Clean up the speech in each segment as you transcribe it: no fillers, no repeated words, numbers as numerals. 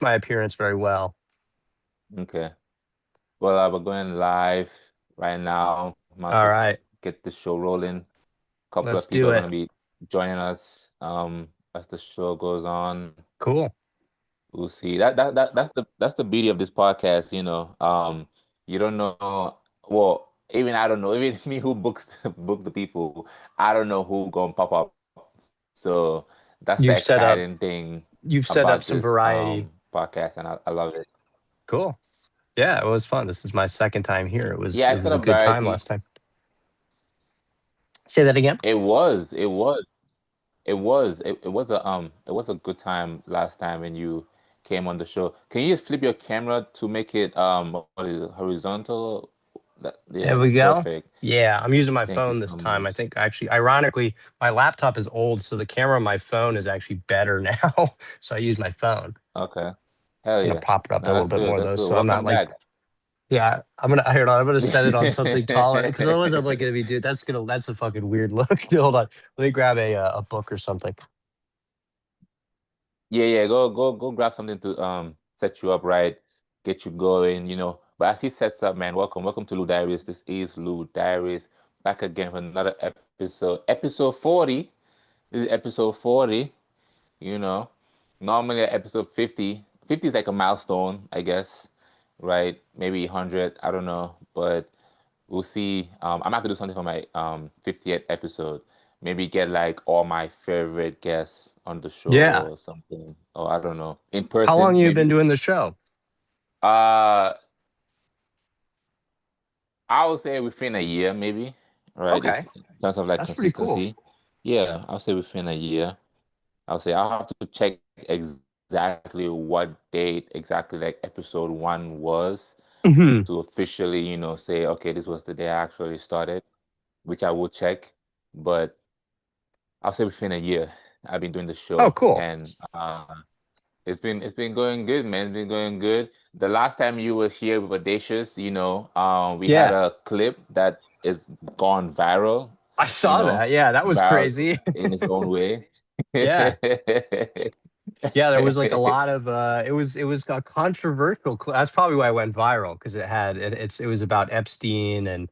my appearance very well. Okay. Well, we're going live right now. Might as All well right, get the show rolling. A couple let's of people do are going it. to be joining us as the show goes on. Cool. We'll see. That's the beauty of this podcast, you know. You don't know. Well, even I don't know. Even me who book the people, I don't know who gonna pop up. So that's the You've set up exciting thing you've set up about some this variety. podcast, and I love it. Cool. Yeah, it was fun. This is my second time here. It was Yeah, it it's was sort a of good time variety. last time. Say that again. It was a good time last time when you came on the show. Can you just flip your camera to make it what is it, horizontal? There Yeah, we go. perfect. Yeah, I'm using my Thank you phone this so time. I much. think actually, ironically, my laptop is old, so the camera on my phone is actually better now. So I use my phone. Okay. Hell I'm gonna yeah. pop it up a No, little that's bit good. more That's though, good. so I'm not Welcome like, back. yeah, I'm gonna set it on something taller because otherwise I'm like gonna be, dude, that's a fucking weird look. Hold on, let me grab a book or something. Yeah, yeah. Go grab something to set you up right, get you going, you know. But as he sets up, man, welcome to LUdiaries. This is LUdiaries, back again for another episode. Episode 40. This is episode 40, you know. Normally at episode 50. 50 is like a milestone, I guess. Right? Maybe 100, I don't know. But we'll see. I'm gonna have to do something for my 50th episode. Maybe get like all my favorite guests on the show Yeah, or something. Or I don't know. In how long person, you been maybe. doing the show? Uh I would say within a year, maybe. Right? If Okay, in terms of like that's pretty cool. consistency. Yeah, I'll say within a year. I'll say I'll have to check exactly what date exactly like episode one was Hmm. to officially, say, okay, this was the day I actually started, which I will check. But I'll say within a year, I've been doing the Oh, show, cool. and it's been going good, man. It's been going good. The last time you were here with Audacious, we had Yeah, a clip that is gone viral, I you saw know, that. Yeah, that was viral crazy. in its own way. Yeah. Yeah, there was like a lot of it was a controversial that's probably why it went viral because it was about Epstein and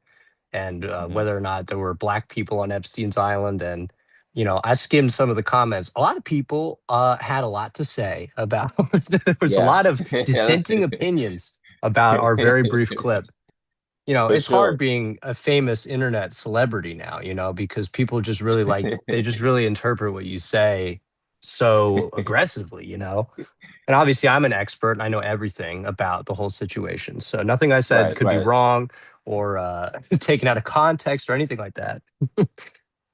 Mhm. whether or not there were black people on Epstein's island. And I skimmed some of the comments. A lot of people had a lot to say about there was a Yeah, lot of dissenting opinions about our very brief clip. for It's hard sure. being a famous internet celebrity now, because people just really they just really interpret what you say so aggressively, And obviously I'm an expert and I know everything about the whole situation. So nothing I said Right, could be right, wrong or taken out of context or anything like that.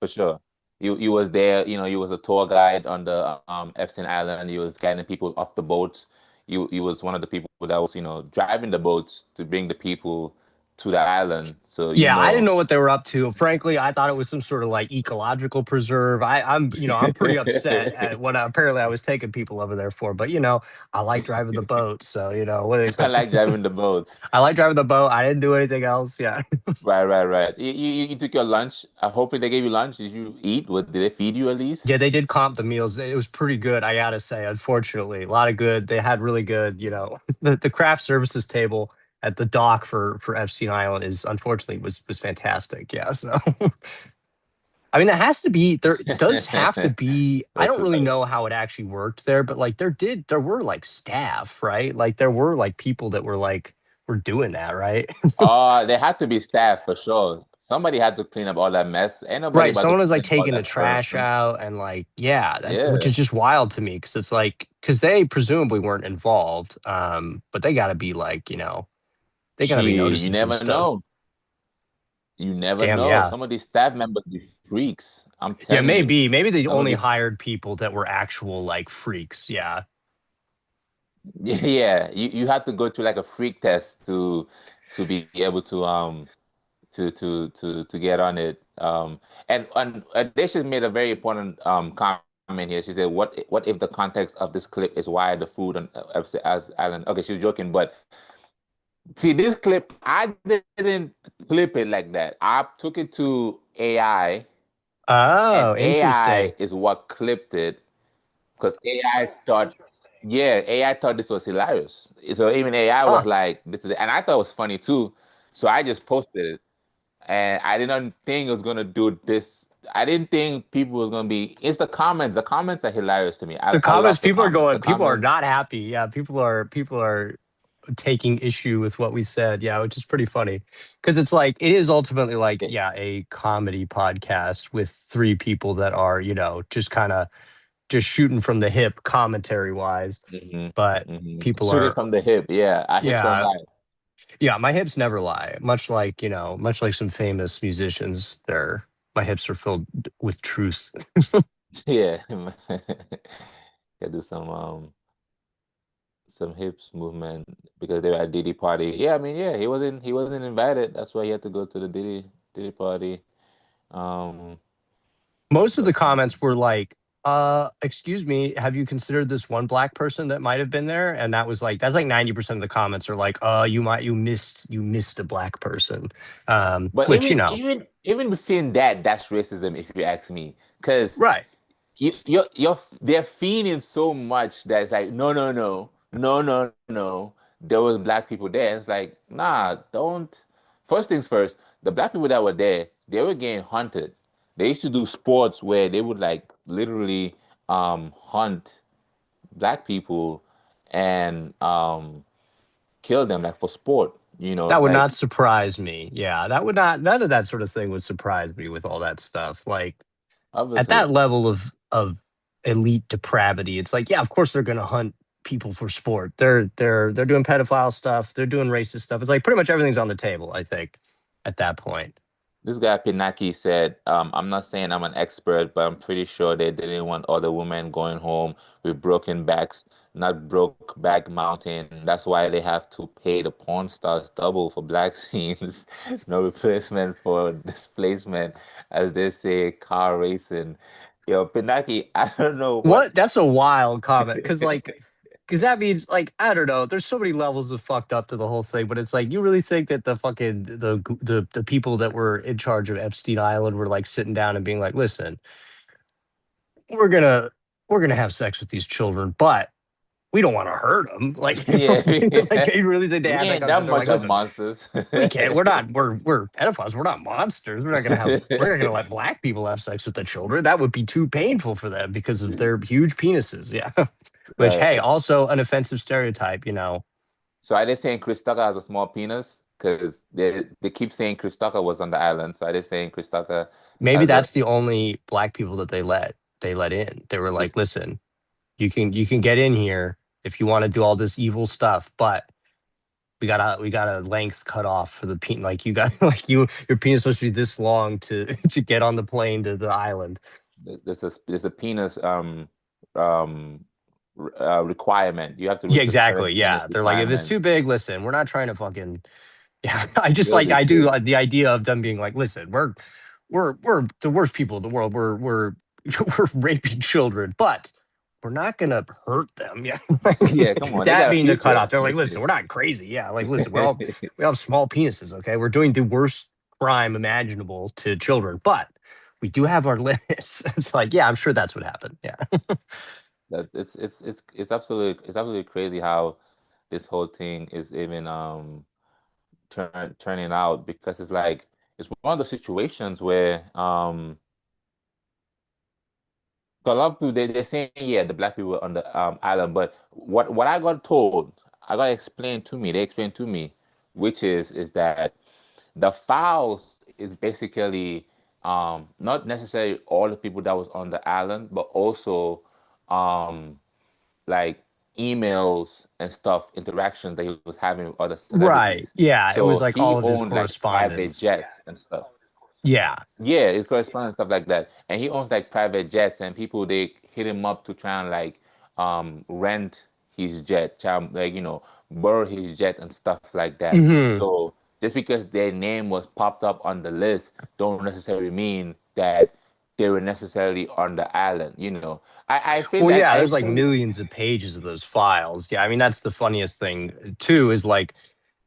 for sure. You was there, you was a tour guide on the Epstein Island. You was guiding people off the boat. You was one of the people that was, driving the boats to bring the people to the island. So Yeah, I didn't know what they were up to. Frankly, I thought it was some sort of like ecological preserve. I'm pretty upset at what apparently I was taking people over there for. But I like driving the boat, so what do you I call like driving the boats. I like driving the boat. I didn't do anything else. Yeah. Right, right, right. You took your lunch. Hopefully they gave you lunch. Did you eat? What did they feed you at least? Yeah, they did comp the meals. It was pretty good, I gotta say. Unfortunately, a lot of good. They had really good. The craft services table at the dock for Epstein Island is unfortunately was fantastic. Yeah, so I mean, there does have to be. I That's don't really right. know how it actually worked there, but like there were like staff, right? Like there were like people that were doing that, right? There had to be staff for sure. Somebody had to clean up all that mess. Ain't nobody Right. about to Someone was like clean up all taking the that trash sperm. out and like, yeah, which Yeah. is just wild to me because it's like, because they presumably weren't involved. But they got to be like, they got to be Gee, you noticing some never stuff. know. You never Damn. know. Yeah. Some of these staff members be freaks. I'm Yeah. telling you. Maybe they Some of only these, hired people that were actual like freaks. Yeah. yeah, you have to go through like a freak test to be able to get on it. And they just made a very important comment here. She said, "What if the context of this clip is why the food on as Alan?" Okay, she's joking, but see this clip, I didn't clip it like that. I took it to AI, and Oh, AI interesting. is what clipped it because AI thought. Yeah, AI thought this was hilarious. So even AI was Huh. like, "This is," it. And I thought it was funny too. So I just posted it, and I didn't think it was gonna do this. I didn't think people was gonna be. It's the comments. The comments are hilarious to me. The I love comments, the people are comments. The going, people are comments. not happy. Yeah, people are taking issue with what we said. Yeah, which is pretty funny because it's like it is ultimately like, Yeah. yeah, a comedy podcast with three people that are, just kind of just shooting from the hip commentary wise. But people Shooting are, from the hip. Yeah, our hips don't yeah, lie. yeah, my hips never lie. Much like some famous musicians, my hips are filled with truth. Yeah. Gotta do some hips movement because they were at Diddy party. Yeah, I mean, yeah, he wasn't invited. That's why he had to go to the Diddy party. Um, Most of the but comments were like, excuse me, have you considered this one black person that might have been there? And that's like 90% of the comments are like, you missed a black person. but Which, even within that, that's racism, if you ask me, because right. they're feeding so much that it's like, no, no, no, no, no, no. There was black people there. It's like, nah, don't. First things first, the black people that were there, they were getting hunted. They used to do sports where they would like literally hunt black people and kill them like for sport, That would like not surprise me. Yeah, that would not, none of that sort of thing would surprise me with all that stuff. Like, at obviously. that level of elite depravity, it's like, yeah, of course they're gonna hunt people for sport. They're doing pedophile stuff, they're doing racist stuff. It's like pretty much everything's on the table, I think, at that point. This guy Pinaki said, I'm not saying I'm an expert, but I'm pretty sure they didn't want other women going home with broken backs, not broke back mountain. That's why they have to pay the porn stars double for black scenes. No replacement for displacement, as they say, car racing. Yo, Pinaki, I don't know what. What? That's a wild comment. Because that means, like, I don't know. There's so many levels of fucked up to the whole thing, but it's like, you really think that the people that were in charge of Epstein Island were like sitting down and being like, listen, we're gonna we're gonna have sex with these children, but we don't want to hurt them. Like, Yeah, like, you really think they we had that ain't that concept? They're much like, of listen, monsters. we can't. We're pedophiles. We're not monsters. We're not gonna let black people have sex with the children. That would be too painful for them because of their huge penises. Yeah. Which, hey, Right. also an offensive stereotype. So are they saying Chris Tucker has a small penis? Because they keep saying Chris Tucker was on the island. So are they saying Chris Tucker Maybe has a that's the only black people that they let in. They were like, listen, you can get in here if you want to do all this evil stuff, but we got a length cut off for the pen. Like, you got your penis is supposed to be this long to to get on the plane to the island. there's a penis um requirement. You have to Yeah, reach a certain exactly. penis Yeah, they're like, if it's requirement. too big, listen, we're not trying to fucking. Yeah, I just Kill like, these I do kids. the idea of them being like, listen, we're the worst people in the world. We're we're raping children, but we're not gonna hurt them. Yeah, Yeah, come on, they that got a being the future. cutoff. They're like, listen, we're not crazy. Yeah, like, listen, we all have small penises. Okay, we're doing the worst crime imaginable to children, but we do have our limits. It's like, yeah, I'm sure that's what happened. Yeah. That it's absolutely crazy how this whole thing is even turning out because it's like it's one of those situations where a lot of people they're saying, yeah, the black people on the island, but what I got told, I got explained to me, they explained to me, which is that the files is basically not necessarily all the people that was on the island, but also um like emails and stuff, interactions that he was having with other Right. celebrities. Yeah. It was So like he all of his owned like private correspondence. jets and stuff. Yeah. Yeah, his correspondence stuff like that. And he owns like private jets and people they hit him up to try and like rent his jet, try and, like, borrow his jet and stuff like that. Hmm. So just because their name was popped up on the list don't necessarily mean that they were necessarily on the island, I feel Well, like yeah, I there's like feel millions of pages of those files. Yeah, I mean, that's the funniest thing too, is like,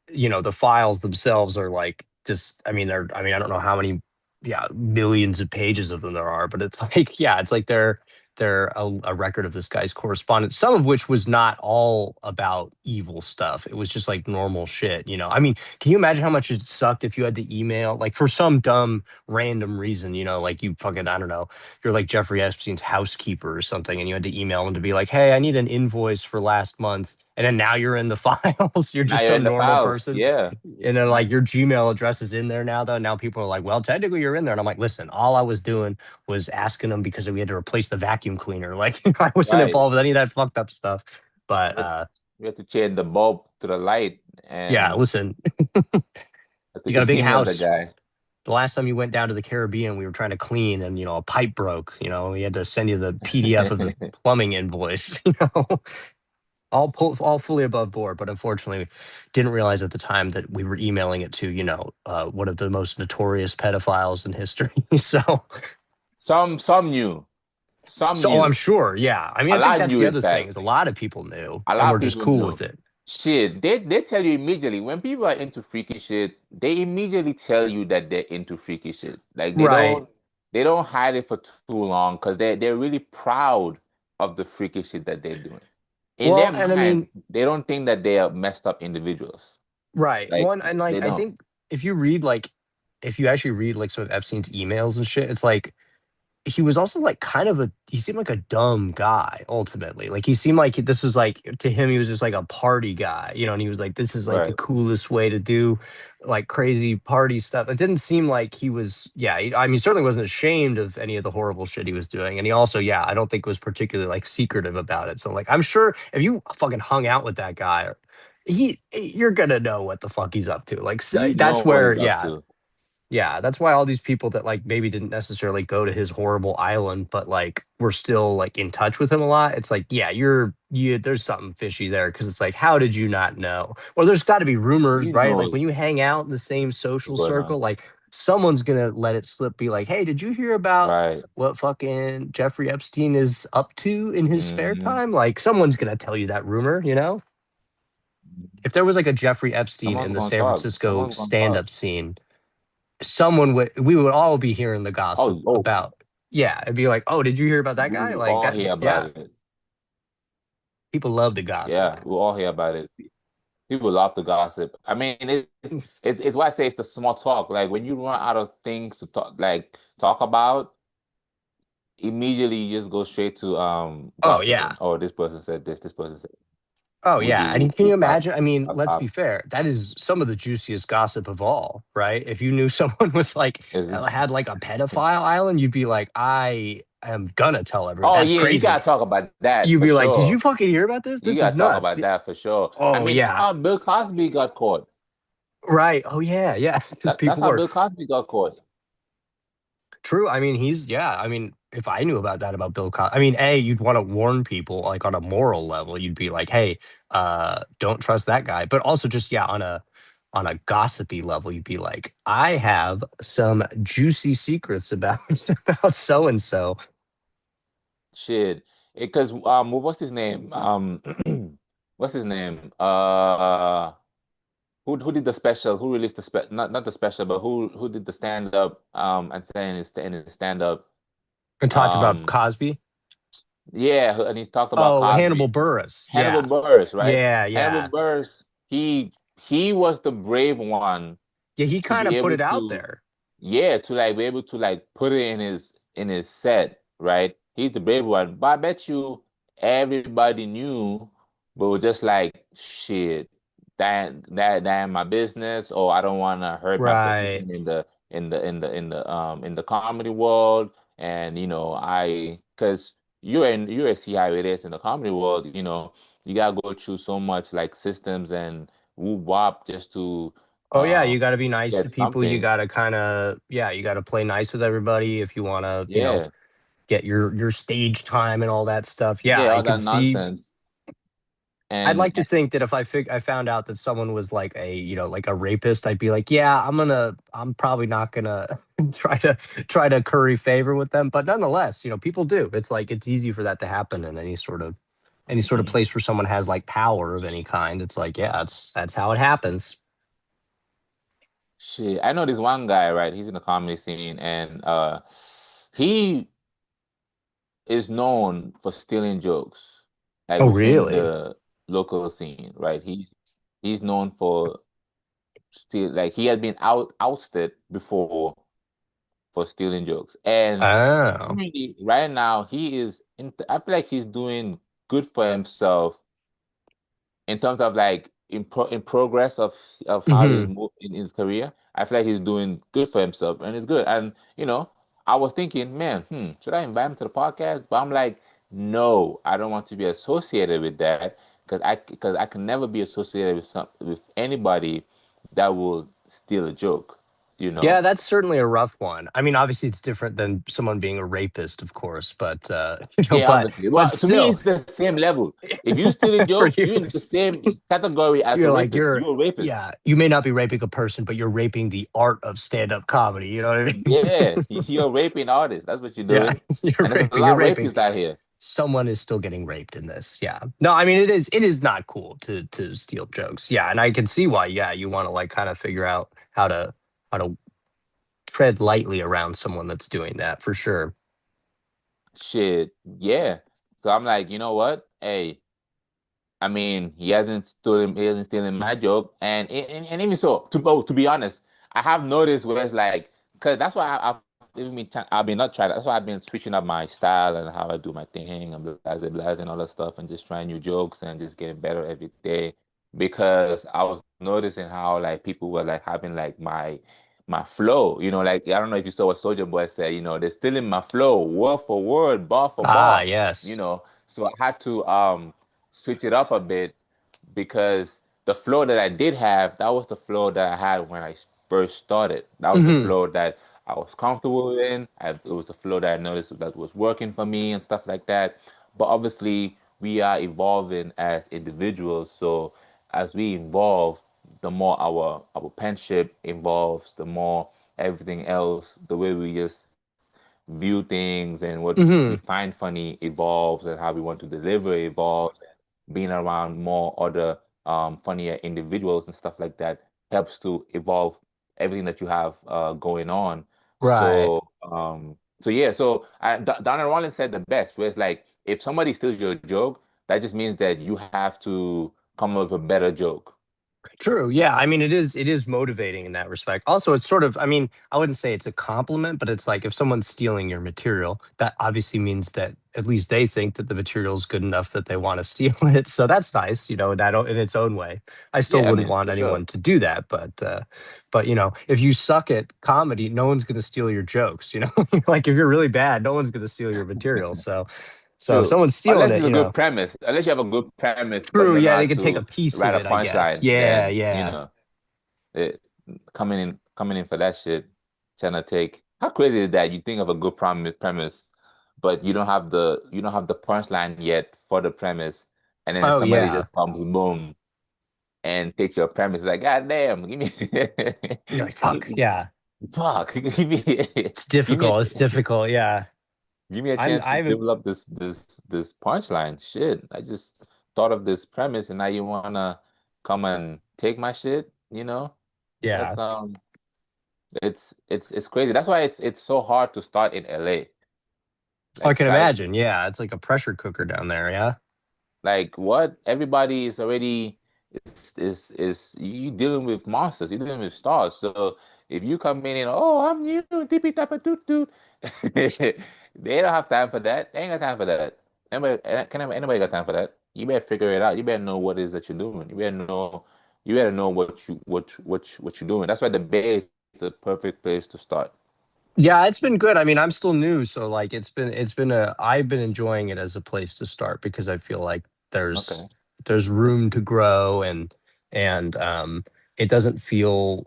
the files themselves are like just, I mean, I don't know how many, yeah, millions of pages of them there are, but it's like, yeah, it's like they're there a record of this guy's correspondence, some of which was not all about evil stuff. It was just like normal shit, you know. I mean, can you imagine how much it sucked if you had to email, like for some dumb random reason, you know, like you fucking, I don't know, you're like Jeffrey Epstein's housekeeper or something, and you had to email him to be like, hey, I need an invoice for last month. And then now you're in the files. You're Now just you're some in the normal files. person. Yeah. And then like your Gmail address is in there now, though. Now people are like, well, technically you're in there. And I'm like, listen, all I was doing was asking them because we had to replace the vacuum cleaner. Like I wasn't Right. involved with any of that fucked up stuff. But We have to change the bulb to the light yeah, and listen, have you got a to big email the house. guy. The last time you went down to the Caribbean, we were trying to clean and, you know, a pipe broke. You know, we had to send you the PDF of the plumbing invoice, you know, all fully above board. But unfortunately, didn't realize at the time that we were emailing it to, you know, one of the most notorious pedophiles in history. So, Some knew. Some so I'm knew. sure. Yeah. I mean, A I think lot that's knew, the in other thing fact. is a lot of people knew A and lot we're of just people cool with knew. it. Shit, they tell you immediately when people are into freaky shit, they immediately tell you that they're into freaky shit. Like Right. they don't hide it for too long because they're really proud of the freaky shit that they're doing. In their Well, and I mind, mean, they don't think that they are messed up individuals. right. Like One, and they like, I don't. think if you read, like, if you actually read like some of Epstein's emails and shit, it's like, he was also like kind of he seemed like a dumb guy ultimately. Like he seemed like this was like to him he was just like a party guy, you know, and he was like this is like the Right. coolest way to do like crazy party stuff. It didn't seem like he was I mean he certainly wasn't ashamed of any of the horrible shit he was doing. And he also I don't think was particularly like secretive about it. So like I'm sure if you fucking hung out with that guy, you're gonna know what the fuck he's up to. Like You know that's what where he's up to. yeah, that's why all these people that like maybe didn't necessarily go to his horrible island, but like were still like in touch with him a lot. It's like, yeah, there's something fishy there because it's like, how did you not know? Well, there's got to be rumors, You right? Like know when you hang out in the same what's social going on. circle, like someone's gonna let it slip, be like, hey, did you hear about Right. what fucking Jeffrey Epstein is up to in his spare Hmm. time? Like someone's gonna tell you that rumor, you know? If there was like a Jeffrey Epstein Someone's in the gonna San talk. Francisco Someone's gonna talk. stand-up scene, someone would we would all be hearing the gossip Oh, about. Yeah, it'd be like, oh, did you hear about that guy? we Like all that. hear about Yeah, it. people love to gossip. Yeah, we all hear about it. People love to gossip. I mean, it's why I say it's the small talk. Like when you run out of things to talk about, immediately you just go straight to Oh yeah. gossiping. Oh, this person said this. This person said. Oh We yeah. do. And can you Pop, imagine? I mean, pop, let's be pop. fair. That is some of the juiciest gossip of all, right? If you knew someone was like It's- had like a pedophile island, you'd be like, I am gonna tell everyone. oh That's yeah, you crazy. gotta talk about that You'd for be like, did sure. you fucking hear about this? You This is gotta talk nuts. about that for sure. I Oh mean, that's yeah. how Bill Cosby got caught. Right. Oh yeah. Yeah. Because That's people how were Bill Cosby got caught. true. I mean, I mean, if I knew about that about Bill Cosby, I mean, you'd want to warn people like on a moral level. You'd be like, hey, don't trust that guy. But also just on a gossipy level, you'd be like, I have some juicy secrets about about so and so. Shit. Because what's his name? What's his name? Who did the special? Who released the not the special, but who did the stand up and then in his stand up And talked about um Cosby. yeah, and he's talked about Oh, Hannibal Cosby. Burris. Hannibal Yeah. Buress, right? Yeah. Hannibal Yeah. Buress, he was the brave one Yeah. He to kind be of put able it out to, there. yeah, to like be able to like put it in his set, right? He's the brave one. But I bet you everybody knew, but was just like, shit, that ain't my business, or I don't want to hurt my Right. position in the comedy world. And because you see how it is in the comedy world, you gotta go through so much like systems and whoop wop just to Oh yeah, um you got to be nice to get people. You something. got to kind of you got to play nice with everybody if you want to, Yeah. get your stage time and all that stuff. Yeah, Yeah, I all could that see. nonsense. I'd And like to think that if I found out that someone was like like a rapist, I'd be like, yeah, I'm probably not gonna try to curry favor with them. But nonetheless, people do. It's like it's easy for that to happen in any sort of mhm. place where someone has like power of any kind. It's like, yeah, that's how it happens. Shit, I know this one guy, right? He's in the comedy scene, and he is known for stealing jokes, like Oh, within really? the local scene, right? He's known for steal, like he had been ousted before for stealing jokes. And Oh. currently, right now, he is I feel like he's doing good for himself in terms of like in progress of how he's Hmm. moved in his career. I feel like he's doing good for himself and it's good. And I was thinking, man, should I invite him to the podcast? But I'm like, no, I don't want to be associated with that because I can never be associated with anybody that will steal a joke, you Yeah, know. that's certainly a rough one. I mean, obviously it's different than someone being a rapist, of course, but Yeah, but obviously. but Well, to me, still, it's the same level. If you steal a for joke, you, you're in the same category as a you're like rapist. You're a rapist. yeah, you may not be raping a person, but you're raping the art of stand-up comedy. You know what I Yeah, mean? you're raping artists. That's what you're Yeah, doing. you're And there's a raping. lot You're of raping. rapists out here. Someone is still getting raped in this. Yeah. No, I mean it is not cool to steal jokes. Yeah, and I can see why. Yeah, you want to like kind of figure out how to tread lightly around someone that's doing that for sure. Shit, yeah. So I'm like, you know what? Hey, I mean, he hasn't stolen my joke, and even so, to be honest, I have noticed where it's like, cause that's why I've been not trying. That's why I've been switching up my style and how I do my thing and blah blah and all that stuff, and just trying new jokes and just getting better every day. Because I was noticing how like people were like having like my flow, like I don't know if you saw what Soldier Boy said, they're stealing my flow, word for word, bar for Ah, bar, yes. so I had to switch it up a bit because the flow that I did have, that was the flow that I had when I first started. That was the Hmm. flow that I was comfortable in. It was the flow that I noticed that was working for me and stuff like that. But obviously, we are evolving as individuals. So as we evolve, the more our penship evolves, the more everything else, the way we just view things and what we Hmm. find funny evolves and how we want to deliver evolves. Being around more other funnier individuals and stuff like that helps to evolve everything that you have going on. Right. So yeah, so Donald Rollins said the best, where it's like if somebody steals your joke, that just means that you have to come up with a better joke. True. Yeah. I mean, it is motivating in that respect. Also, it's sort of, I mean, I wouldn't say it's a compliment, but it's like if someone's stealing your material, that obviously means that at least they think that the material is good enough that they want to steal it. So that's nice, in its own way. I still Yeah, I wouldn't mean, want for sure. anyone to do that, but if you suck at comedy, no one's going to steal your jokes, Like if you're really bad, no one's going to steal your material. So if True. someone's stealing Unless it, it's a good premise. Unless you have a good premise, but true, you don't know yeah, how they can take a to piece of write a it, I guess. punchline, Yeah, then yeah. it, coming in for that shit, trying to take. How crazy is that? You think of a good premise, but you don't have the punchline yet for the premise, and then Oh, somebody yeah. just comes boom and takes your premise. Like, God damn, give me, You're like, give fuck, me, yeah. fuck, give me, It's give me difficult. It's a, difficult. Yeah. give me a I'm chance I to haven't develop this punchline. Shit, I just thought of this premise, and now you wanna come and take my shit. yeah. That's it's crazy. That's why it's so hard to start in LA. I Like can starting imagine. Yeah. It's like a pressure cooker down there. Yeah. like what everybody is already is you dealing with monsters. You're dealing with stars. So if you come in and I'm new, tippy tappa toot toot, they don't have time for that. They ain't got time for that. Anybody got time for that? You better figure it out. You better know what it is that you're doing. You better know what you're doing. That's why the Bay is the perfect place to start. Yeah, it's been good. I mean, I'm still new, so like I've been enjoying it as a place to start because I feel like there's Okay. there's room to grow and it doesn't feel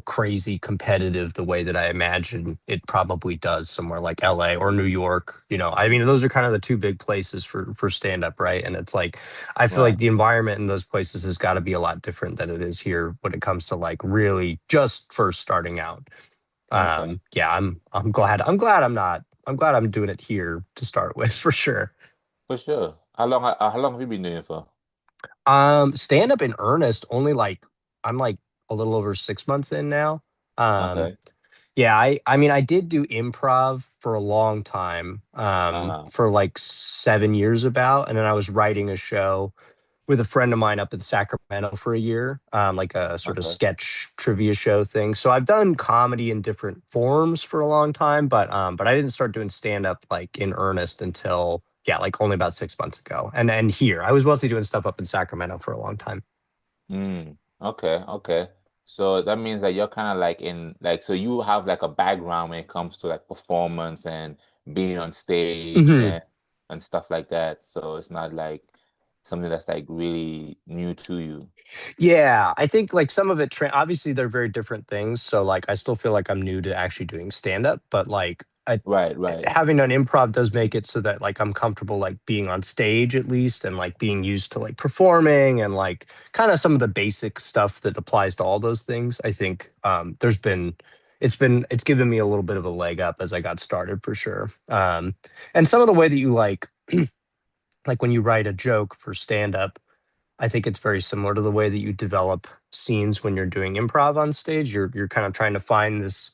crazy competitive the way that I imagine it probably does somewhere like LA or New York. I mean, those are kind of the two big places for stand up, right? And it's like I feel like Right. the environment in those places has got to be a lot different than it is here when it comes to like really just first starting out. Okay. Yeah, I'm glad I'm doing it here to start with for sure. For sure. How long have you been doing it for? Stand up in earnest only like I'm like a little over 6 months in now. Um, Okay. Yeah, I mean I did do improv for a long time, Uh-huh. for like 7 years about, and then I was writing a show with a friend of mine up in Sacramento for a year, like a sort of Okay. sketch trivia show thing. So I've done comedy in different forms for a long time, but I didn't start doing stand up like in earnest until yeah, like only about 6 months ago. And here I was mostly doing stuff up in Sacramento for a long time. Okay, okay. So that means that you're kind of like in like so you have like a background when it comes to like performance and being on stage Mhm. and stuff like that. So it's not like something that's like really new to you. Yeah, I think like some of it, obviously they're very different things. So like I still feel like I'm new to actually doing stand up, but like Right, right. having done improv does make it so that like I'm comfortable like being on stage at least and like being used to like performing and like kind of some of the basic stuff that applies to all those things. I think it's given me a little bit of a leg up as I got started for sure. And some of the way that you like when you write a joke for stand up, I think it's very similar to the way that you develop scenes when you're doing improv on stage. You're kind of trying to find this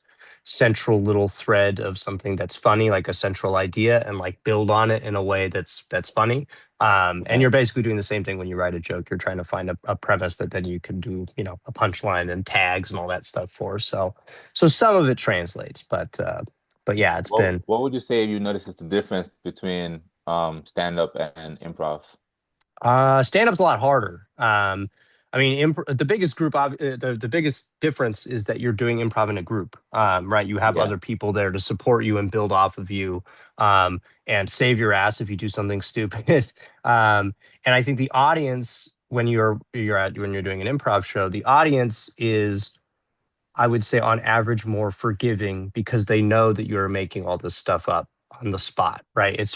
central little thread of something that's funny, like a central idea, and like build on it in a way that's funny. And Right. you're basically doing the same thing when you write a joke. You're trying to find a premise that then you can do, a punchline and tags and all that stuff for. So some of it translates, but yeah, it's been What would you say you notice is the difference between stand up and improv? Stand up's a lot harder. I mean, the biggest the biggest difference is that you're doing improv in a group, right? You have Yeah. other people there to support you and build off of you, and save your ass if you do something stupid. And I think the audience, when you're doing an improv show, the audience is, I would say, on average, more forgiving because they know that you're making all this stuff up on the spot, right? It's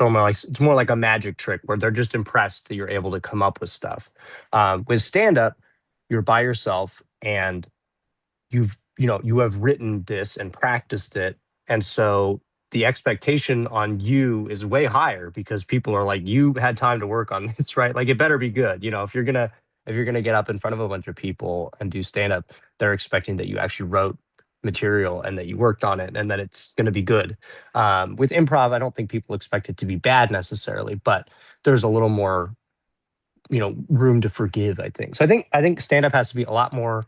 more like a magic trick where they're just impressed that you're able to come up with stuff. With stand up, you're by yourself and you have written this and practiced it, and so the expectation on you is way higher because people are like, you had time to work on this, right? Like it better be good. If you're gonna get up in front of a bunch of people and do stand up, they're expecting that you actually wrote material and that you worked on it and that it's going to be good. With improv, I don't think people expect it to be bad necessarily, but there's a little more room to forgive, I think. So I think stand up has to be a lot more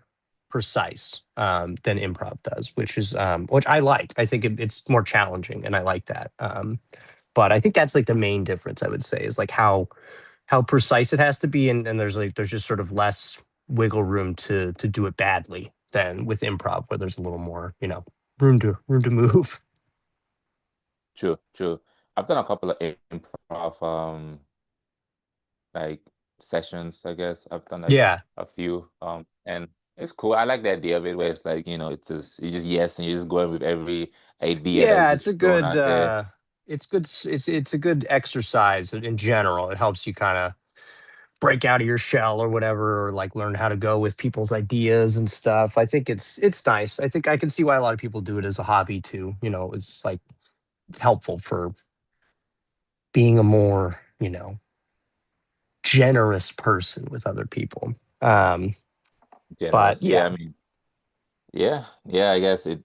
precise, than improv does, which I like. I think it's more challenging and I like that. But I think that's like the main difference, I would say, is like how precise it has to be, and there's just sort of less wiggle room to do it badly than with improv, where there's a little more room to move. True, true. I've done a couple of improv like sessions, I guess. I've done like Yeah. a few. And it's cool. I like the idea of it where it's like, it's just you just yes and you're just going with every idea that's Yeah, being thrown out there. it's good. It's a good exercise in general. It helps you kind of break out of your shell or whatever, or like learn how to go with people's ideas and stuff. I think it's nice. I think I can see why a lot of people do it as a hobby too. It's like it's helpful for being a more, generous person with other people. Um, but Generous. Yeah, yeah, I mean, yeah, yeah, I guess it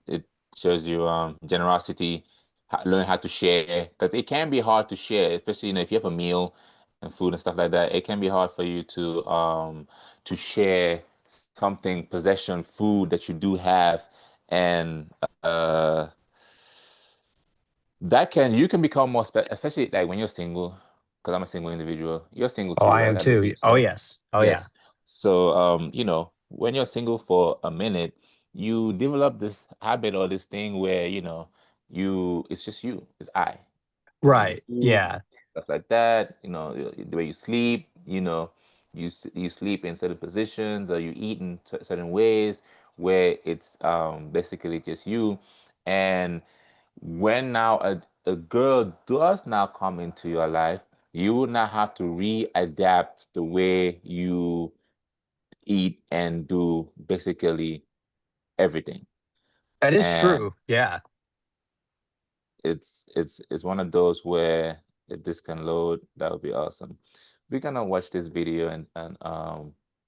shows you generosity, learn how to share because it can be hard to share, especially if you have a meal and food and stuff like that. It can be hard for you to share something, possession, food that you do have, and that can you can become more especially like when you're single, because I'm a single individual. You're single oh, too, I right? am I too. believe Oh so. yes, oh yeah, Yes. So, when you're single for a minute, you develop this habit or this thing where, it's just you, it's I. The right, food, yeah. stuff like that, the way you sleep, you sleep in certain positions or you eat in certain ways where it's basically just you. And when now a girl does now come into your life, you will now have to readapt the way you eat and do basically everything. That is And true. Yeah. it's one of those where if this can load, that would be awesome. We're gonna watch this video and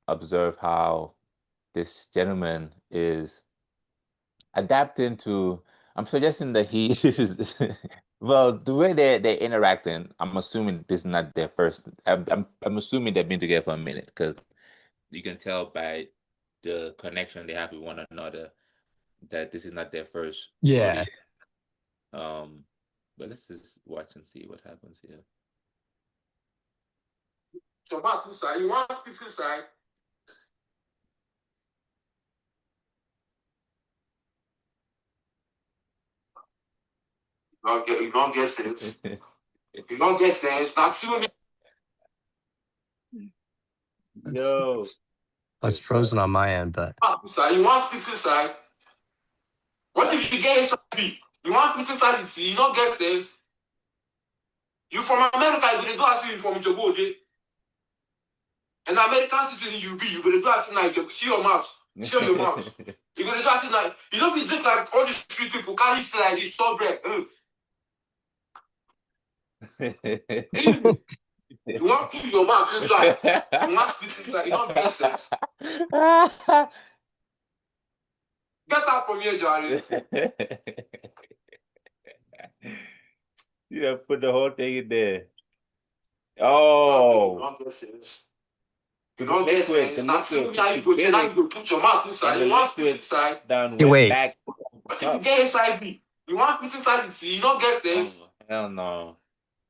observe how this gentleman is adapting to I'm suggesting that he is well, the way they're interacting, I'm assuming this is not their first. I'm assuming they've been together for a minute because you can tell by the connection they have with one another that this is not their first rodeo. Yeah. Um, but let's just watch and see what happens here. Your mouth inside. You want spit inside? You don't get sense. You don't get sense. Not soon. Yo. It's frozen on my end, but Inside. You want spit inside? What if you get inside? You want spit inside the you don't get sense. You from America, you're gonna do as you from Jogo, an American citizen you gonna do as like see your mouth. Show your mouth. You're gonna do as like you don't be drink like all these street people carry it like this top bread. You want to put your mouth inside. You want spit inside. You don't get sense. Get out from here, Charlie. Yeah, put the whole thing in there. Oh. You don't get sense. You don't get sense. Now see me how you put your mouth inside. You want spit inside. hey, wait. Back. What if you get inside me? You want spit inside the sea. You don't get sense. Oh, hell no.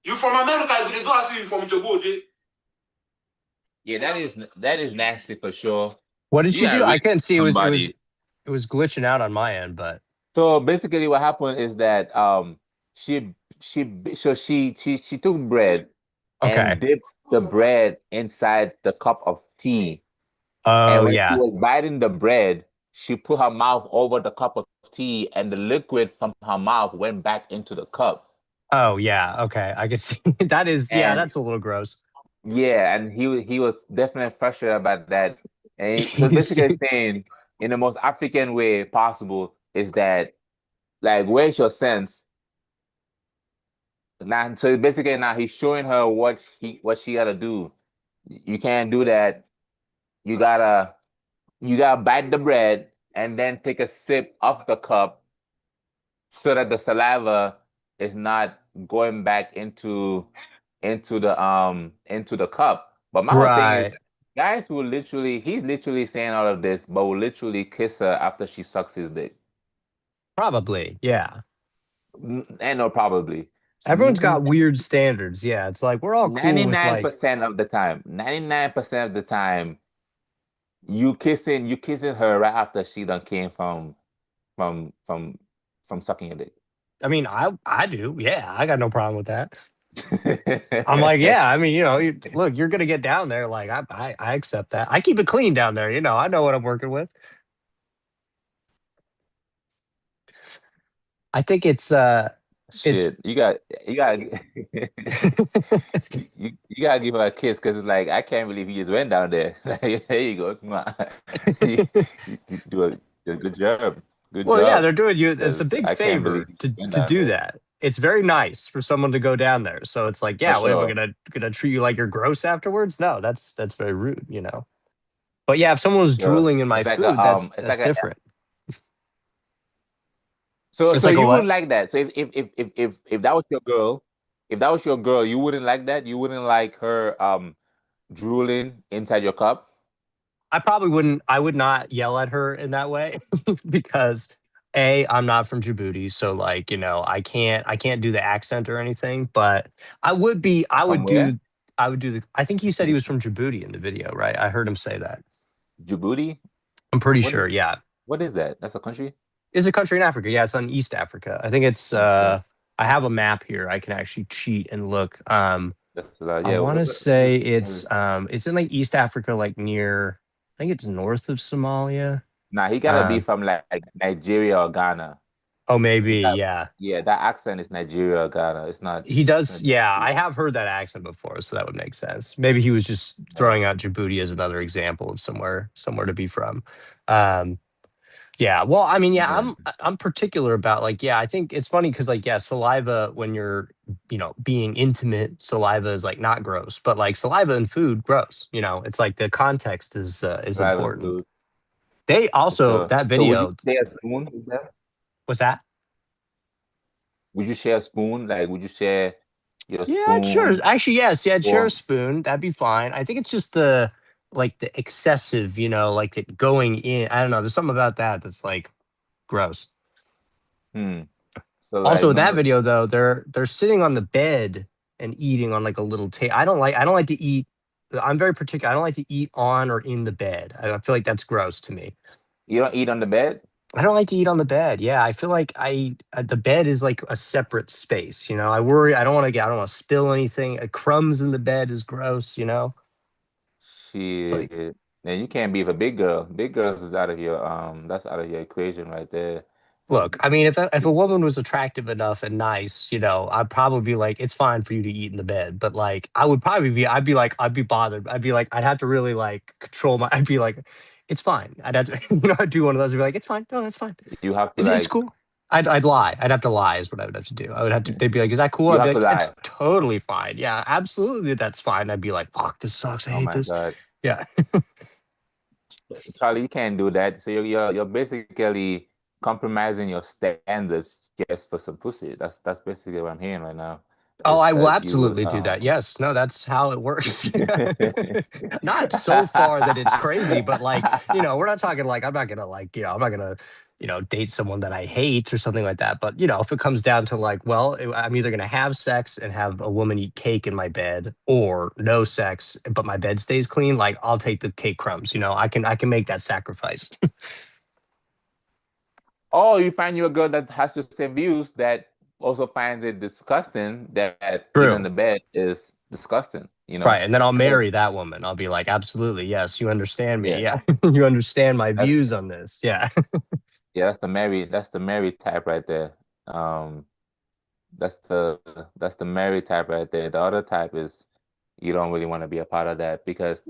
You from America, you're gonna do as you from Jogo, yeah, that is nasty for sure. What did she do? I couldn't see. It was glitching out on my end, but so basically what happened is that she took bread and dipped the bread inside the cup of tea. Oh, and when yeah. she was biting the bread, she put her mouth over the cup of tea and the liquid from her mouth went back into the cup. Oh, yeah. Okay. I can see that is, yeah, that's a little gross. Yeah, and he was definitely frustrated about that. And he was basically saying, in the most African way possible, is that like, where's your sense? Now, so basically now he's showing her what she gotta do. You can't do that. You gotta bite the bread and then take a sip of the cup so that the saliva is not going back into the cup. But my whole thing is, guys will literally, he's literally saying all of this, but will literally kiss her after she sucks his dick. Probably, yeah. And no, probably. Everyone's got weird standards. Yeah, it's like we're all cool 99% of the time. 99% of the time, you kissing her right after she done came from sucking your dick. I mean, I do. Yeah, I got no problem with that. I'm like, yeah. I mean, look, you're gonna get down there. Like, I accept that. I keep it clean down there. I know what I'm working with. I think it's shit. You got you gotta give her a kiss because it's like I can't believe he just went down there. Like, there you go. you do a good job. Good job. Yeah, they're doing you. It's a big favor to do that. It's very nice for someone to go down there. So it's like, yeah, wait, we're gonna treat you like you're gross afterwards. No, that's very rude, But yeah, if someone was drooling in my food, that's different. So you wouldn't like that. So if that was your girl, you wouldn't like that. You wouldn't like her drooling inside your cup. I probably wouldn't. I would not yell at her in that way because I'm not from Djibouti, so like I can't do the accent or anything. But I would be. I would do the. I think he said he was from Djibouti in the video, right? I heard him say that. Djibouti? I'm pretty sure. Yeah. What is that? That's a country? It's a country in Africa. Yeah, it's on East Africa. I think it's. I have a map here. I can actually cheat and look. I want to say it's in like East Africa, like near. I think it's north of Somalia. Nah, he gotta be from like Nigeria or Ghana. Oh, maybe, yeah. Yeah, that accent is Nigeria or Ghana. It's not. He does, yeah. I have heard that accent before, so that would make sense. Maybe he was just throwing out Djibouti as another example of somewhere to be from. Yeah, well, I mean, yeah, I'm particular about like, yeah, I think it's funny because like, yeah, saliva when you're, being intimate, saliva is like not gross, but like saliva and food, gross. It's like the context is important. They also that video. So would you say a spoon is there? What's that? Would you share a spoon? Like, would you share your Yeah, I'd sure. spoon? Actually, yes, yeah, I'd share a Or spoon. That'd be fine. I think it's just the like the excessive, like it going in. I don't know. There's something about that that's like gross. hmm. So Also, like in that normally video though, they're sitting on the bed and eating on like a little table. I don't like to eat. I'm very particular. I don't like to eat on or in the bed. I feel like that's gross to me. you don't eat on the bed. I don't like to eat on the bed. Yeah, I feel like the bed is like a separate space. I worry. I don't want to spill anything. Crumbs in the bed is gross. It's like, Shit. Man, you can't be with a big girl. Big girls is out of your that's out of your equation right there. look, I mean, if a woman was attractive enough and nice, I'd probably be like, it's fine for you to eat in the bed. But like, I'd be like, I'd be bothered. I'd be like, I'd have to really like control my. I'd be like, it's fine. I'd have to, I'd do one of those. I'd be like, it's fine. No, that's fine. You have to It's like cool. I'd lie. I'd have to lie is what I would have to do. I would have to. They'd be like, "Is that cool?" you I'd be have to like, "It's lie. totally fine. Yeah, absolutely, that's fine." I'd be like, "Fuck, this sucks. I Oh hate my this." God. Yeah. Charlie, you can't do that. So you're basically compromising your standards just for some pussy. That's basically what I'm hearing right now. Oh, Is I will that you would absolutely do that. Yes. No, that's how it works. Not so far that it's crazy, but like, we're not talking like I'm not gonna, date someone that I hate or something like that. But if it comes down to like, well, I'm either gonna have sex and have a woman eat cake in my bed, or no sex, but my bed stays clean. Like, I'll take the cake crumbs. I can make that sacrifice. Oh, you find you a girl that has the same views that also finds it disgusting that eating on True. the bed is disgusting, Right. And then I'll marry Because that woman. I'll be like, absolutely, yes, you understand me. yeah, Yeah. You understand my that's views on this. Yeah. yeah, that's the Mary type right there. Um, that's the Mary type right there. The other type is you don't really want to be a part of that because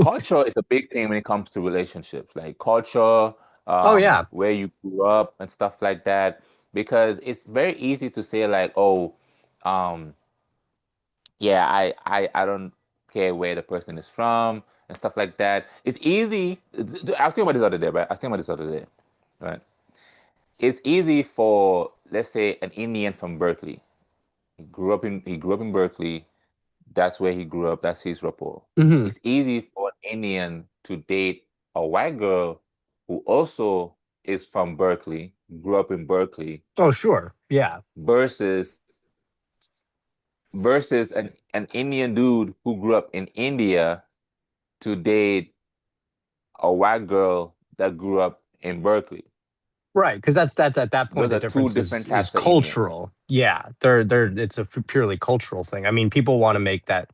culture is a big thing when it comes to relationships, like culture, Oh yeah. where you grew up and stuff like that. Because it's very easy to say like, oh, um, yeah, I don't care where the person is from and stuff like that. It's easy. I was thinking about this other day, right? I was thinking about this other day, right? It's easy for, let's say, an Indian from Berkeley. He grew up in Berkeley. That's where he grew up. That's his rapport. Hmm. It's easy for an Indian to date a white girl who also is from Berkeley, grew up in Berkeley, Oh sure. Yeah. versus an Indian dude who grew up in India to date a white girl that grew up in Berkeley. Right. Because that's at that point Those the are two difference is different is types of Indians. cultural. Yeah. They're it's a purely cultural thing. I mean, people want to make that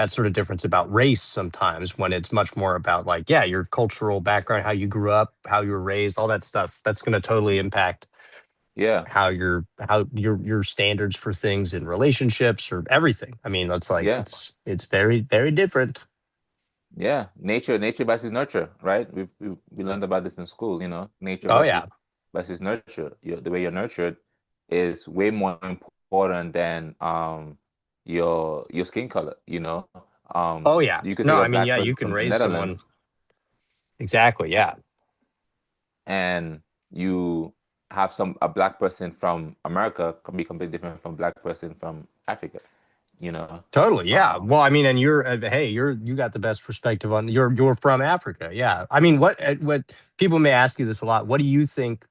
sort of difference about race sometimes when it's much more about like, yeah, your cultural background, how you grew up, how you were raised, all that stuff. That's gonna totally impact Yeah, how your standards for things in relationships or everything. I mean, that's like yeah. it's very, very different. Yeah, nature versus nurture, right? We learned about this in school, nature Oh versus yeah. nurture. The way you're nurtured is way more important than your skin color. Oh yeah. You could No, take a I mean, black yeah, person you can from the raise someone. Netherlands Exactly. Yeah. and you have a black person from America can be completely different from black person from Africa, you know. Totally. Yeah. Um, Well, I mean, and hey, you got the best perspective on you're from Africa. Yeah. I mean, what people may ask you this a lot. What do you think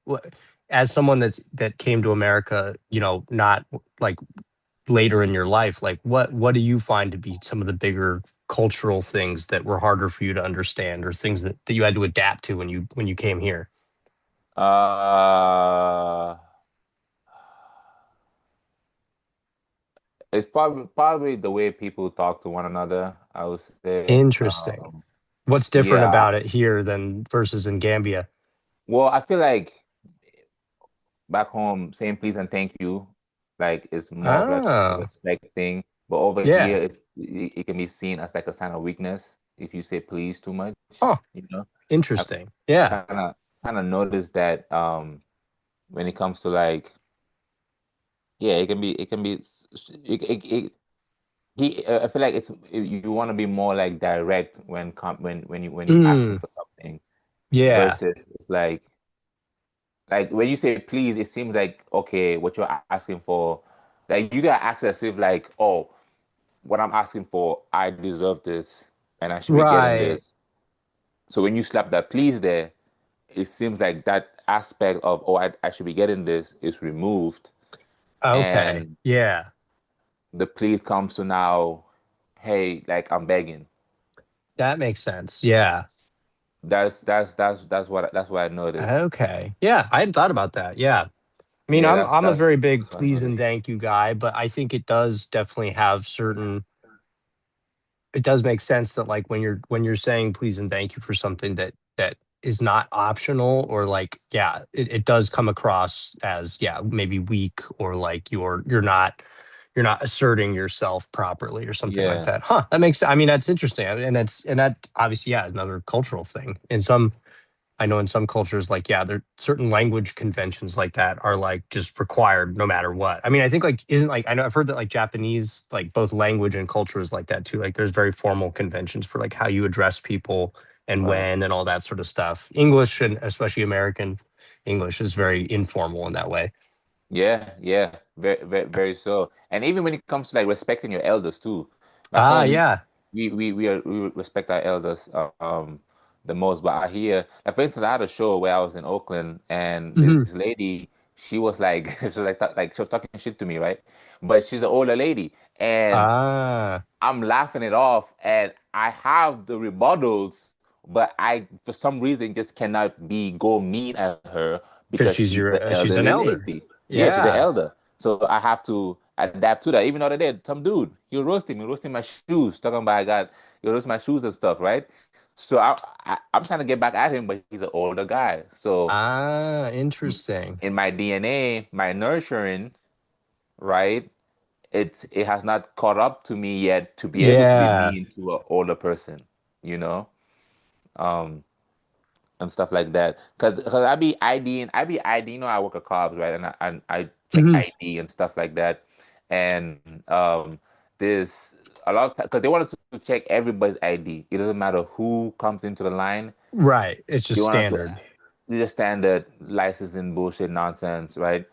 as someone that came to America, not like later in your life, like what do you find to be some of the bigger cultural things that were harder for you to understand or things that you had to adapt to when you came here? uh, It's probably the way people talk to one another, I would say. Interesting. What's different Yeah. about it here than versus in Gambia? Well, I feel like back home, saying please and thank you, like it's more of like a Oh, respect thing. But over yeah. here, it can be seen as like a sign of weakness if you say please too much. Oh, You know, I've interesting. Yeah. kind of noticed that when it comes to like yeah, it can be I feel like you want to be more like direct when you're asking Mm, for something yeah. versus it's like Like when you say please, it seems like okay, what you're asking for, like you gotta ask as if like, oh, what I'm asking for, I deserve this and I should be getting Right. this. So when you slap that please there, it seems like that aspect of oh, I should be getting this is removed, Okay. and Yeah. the please comes to now, hey, like I'm begging. That makes sense. Yeah. That's what I noticed. Okay. Yeah, I hadn't thought about that. Yeah. I mean, Yeah, I'm a very big that's what I please and noticed. thank you guy, but I think it does definitely have certain it does make sense that like when you're saying please and thank you for something that is not optional or like yeah, it does come across as yeah, maybe weak or like you're not asserting yourself properly or something like Yeah, that. Huh, that makes I mean that's interesting. And that obviously yeah, is another cultural thing. In some I know in some cultures, like, yeah, there certain language conventions like that are like just required no matter what. I mean, I think like isn't like I know I've heard that like Japanese, like both language and culture is like that too. Like there's very formal conventions for like how you address people and right. when and all that sort of stuff. English and especially American English is very informal in that way. Yeah, yeah, very so. And even when it comes to like respecting your elders too. Back Ah, home, yeah. we respect our elders the most. But I hear, like for instance, I had a show where I was in Oakland, and this Mhm. lady, she was like, she was like she was talking shit to me, right? But she's an older lady, and Ah, I'm laughing it off, and I have the rebuttals, but I, for some reason, just cannot be go mean at her because because she's the she's an elderly elder. lady. Yeah, she's an Yeah. elder. So I have to adapt to that. Even the other day, some dude, he was roasting my shoes, talking about he roasting my shoes and stuff, right? So I'm trying to get back at him, but he's an older guy. So Ah, interesting. in my DNA, my nurturing, right? It has not caught up to me yet to be able to be Yeah. mean to an older person, you know, um, and stuff like that. Cause I be IDing, you know, I work at Cobbs, right? And I check Mhm. ID and stuff like that. And there's a lot of time because they wanted to check everybody's ID. It doesn't matter who comes into the line. Right. It's They just want us to standard. do the standard licensing bullshit nonsense, right?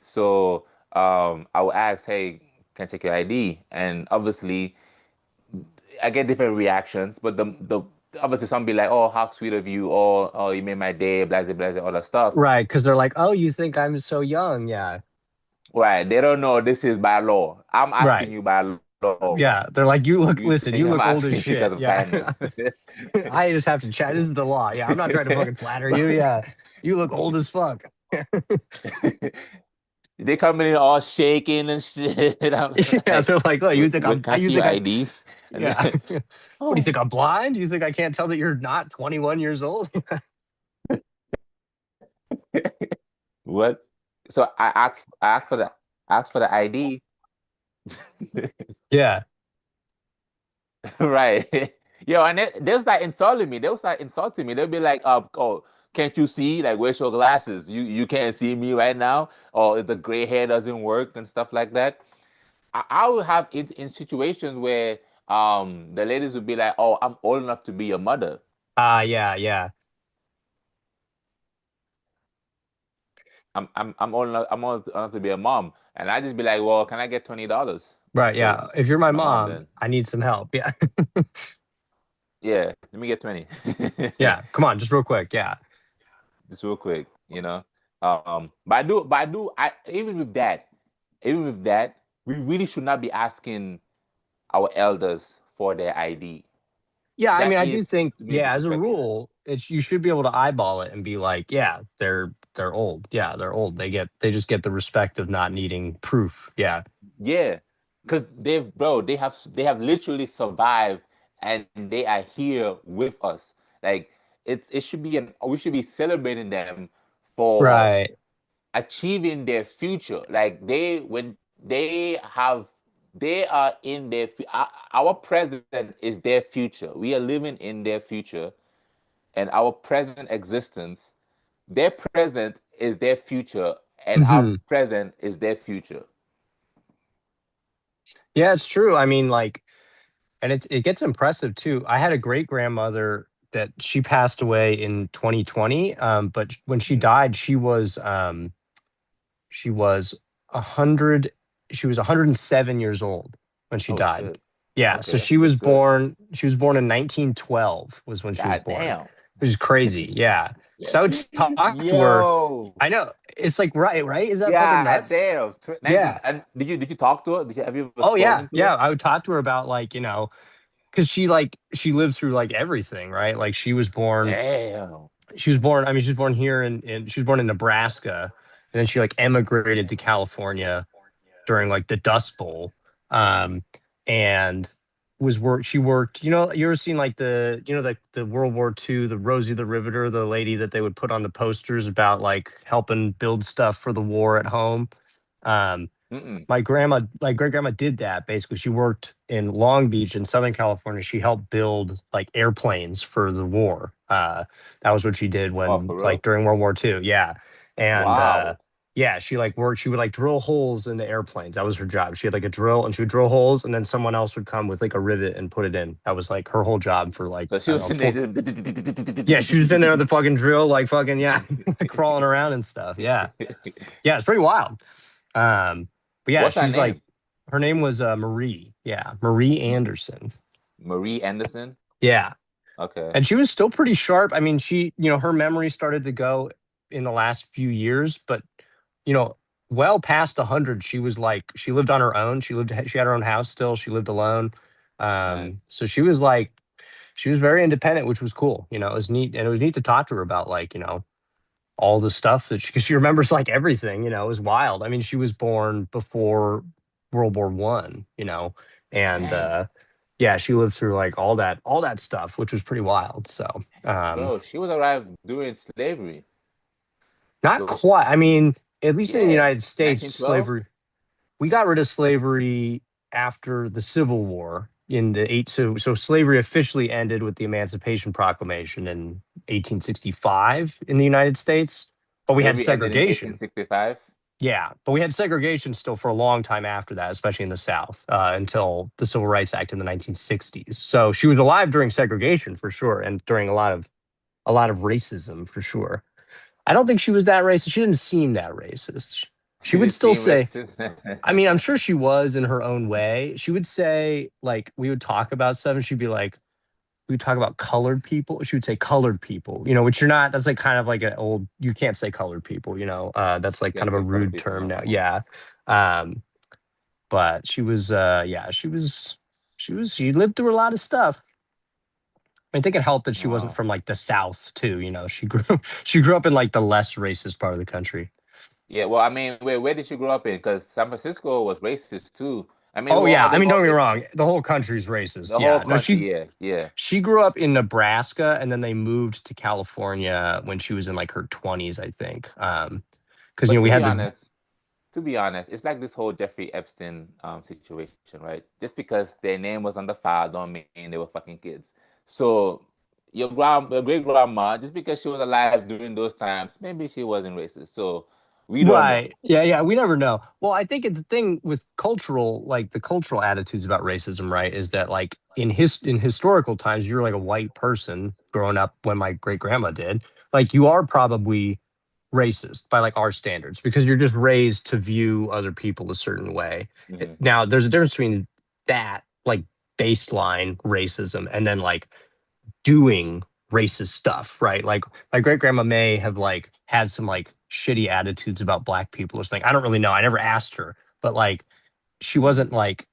So I will ask, hey, can I check your ID? And obviously I get different reactions, but the obviously some be like, oh, how sweet of you, or oh, you made my day, blah blah blah, all that stuff. Right, because they're like, "Oh, you think I'm so young?" Yeah. Right? They don't know this is by law. I'm asking Right. you by law. Yeah. They're like, "You look You listen, think you I'm look old as asking because shit." of Yeah. kindness? I just have to chat. This is the law. Yeah, I'm not trying to fucking flatter you. Yeah. You look old as fuck. They come in all shaking and shit. I'm Yeah, like, they're like, "Oh, you think I'm Can I you see your think I ID?" And yeah. What do you oh, think I'm blind? You think I can't tell that you're not 21 years old?" what? So I asked for the ID. Yeah. Right. Yo, and they'll start insulting me. They'll start insulting me. They'll be like, oh, can't you see? Like, where's your glasses? You can't see me right now? Or if the gray hair doesn't work and stuff like that. I will have it in situations where the ladies would be like, oh, I'm old enough to be your mother. Ah, yeah, yeah. I'm old enough to be a mom. And I just be like, well, can I get $20? Right, yeah. Because If you're my I'm a mom mom, then. I need some help. Yeah. Yeah, let me get 20. Yeah. Come on, just real quick. Yeah. Just real quick, you know. I even with that, we really should not be asking our elders for their ID. Yeah, I mean, That I do is think, to me yeah, as a disrespectful. rule, it's you should be able to eyeball it and be like, yeah, they're old. Yeah, they're old. They just get the respect of not needing proof. Yeah. Yeah, because they have literally survived and they are here with us. Like it should be an we should be celebrating them for Right. achieving their future. Like when they have, they are in our present is their future. We are living in their future, and our present existence, their present is their future, and our Hmm. present is their future. Yeah, it's true. I mean, like, and it gets impressive too. I had a great grandmother. that she passed away in 2020. But when she died, she was 100 she was 107 years old when she Oh died. shit. Yeah, Okay, so that's good. she was born in 1912 was when she was God born, damn. which is crazy. Yeah, because I would talk to her. Yo. I know, it's like, right, is that fucking God nuts? damn. 19, Yeah. and did you talk to her? Have you ever Oh yeah, spoken to her? yeah, I would talk to her about, like, because she lived through like everything, right? Like Damn. I mean, she was born here she was born in Nebraska, and then she like emigrated to California during like the Dust Bowl. Um, and she worked, you ever seen like the World War II, the Rosie the Riveter, the lady that they would put on the posters about like helping build stuff for the war at home. Um, Mm-mm. my great grandma did that basically. She worked in Long Beach in Southern California. She helped build like airplanes for the war. That was what she did Oh, when for like real? during World War II. Yeah. And Wow. yeah, she would like drill holes in the airplanes. That was her job. She had like a drill and she would drill holes, and then someone else would come with like a rivet and put it in. That was like her whole job for like, So she I don't was know, sitting four. there Yeah, she was in there with the just fucking drill, like fucking, yeah, like crawling around and stuff. Yeah. Yeah, it's pretty wild. But yeah, What's her she's like, name? her name was Marie. Yeah, Marie Anderson. Marie Anderson? Yeah, Okay. and she was still pretty sharp. I mean, her memory started to go in the last few years, but you know, well past 100, she was like, she lived on her own. She had her own house still. She lived alone. Nice. So she was like, she was very independent, which was cool. It was neat, and it was neat to talk to her about like, all the stuff that because she remembers like everything. It was wild. I mean, she was born before World War I, and Damn. yeah, she lived through like all that stuff, which was pretty wild. So Bro, she was alive during slavery. not So was she, quite. I mean, at least in the yeah, United States, 1912? slavery, we got rid of slavery after the Civil War in the eight. So slavery officially ended with the Emancipation Proclamation in 1865 in the United States, but we had Slavery ended in segregation. 1865? Yeah, but we had segregation still for a long time after that, especially in the South, until the Civil Rights Act in the 1960s. So she was alive during segregation for sure, and during a lot of racism for sure. I don't think she was that racist. She didn't seem that racist. She She would didn't still seem say, racist. I mean, I'm sure she was in her own way. She would say, like, we would talk about stuff, and she'd be like, we would talk about colored people. She would say colored people, which you're not, that's like kind of like an old, you can't say colored people, that's like kind Can't of a say colored rude people term no now. more. Yeah. Um, but yeah, she lived through a lot of stuff. I think it helped that she wasn't Wow. from like the South too. She grew up in like the less racist part of the country. Yeah, well, I mean, where did she grow up in? Because San Francisco was racist too. I mean, Oh yeah, I they've mean, don't all get me been wrong, the whole country's racist. the whole Yeah, no, country. she Yeah, yeah. she grew up in Nebraska, and then they moved to California when she was in like her 20s, I think. Because But we had the to be honest, it's like this whole Jeffrey Epstein situation, right? Just because their name was on the file don't mean they were fucking kids. So your great grandma, just because she was alive during those times, maybe she wasn't racist. So we don't know. right, yeah, yeah, we never know. Well, I think it's the thing with the cultural attitudes about racism, right? Is that like in historical times, you're like a white person growing up when my great grandma did, like you are probably racist by like our standards because you're just raised to view other people a certain way. Hmm. Now, there's a difference between that like baseline racism and then like doing racist stuff, right? Like my great grandma may have like had some like shitty attitudes about black people or something. I don't really know. I never asked her, but like she Hmm. wasn't like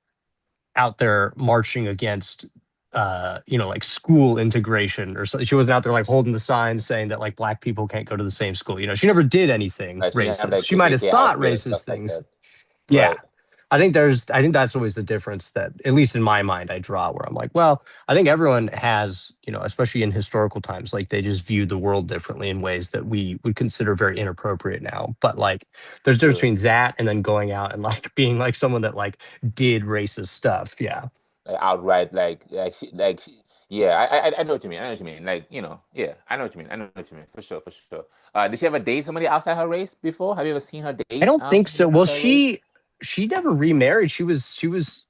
out there marching against like school integration or so. She wasn't out there like holding the signs saying that like black people can't go to the same school. She never did anything Like she didn't have racist. like She might have KKK thought outfit and racist stuff like things. that. Yeah. Right. I think that's always the difference that, at least in my mind, I draw where I'm like, well, I think everyone has, especially in historical times, like they just viewed the world differently in ways that we would consider very inappropriate now. But like there's a difference True. between that and then going out and like being like someone that like did racist stuff. Yeah. Like outright, yeah, I know what you mean. I know what you mean. Like, yeah, I know what you mean. I know what you mean for sure, for sure. Did she ever date somebody outside her race before? Have you ever seen her I date don't think so. somebody Well, outside her race? she never remarried. She was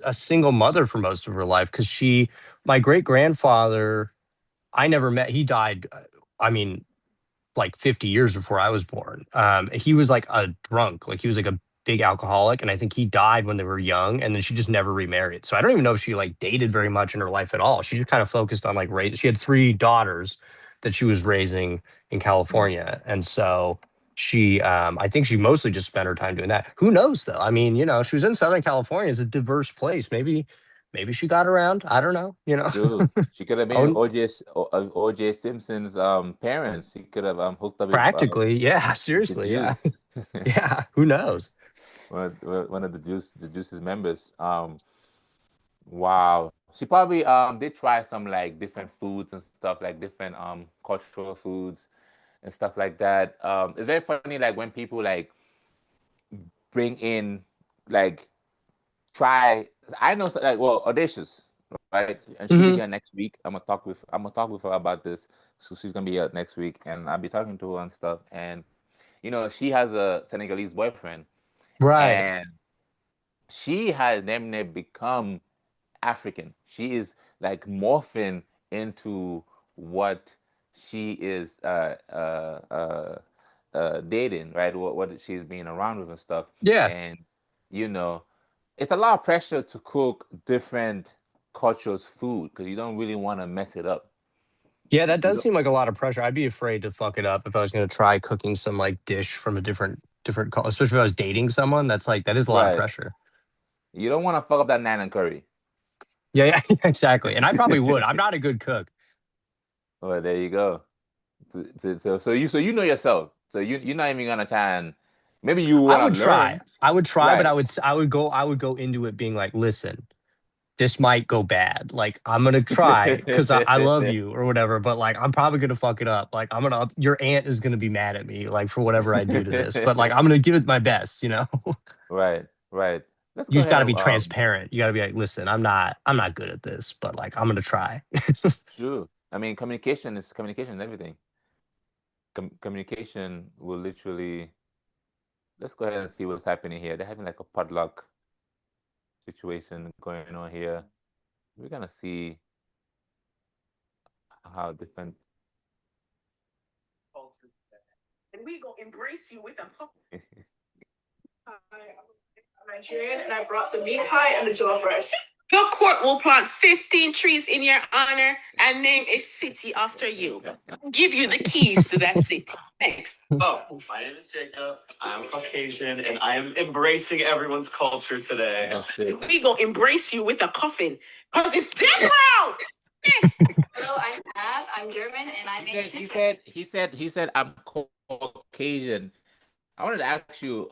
a single mother for most of her life because my great grandfather I never met. He died. I mean, like 50 years before I was born. He was like a drunk, like he was like a big alcoholic, and I think he died when they were young, and then she just never remarried. So I don't even know if she like dated very much in her life at all. She just kind of focused on like raise. She had three daughters that she was raising in Mm. California, and so I think she mostly just spent her time doing that. Who knows though? I mean, she was in Southern California. It's a diverse place. Maybe she got around. I don't know. True. She could have been Oh, OJ Simpson's parents. He could have hooked up practically, yeah. with the Seriously, yeah. Juice. Yeah, who knows? One of the Juice's members. Wow. She probably did try some like different foods and stuff, like different cultural foods and stuff like that. It's very funny like when people like bring in like try. I know like well audacious, right? And she'll be Hmm. here next week. I'm gonna talk with her about this. So she's gonna be here next week, and I'll be talking to her and stuff. And she has a Senegalese boyfriend, Right. and she has them become African. She is like morphing into what she is dating, right? What she's being around with and stuff. Yeah. And you know, it's a lot of pressure to cook different cultures' food because you don't really want to mess it up. Yeah, that You does don't, seem like a lot of pressure. I'd be afraid to fuck it up if I was going to try cooking some like dish from a different culture, especially if I was dating someone. That is a lot of right. pressure. You don't want to fuck up that nan and curry. Yeah, yeah, exactly. And I probably would. I'm not a good cook. Well, there you go. So you know yourself. So you're not even gonna try and maybe you I wanna would try. learn. I would try, but Right. I would go into it being like, listen, this might go bad. Like I'm gonna try because I love you or whatever, but like I'm probably gonna fuck it up. Like your aunt is gonna be mad at me like for whatever I do to this. But like I'm gonna give it my best. Right, right. Let's You go just ahead gotta and be transparent. You gotta be like, listen, I'm not good at this, but like I'm gonna try. true. I mean, communication is everything. Communication will literally. Let's go ahead and see what's happening here. They're having like a potluck situation going on here. We're gonna see how different. And we gonna embrace you with a pump. Hi, I'm Nigerian, and I brought the meat pie and the jollof rice. Your court will plant 15 trees in your honor and name a city after you. Give you the keys to that city. Thanks. Oh, my name is Jacob. I'm Caucasian, and I am embracing everyone's culture today. Oh shit. We gonna embrace you with a coffin, cause it's dead proud. Next. Hello, I'm Ab. I'm German, and I make schnitzel. He said I'm Caucasian. I wanted to ask you,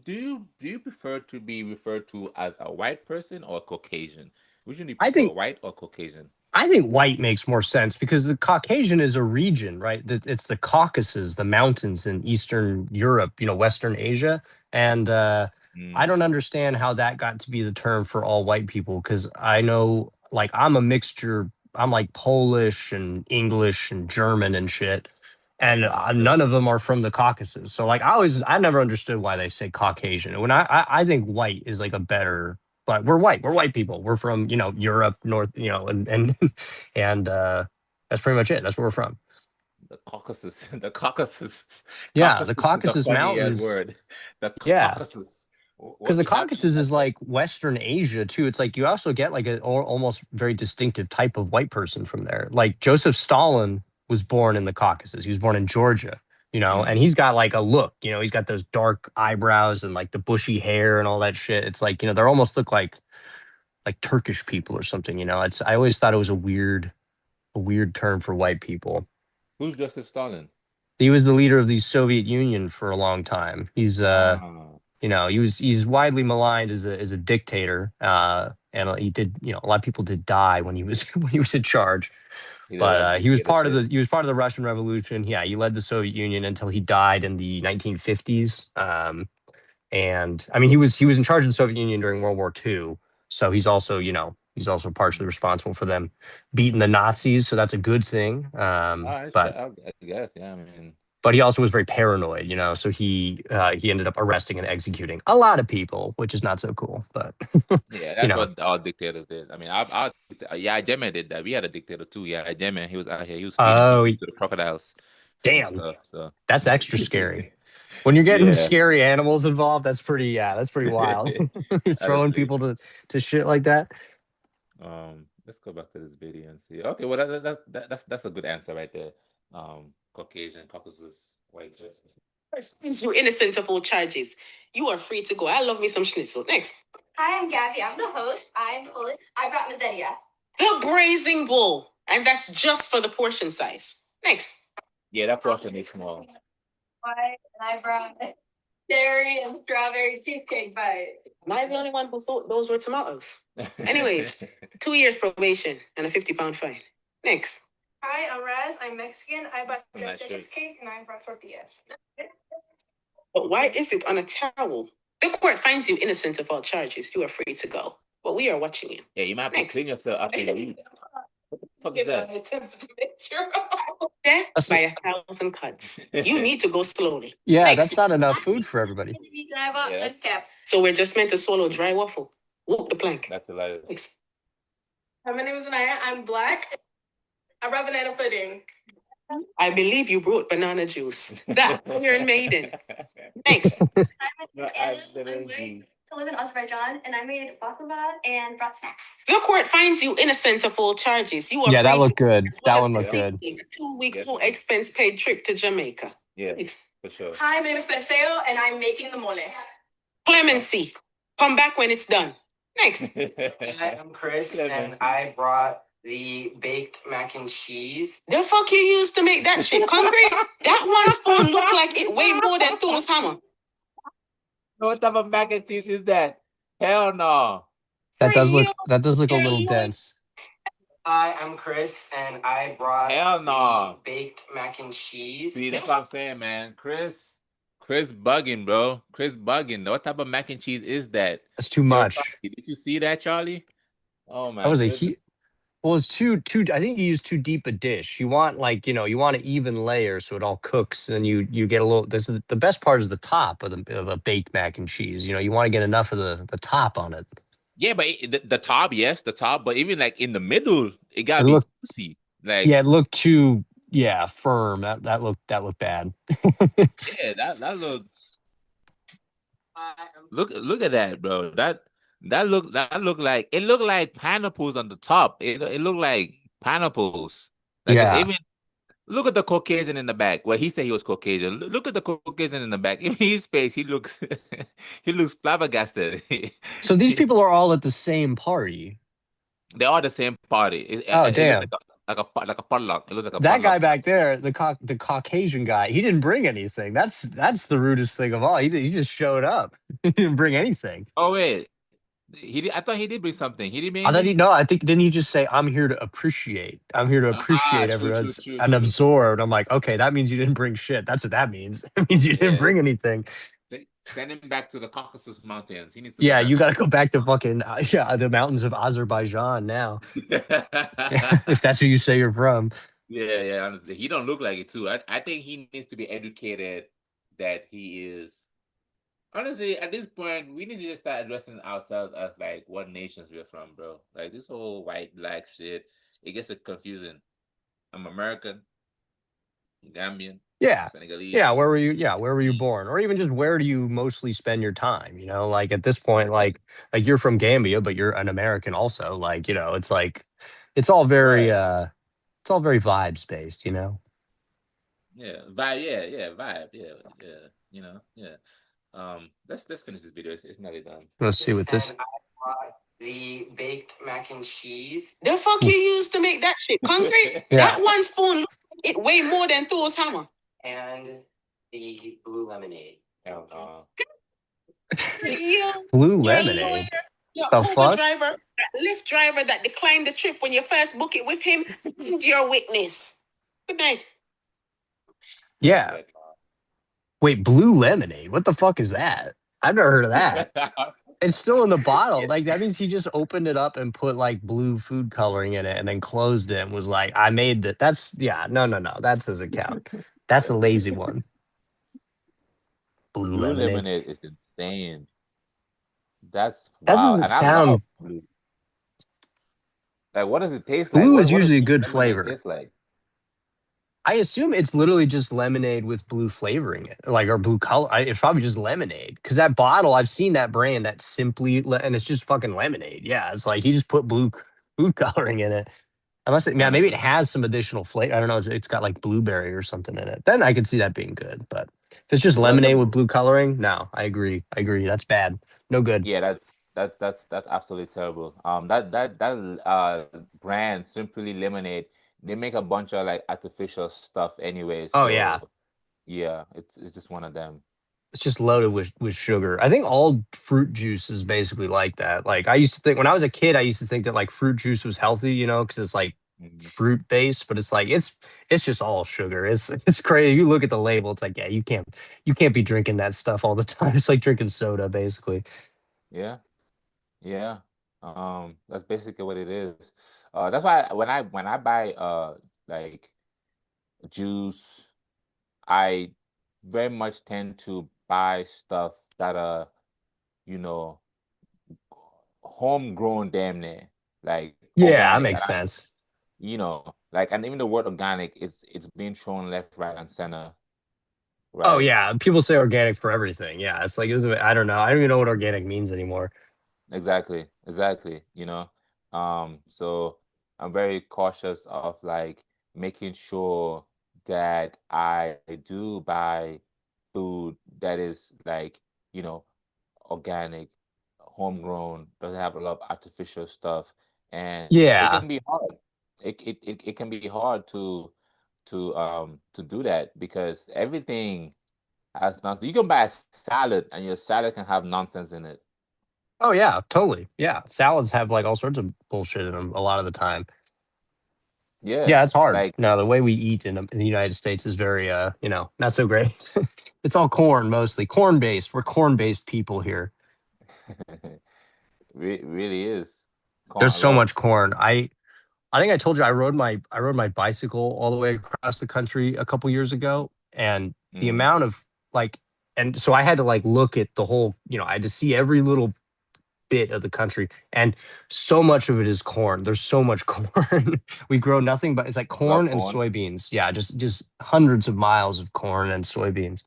do you prefer to be referred to as a white person or Caucasian? Would you I prefer think white or Caucasian? I think white makes more sense because the Caucasian is a region, right? It's the Caucasus, the mountains in Eastern Europe, Western Asia. And I Mm, don't understand how that got to be the term for all white people because I know, like, I'm a mixture. I'm like Polish and English and German and shit. And okay. none of them are from the Caucasus. So, like, I never understood why they say Caucasian. When I think white is like a better, but we're white. We're white people. We're from, Europe, North, and and that's pretty much it. That's where we're from. The Caucasus, the Caucasus, Yeah, the Caucasus is a Caucasus funny ass Mountains. word. The Yeah, Caucasus. because What the be happening Caucasus back is there? like Western Asia too. It's like you also get like an almost very distinctive type of white person from there. Like Joseph Stalin was born in the Caucasus. He was born in Georgia, and Mm, he's got like a look. He's got those dark eyebrows and like the bushy hair and all that shit. It's like they almost look like Turkish people or something. It's I always thought it was a weird term for white people. who's Joseph Stalin? He was the leader of the Soviet Union for a long time. Ah, He's widely maligned as a dictator. And he did, a lot of people did die when he was when he was in charge. he did a But lot of he was part of dictatorship. the Russian Revolution. Yeah, he led the Soviet Union until he died in the 1950s. And I mean, he was in charge of the Soviet Union during World War II. So he's also partially responsible for them beating the Nazis. So that's a good thing. I But guess, yeah. I mean. but he also was very paranoid, so he ended up arresting and executing a lot of people, which is not so cool. But Yeah, you that's know, what all dictators did. I mean, yeah, Yemen did that. We had a dictator too. Yeah, Yemen. He was out here. He was feeding oh people to the crocodiles and damn, stuff. So that's extra scary. When you're getting yeah, scary animals involved, that's pretty wild. You're throwing honestly. people to shit like that. Let's go back to this video and see. Okay, well that's a good answer right there. Caucasian, Caucasus, white. You're innocent of all charges. You are free to go. I love me some schnitzel. Next. Hi, I'm Gabby. I'm the host. I'm Polish. I brought Mazzetia. The braising bull. And that's just for the portion size. Next. Yeah, that portion is small. And I brought cherry and strawberry cheesecake bite. Am I the only one who thought those were tomatoes? Anyways, 2 years probation and a 50-pound fine. Next. Hi, I'm Raz. I'm Mexican. I brought Nice tres shirt. leches cake and I brought tortillas. But why is it on a towel? The court finds you innocent of all charges. You are free to go. But we are watching you. Yeah, you might have to Next. clean yourself after you eat. What the fuck is that? Death by 1,000 cuts. You need to go slowly. Yeah, Next. that's not enough food for everybody. And I bought Yeah. lens cap. So we're just meant to swallow dry waffle. Walk the plank. That's hilarious. Next. Hi, my name is Anaya. I'm black. I brought banana pudding. I believe you brought banana juice. That Iron Maiden. Next. I'm No, Anna. I I'm didn't white. To live in Azerbaijan, and I made baklava and brought snacks. The court finds you innocent of all charges. You are Yeah, that free looked to good. as well That as one looked good. receiving a 2-week Yeah. whole expense paid trip to Jamaica. Yeah, Next. for sure. Hi, my name is Perseo, and I'm making the mole. Clemency. Come back when it's done. Next. Hi, I'm Chris, and I brought the baked mac and cheese. The fuck you used to make that shit concrete? That one spoon looked like it weighed more than Thor's hammer. What type of mac and cheese is that? Hell no. That does Free look a your little life. dense. Hi, I'm Chris, and I brought Hell no. the baked mac and cheese. See, that's what I'm saying, man. Chris bugging, bro. Chris bugging. What type of mac and cheese is that? That's too much. Did you see that, Charlie? Oh man. That was well, it's too. I think you use too deep a dish. You want you want an even layer so it all cooks, and you get a little. The best part is the top of a baked mac and cheese. You want to get enough of the top on it. Yeah, but the top, yes, the top, but even like in the middle, it gotta It be looked- juicy. Like Yeah, it looked too firm. That looked bad. yeah, that look at that, bro. That looked like pineapples on the top. It looked like pineapples. Like Yeah. even look at the Caucasian in the back. Well, he said he was Caucasian. Look at the Caucasian in the back. Even his face, he looks he looks flabbergasted. So these people are all at the same party. They are the same party. Oh, damn. It looks like a potluck. It looks like a That guy potluck. back there, the Caucasian guy, he didn't bring anything. That's the rudest thing of all. He just showed up. He didn't bring anything. Oh wait, I thought he did bring something. He didn't bring. I thought anything? I think didn't he just say, "I'm here to appreciate. I'm here to appreciate true, everyone's true, and true. absorb." I'm like, okay, that means you didn't bring shit. That's what that means. It means you didn't Yeah. bring anything. Send him back to the Caucasus Mountains. He needs to. Yeah, you got to go back to fucking the mountains of Azerbaijan now, if that's who you say you're from. Yeah. Honestly, he don't look like it too. I think he needs to be educated that he is. Honestly, at this point, we need to just start addressing ourselves as like what nations we're from, bro. Like this whole white black shit, it gets confusing. I'm American, Gambian, Yeah. Senegalese. Yeah, where were you? Yeah, where were you born? Or even just where do you mostly spend your time? Like at this point, like you're from Gambia, but you're an American also. Like, it's like it's all very it's all very vibes based, Yeah, vibe. Yeah, vibe. Yeah. Let's finish this video. It's nearly done. Let's see what this. And I brought the baked mac and cheese. The fuck you used to make that shit concrete? Yeah. That one spoon looked like it weighed more than Thor's hammer. And the blue lemonade. Hell no. You, Blue your lemonade. lawyer, your The Uber fuck? driver, that Lyft driver that declined the trip when you first book it with him, and your witness. Good night. Yeah. Wait, blue lemonade. What the fuck is that? I've never heard of that. It's still in the bottle. Like that means he just opened it up and put like blue food coloring in it and then closed it and was like, I made that. That's no. That doesn't count. That's a lazy one. Blue Blue lemonade. lemonade is insane. That's That wow. doesn't And I love sound. blue. Like, what does it taste like? Blue is What does usually a blue good lemonade flavor. taste like? I assume it's literally just lemonade with blue flavoring it, like or blue color. It's probably just lemonade because that bottle I've seen that brand that and it's just fucking lemonade. Yeah, it's like he just put blue food coloring in it. Unless yeah, maybe it Honestly. has some additional flavor. I don't know. It's got like blueberry or something in it. Then I could see that being good. But if it's just lemonade with blue coloring, no, I agree. I agree. That's bad. No good. Yeah, that's absolutely terrible. That brand Simply Lemonade, they make a bunch of like artificial stuff anyway. Oh yeah, So yeah, it's just one of them. it's just loaded with sugar. I think all fruit juice is basically like that. Like I used to think when I was a kid, I used to think that like fruit juice was healthy, because it's like Mhm. fruit based, but it's like it's just all sugar. It's crazy. You look at the label, it's like, yeah, you can't be drinking that stuff all the time. It's like drinking soda, basically. Yeah, yeah. That's basically what it is. That's why when I buy like juice, I very much tend to buy stuff that are, you know, homegrown damn near, like Yeah, that organic. makes sense. Like, and even the word organic it's being thrown left, right, and center, Oh right? yeah, people say organic for everything. Yeah, it's like I don't know. I don't even know what organic means anymore. Exactly. So I'm very cautious of like making sure that I do buy food that is like, you know, organic, homegrown, doesn't have a lot of artificial stuff. And it Yeah. can be hard. It can be hard to do that because everything has nonsense. You can buy a salad and your salad can have nonsense in it. Oh yeah, totally. Yeah, salads have like all sorts of bullshit in them a lot of the time. Yeah. Yeah, it's hard. Like No, the way we eat in the United States is very, not so great. It's all corn mostly, corn based. We're corn based people here. really is. There's Corn, I so love much corn. I think I told you I rode my bicycle all the way across the country a couple years ago, and the mm, amount of like, and so I had to like look at the whole, I had to see every little bit of the country, and so much of it is corn. There's so much corn. We grow nothing but it's like love corn and corn. soybeans. Yeah, just hundreds of miles of corn and soybeans.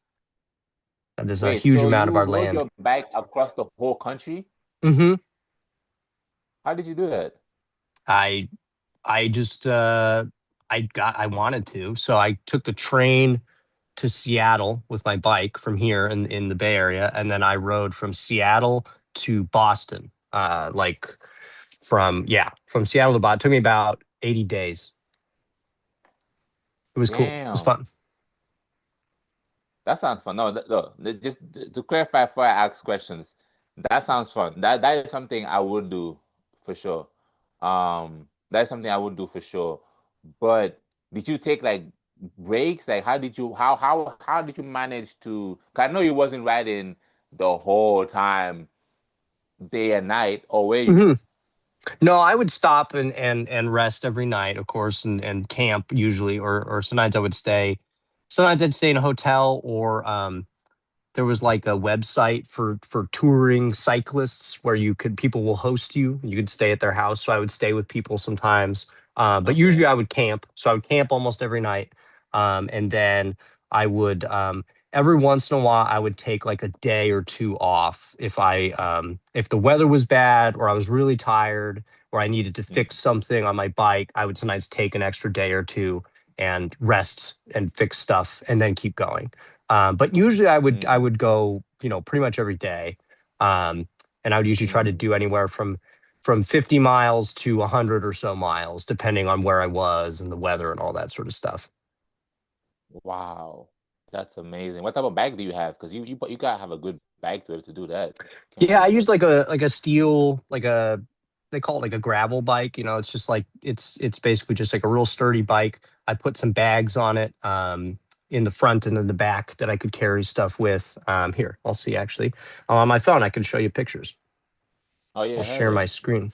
And there's a Wait, huge so amount of you our rode land. your bike across the whole country? hmm How did you do that? I I just I wanted to, so I took the train to Seattle with my bike from here in the Bay Area, and then I rode from Seattle to Boston. Like from Seattle to Boston. It took me about 80 days. It was cool. It was Damn. fun. That sounds fun. No, just to clarify before I ask questions, that sounds fun. That is something I would do for sure. That's something I would do for sure. But did you take like breaks? Like how did you manage to? 'Cause I know you wasn't riding the whole time, day and night, or were you? Mhm. No, I would stop and rest every night, of course, and camp usually, or sometimes I would stay. Sometimes I'd stay in a hotel, or there was like a website for touring cyclists where people will host you. You could stay at their house, so I would stay with people sometimes. But usually Okay. I would camp, so I would camp almost every night, and then I would every once in a while I would take like a day or two off if the weather was bad or I was really tired or I needed to Mm, fix something on my bike. I would sometimes take an extra day or two and rest and fix stuff and then keep going. But usually I mm, would go, pretty much every day. And I would usually try to mm. do anywhere from 50 miles to 100 or so miles, depending on where I was and the weather and all that sort of stuff. Wow, that's amazing. What type of bag do you have? Because you gotta have a good bag to be able to do that. Yeah, I Can't. used like a steel, they call it like a gravel bike. It's just like it's basically just like a real sturdy bike. I put some bags on it, in the front and in the back that I could carry stuff with. Here, I'll see actually. On my phone, I can show you pictures. Oh I'll yeah, hell share yeah. my screen.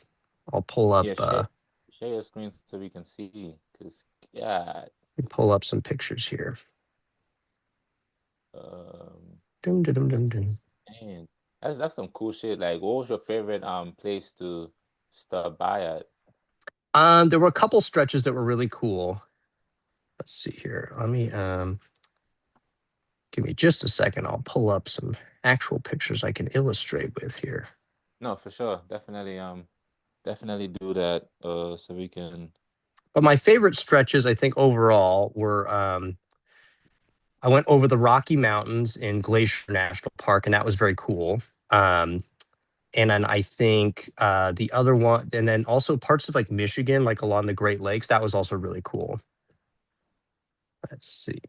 I'll pull up Yeah, share your screen so we can see. Cause yeah, pull up some pictures here. Dum, dum, dum, dum, dum. Man, that's some cool shit. Like, what was your favorite place to stop by at? There were a couple stretches that were really cool. Let's see here. Let me give me just a second. I'll pull up some actual pictures I can illustrate with here. No, for sure. Definitely do that. So we can. But my favorite stretches, I think, overall were I went over the Rocky Mountains in Glacier National Park, and that was very cool. And then I think the other one, and then also parts of like Michigan, like along the Great Lakes, that was also really cool. Let's see.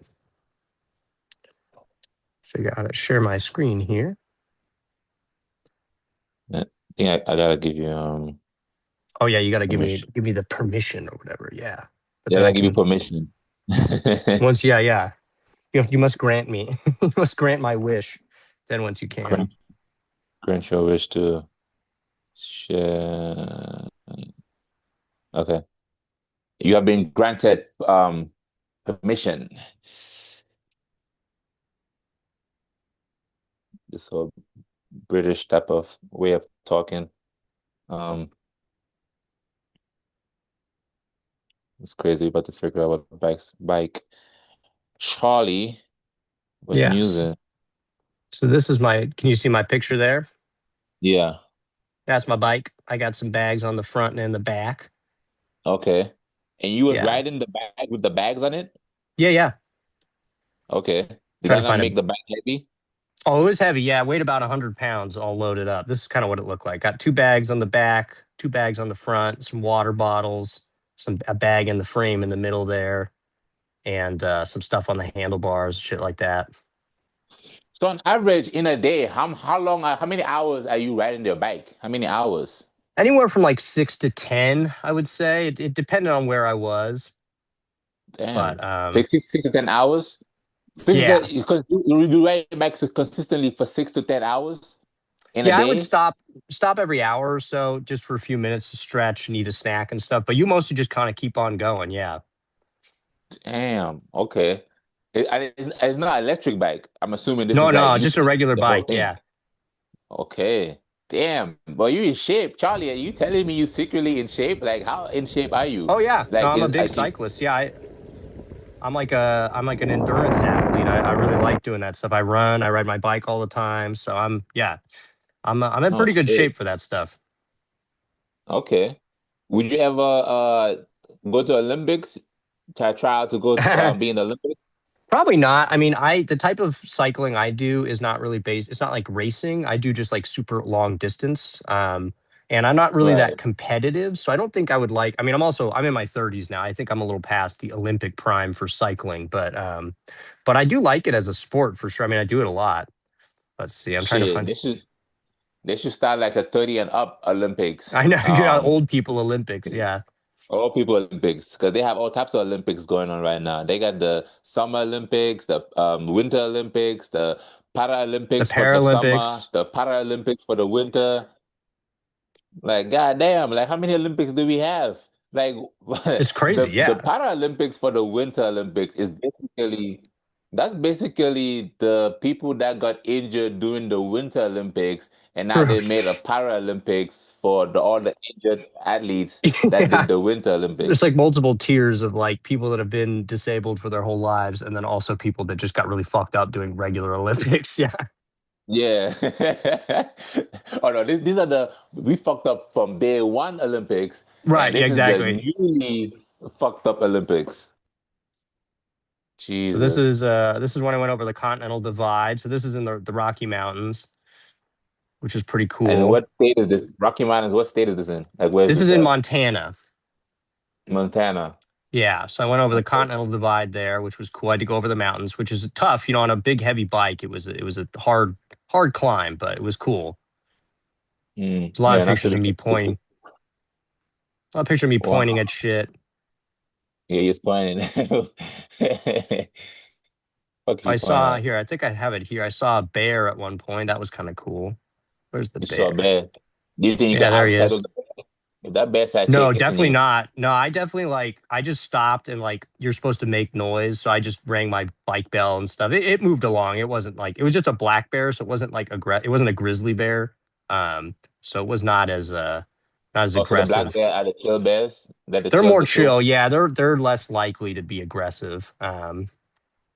Figure out how to share my screen here. I think I gotta give you Oh yeah, you got to give permission. me the permission or whatever. Yeah. But Yeah, then I I give you can permission. once. Yeah. You must grant me. You must grant my wish. Then once you can. Grant your wish to share. Okay. You have been granted permission. This whole British type of way of talking. It's crazy about to figure out what bike Charlie was Yes. using. So this is my. Can you see my picture there? Yeah. That's my bike. I got some bags on the front and in the back. Okay. And you was Yeah. riding the bag with the bags on it? Yeah. Okay. Did Try that to not find make a. the bag heavy? Oh, it was heavy. Yeah, it weighed about 100 pounds all loaded up. This is kind of what it looked like. Got 2 bags on the back, 2 bags on the front, some water bottles, a bag in the frame in the middle there, and some stuff on the handlebars, shit like that. So on average in a day, how many hours are you riding your bike? How many hours? Anywhere from like 6 to 10, I would say. It depended on where I was. Damn. But 6 to 10 hours? yeah. Because you ride your bike consistently for 6 to 10 hours in a Yeah, I would day? stop every hour or so just for a few minutes to stretch and eat a snack and stuff. But you mostly just kind of keep on going. Yeah. Damn. Okay. It's not an electric bike. I'm assuming this is like No, you just a regular the whole bike. thing. Yeah. Okay. Damn. But you in shape, Charlie. Are you telling me you secretly in shape? Like how in shape are you? Oh yeah. No, Like I'm a is big cyclist. Yeah, I'm like an endurance athlete. I really like doing that stuff. I run, I ride my bike all the time. So I'm in oh pretty good shit. shape for that stuff. Okay. Would you ever go to Olympics? Try out to go be in the Olympics? Probably not. I mean, the type of cycling I do is not really based. It's not like racing. I do just like super long distance. And I'm not really that Right. competitive, so I don't think I would like. I mean, I'm in my 30s now. I think I'm a little past the Olympic prime for cycling, but I do like it as a sport for sure. I mean, I do it a lot. Let's see. I'm trying to Shit. find. They should start like a 30 and up Olympics. I know, old people Olympics. Yeah, All people Olympics, because they have all types of Olympics going on right now. They got the Summer Olympics, the Winter Olympics, the the Paralympics for the summer, Paralympics. the Paralympics for the winter. Like, goddamn, like how many Olympics do we have? Like It's crazy. the Yeah. Paralympics for the Winter Olympics is basically the people that got injured during the Winter Olympics, and now they made a Paralympics for all the injured athletes that did Yeah. the Winter There's like Olympics. multiple tiers of like people that have been disabled for their whole lives, and then also people that just got really fucked up doing regular Olympics. Yeah. Yeah. Oh no, these are we fucked up from day one Olympics, and Right. Yeah, this is the exactly. newly fucked up Olympics. So Jesus. this is when I went over the Continental Divide. So this is in the Rocky Mountains, which is pretty And cool. what state is this? Rocky Mountains, what state is this in? Like, where is This is this in at? Montana. Montana. Yeah. So I went over the Okay. Continental Divide there, which was cool. I had to go over the mountains, which is tough. On a big heavy bike, it was a hard climb, but it was cool. There's a lot Yeah, of not pictures sure. of me pointing. A picture of me pointing Wow. at shit. Yeah, he's pointing. Fuck I you pointing saw at? here. I think I have it here. I saw a bear at one point. That was kind of cool. Where's the You saw a bear? bear. Do you think you Yeah, can there he out pedal is. the bear? If that bear start No, chasing definitely you, not. No, I definitely like I just stopped and like you're supposed to make noise, so I just rang my bike bell and stuff. It moved along. It wasn't like it was just a black bear, so it wasn't like it wasn't a grizzly bear. So it was not as also the black aggressive. bear are the chill bears, that They're more the chill. chill. Yeah, they're less likely to be aggressive.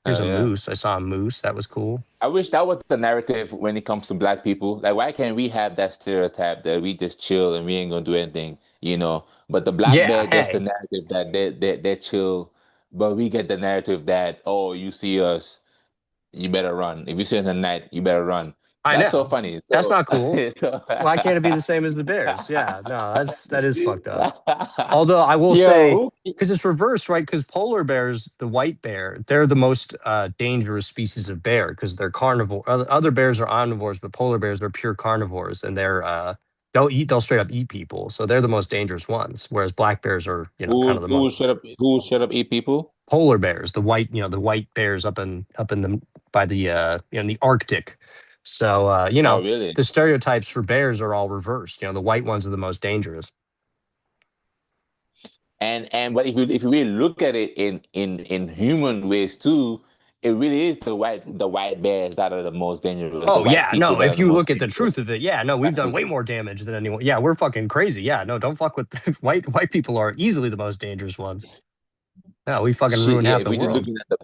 Here's a Yeah. moose. I saw a moose. That was cool. I wish that was the narrative when it comes to black people. Like, why can't we have that stereotype that we just chill and we ain't gonna do anything, you know? But the black Yeah, bear gets the hey. narrative that they're chill, but we get the narrative that, oh, you see us, you better run. If you see us at night, you better run. I That's so know. funny. That's So, not cool. so Why can't it be the same as the bears? Yeah, no, that is fucked up. Although I will say, Yo, because it's reversed, right? Because polar bears, the white bear, they're the most dangerous species of bear because they're carnivore. Other bears are omnivores, but polar bears are pure carnivores, and they'll straight up eat people. So they're the most dangerous ones. Whereas black bears are, kind of the who shut up? Who shut up? Eat people? polar bears, the white bears up in the by the in the Arctic. So Oh, really? the stereotypes for bears are all reversed. The white ones are the most dangerous. And but if you really look at it in human ways too, it really is the white bears that are the most dangerous, the Oh white yeah, people no. that are If the you most look at the dangerous. truth of it, yeah, no, we've That's done just, way more damage than anyone. Yeah, we're fucking crazy. Yeah, no, don't fuck with white people are easily the most dangerous ones. No, we fucking shit. ruin Yeah, half if the we just world. looking at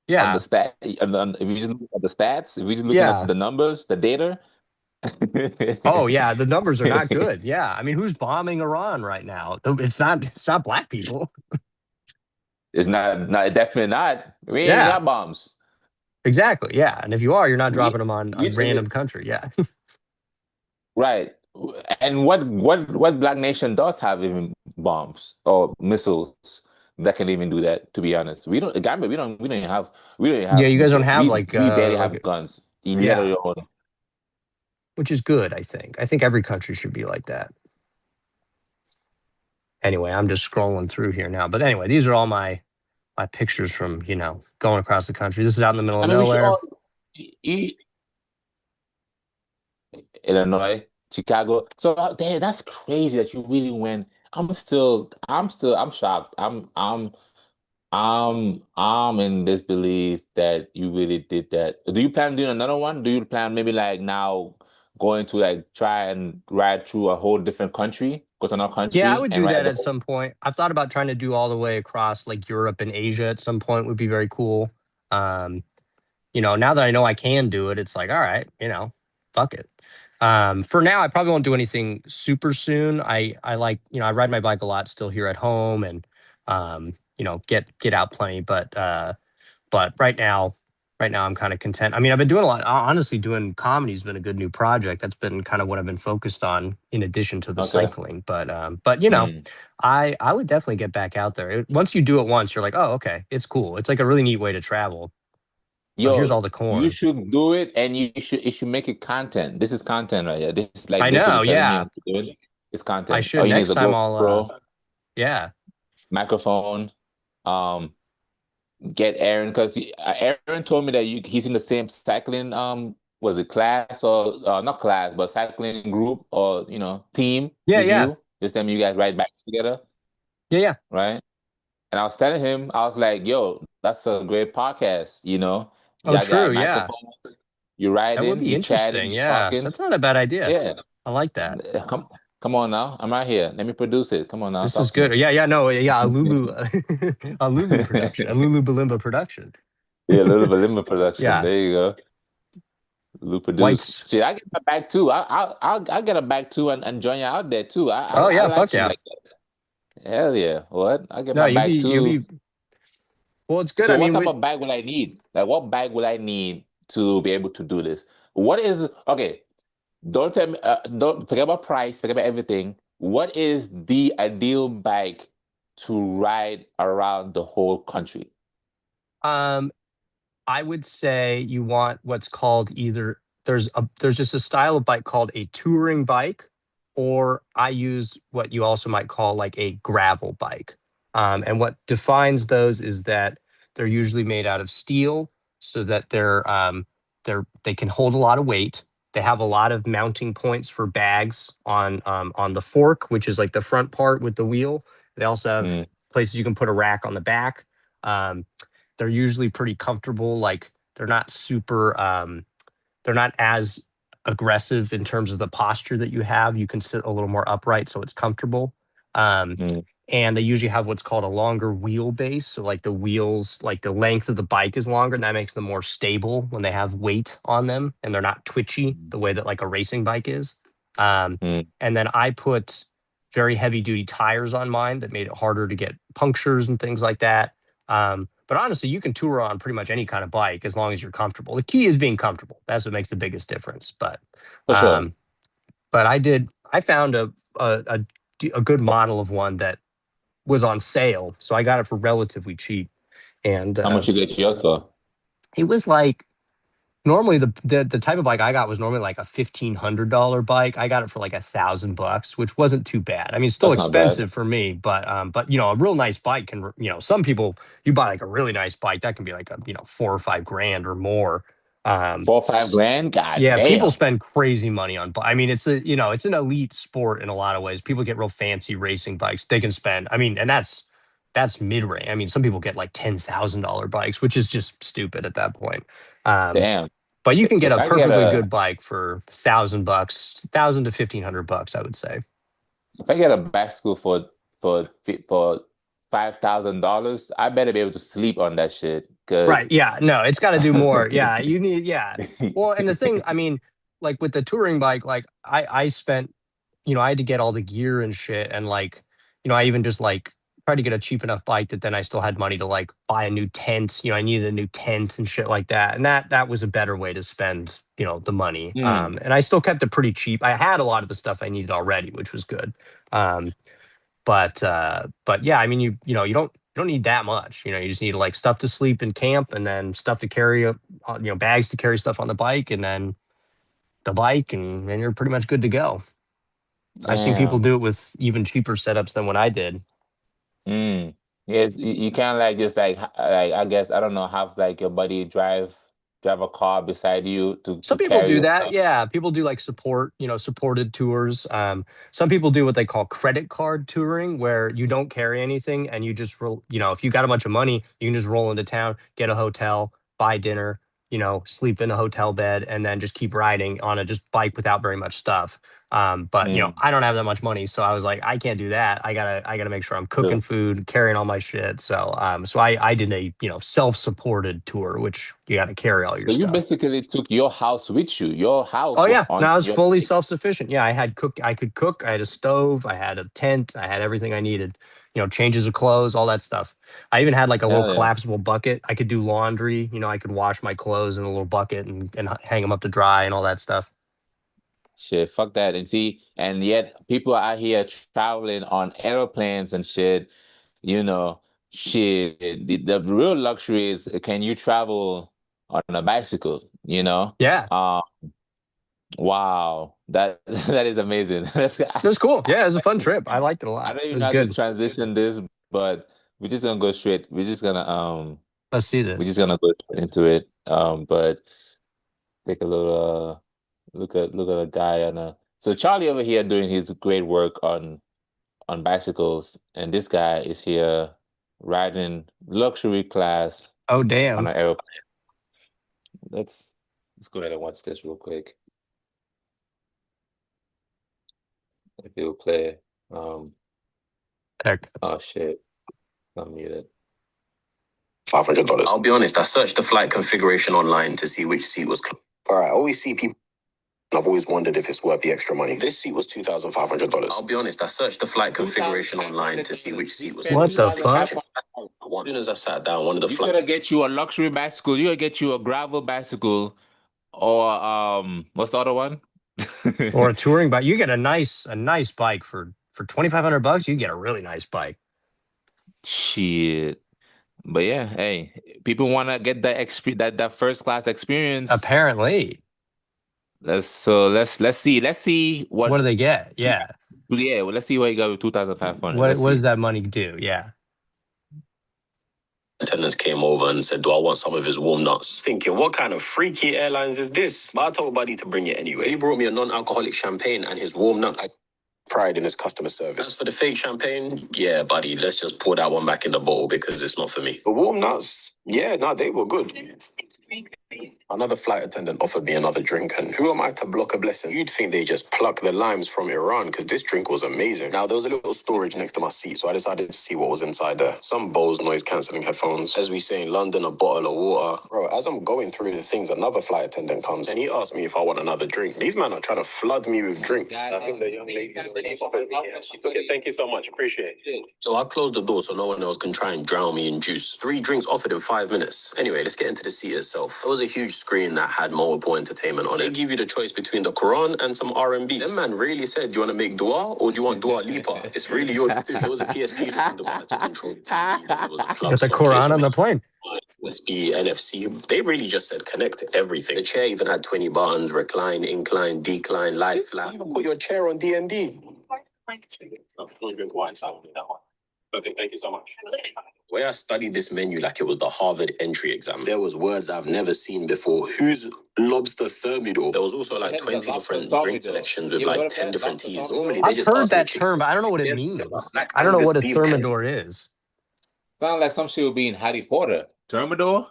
Yeah, the stat, if we just look at the stats, if we just looking at yeah. the numbers, the data, Oh yeah, the numbers are not good. Yeah, I mean, who's bombing Iran right now? It's not black people. it's not definitely not. We ain't even Yeah, got bombs. exactly. Yeah, and if you are, you're not dropping We them on random country. Yeah. right. And what black nation does have even bombs or missiles that can even do that? To be honest, we don't. Gambia, we don't even Yeah, have you guys don't missiles. have We barely like have guns. Let yeah, alone. which is good, I think. I think every country should be like that. Anyway, I'm just scrolling through here now. But anyway, these are all my pictures from, going across the country. This is out in the middle I of mean, we should nowhere. all. e- Illinois, Chicago. So damn, that's crazy that you really went. I'm shocked. I'm in disbelief that you really did that. Do you plan on doing another one? Do you plan maybe like now going to like try and ride through a whole different country, go to another Yeah, I country would and do ride that the at whole? some point. I've thought about trying to do all the way across like Europe and Asia at some point would be very cool. Um, now that I know I can do it, it's like, all right, fuck it. For now, I probably won't do anything super soon. I like, I ride my bike a lot still here at home and get out plenty. But right now I'm kind of content. I mean, I've been doing a lot. Honestly, doing comedy's been a good new project. That's been kind of what I've been focused on in addition to the Okay. cycling. But Hmm. I would definitely get back out there. Once you do it once, you're like, oh, okay, it's cool. It's like a really neat way to travel. Oh, here's Yo, all the you corn. should do it and you should make it content. This is content right here. This is like I this what know. you're telling me Yeah, what you're doing. It's I content. All should you need is next a time. GoPro, Yeah. microphone, um, get Aaron because Aaron told me that he's in the same cycling was it class or not class but cycling group or team Yeah. with Yeah. you. This time you guys ride bikes together, Yeah. Yeah. right? And I was telling him, I was like, yo, that's a great podcast, Oh, Y'all got true. Yeah. microphones, you That would riding, be you chatting, interesting. you Yeah. talking. That's not a bad idea. Yeah. I like that. Come on now. I'm right here. Let me produce it. Come on now, This talk is to me. good. Yeah, yeah, no, yeah, a Lulu, a Lulu production, a Lulu Balimba production. Yeah, a little bit limit production. Yeah, There you go. Lou produce. whites. Shit, I get a bag too. I'll get a bag too and join you out there too. Oh I yeah, like fuck shit yeah. like that. Hell yeah. What? I get No, my bag you'll too. be. Well, it's good. So I what mean, type of bag will I need? Like what bag will I need to be able to do this? What is okay? Don't tell me. Don't forget about price. Forget about everything. What is the ideal bike to ride around the whole country? um, I would say you want what's called either there's just a style of bike called a touring bike, or I use what you also might call like a gravel bike. And what defines those is that they're usually made out of steel, so that they can hold a lot of weight. They have a lot of mounting points for bags on the fork, which is like the front part with the wheel. They also have places you can put a rack on the back. Um, they're usually pretty comfortable. Like they're not super. They're not as aggressive in terms of the posture that you have. You can sit a little more upright, so it's comfortable. Um, Mm. and they usually have what's called a longer wheelbase. So like the wheels, like the length of the bike is longer, and that makes them more stable when they have weight on them, and they're not twitchy the way that like a racing bike is. Mm. And then I put very heavy duty tires on mine that made it harder to get punctures and things like that. But honestly, you can tour on pretty much any kind of bike as long as you're comfortable. The key is being comfortable. That's what makes the biggest difference. For sure. But I found a good model of one that was on sale, so I got it for relatively cheap. And How much you get yours for? it was like normally the type of bike I got was normally like a $1,500 bike. I got it for like $1,000, which wasn't too bad. I mean, it's still That's not bad. expensive for me, but you know, a real nice bike can, you know, some people you buy like a really nice bike that can be like a, you know, 4 or 5 grand or more. 4 or 5 grand? God Yeah, people damn. spend crazy money on. I mean, it's a, you know, it's an elite sport in a lot of ways. People get real fancy racing bikes. They can spend. I mean, and that's mid range. I mean, some people get like $10,000 bikes, which is just stupid at that point. Um, Damn. but you can get If a I get perfectly a good bike for $1,000, 1,000 to $1,500, I would say. if I get a bicycle for $5,000, I better be able to sleep on that shit. Cause Right. Yeah. No, it's got to do more. Yeah. You need, yeah. Well, and the thing, I mean, like with the touring bike, like I spent, you know, I had to get all the gear and shit. And like, you know, I even just like tried to get a cheap enough bike that then I still had money to like buy a new tent. You know, I needed a new tent and shit like that. And that was a better way to spend, you know, the money. And I still kept it pretty cheap. I had a lot of the stuff I needed already, which was good. Um, but yeah, I mean, you know, you don't need that much. You know, you just need like stuff to sleep in camp, and then stuff to carry up, you know, bags to carry stuff on the bike, and then the bike, and then you're pretty much good to go. I've seen people Damn. do it with even cheaper setups than what I did. Mm. Yes, you can like just like I guess I don't know, have like your buddy drive a car beside you to Some people carry do your that. stuff. Yeah, people do like support, you know, supported tours. Some people do what they call credit card touring, where you don't carry anything and you just roll. You know, if you got a bunch of money, you can just roll into town, get a hotel, buy dinner, you know, sleep in a hotel bed, and then just keep riding on a just bike without very much stuff. But you know, Mm. I don't have that much money, so I was like, I can't do that. I gotta make sure I'm cooking True. food, carrying all my shit. So I did a, you know, self-supported tour, which you got to carry all your So you stuff. basically took your house with you. Your Oh house was yeah, no, on I was your fully bike. self-sufficient. Yeah, I could cook, I had a stove, I had a tent, I had everything I needed. You know, changes of clothes, all that stuff. I even had like a little Hell yeah. collapsible bucket. I could do laundry, you know, I could wash my clothes in a little bucket and hang them up to dry and all that stuff. Shit, fuck that. And see, and yet people are out here traveling on airplanes and shit, you know, shit. The real luxury is can you travel on a bicycle, you know? Yeah, Um, wow. That that is amazing. it was cool. Yeah, it was a fun trip. I liked it a I lot. don't It even was know how to good. transition this, but we're just gonna go straight. Let's see We're just this. gonna go straight into it. But take a little look at a guy on a so Charlie over here doing his great work on bicycles, and this guy is here riding luxury class Oh on damn. an aeroplane. Let's let's go ahead and watch this real quick. If it'll play. There it goes. Oh shit, I'm muted. $500. I'll be honest, I searched the flight configuration online to see which seat was. All right, I always see people. I've always wondered if it's worth the extra money. This seat was $2,500. I'll be honest, I searched the flight configuration online to see which seat was. What the fuck? As soon as I sat down, one of the You flight. gotta get you a luxury bicycle. You gotta get you a gravel bicycle, or what's the other one? Or a touring bike. You get a nice bike for $2,500. You get a really nice bike. Shit. But yeah, hey, people want to get that that first class experience. Apparently. Let's see What do what they get? two, Yeah. well, let's see what you got with 2,500. What Let's what see. does that money do? Yeah. attendants came over and said, do I want some of his warm nuts? Thinking, what kind of freaky airlines is this? But I told Buddy to bring it anyway. He brought me a non-alcoholic champagne and his warm nuts. Pride in his customer service. As for the fake champagne, yeah, buddy, let's just pour that one back in the bottle because it's not for me. The warm nuts, yeah, no, they were good. Another flight attendant offered me another drink, and who am I to block a blessing? You'd think they just pluck the limes from Iran, because this drink was amazing. Now, there was a little storage next to my seat, so I decided to see what was inside there. Some Bose noise-cancelling headphones. As we say in London, a bottle of water. Bro, as I'm going through the things, another flight attendant comes, and he asked me if I want another drink. These men are trying to flood me with drinks. I think the young lady already offered me. She took it. Thank you so much. Appreciate it. So I closed the door so no one else can try and drown me in juice. 3 drinks offered in 5 minutes. Anyway, let's get into the seat itself. It was a huge screen that had multiple entertainment on it. They give you the choice between the Quran and some R&B. That man really said, do you want to make dua or do you want dua lipa? It's really your decision. There was a PSP looking device to control the TV. There was a plug Got the socket, Quran so on the plane. USB, NFC. They really just said connect everything. The chair even had 20 buttons, recline, incline, decline, lie flat. You even put your chair on D&D. Okay, thank you so much. The way I studied this menu like it was the Harvard entry exam. There was words I've never seen before. Who's lobster thermidor? There was also like 20 different drink selections with like 10 different teas. Normally they I've just heard ask me that chicken. term, but I don't know what it means. Black I don't know Angus what a beef thermidor is. Sound like some shit would be in Harry Potter. Thermidor?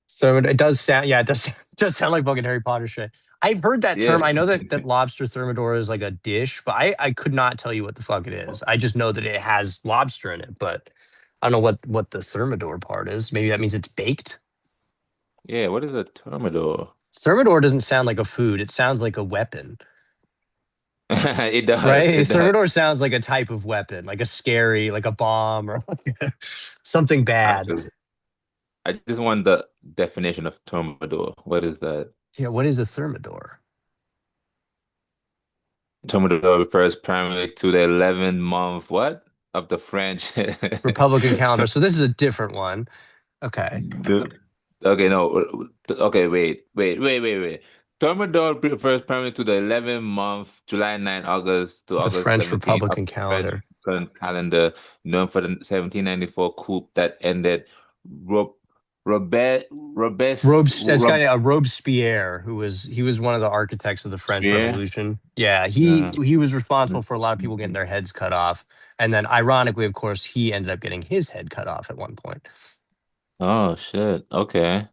So it does sound, yeah, it does sound like fucking Harry Potter shit. I've heard that term. I know that lobster thermidor is like a dish, but I could not tell you what the fuck it is. I just know that it has lobster in it, but I don't know what the thermidor part is. Maybe that means it's baked. Yeah, what is a thermidor? Thermidor doesn't sound like a food. It sounds like a weapon. It does. Right? It Thermidor sounds like a type of weapon, like a scary, like a bomb or like something bad. Actually, I just want the definition of thermidor. What is that? Yeah, what is a thermidor? Thermidor refers primarily to the 11th month, what? Of the French Republican calendar. So this is a different one. Okay. Okay, no. Okay, wait. Thermidor refers primarily to the 11th month, July 9, August to The August French 17 Republican of the calendar. French current calendar, known for the 1794 coup that ended This guy Robespierre, he was one of the architects of the French Revolution. Yeah, he was responsible for a lot of people getting their heads cut off, and then ironically, of course, he ended up getting his head cut off at one point. Oh shit! Okay,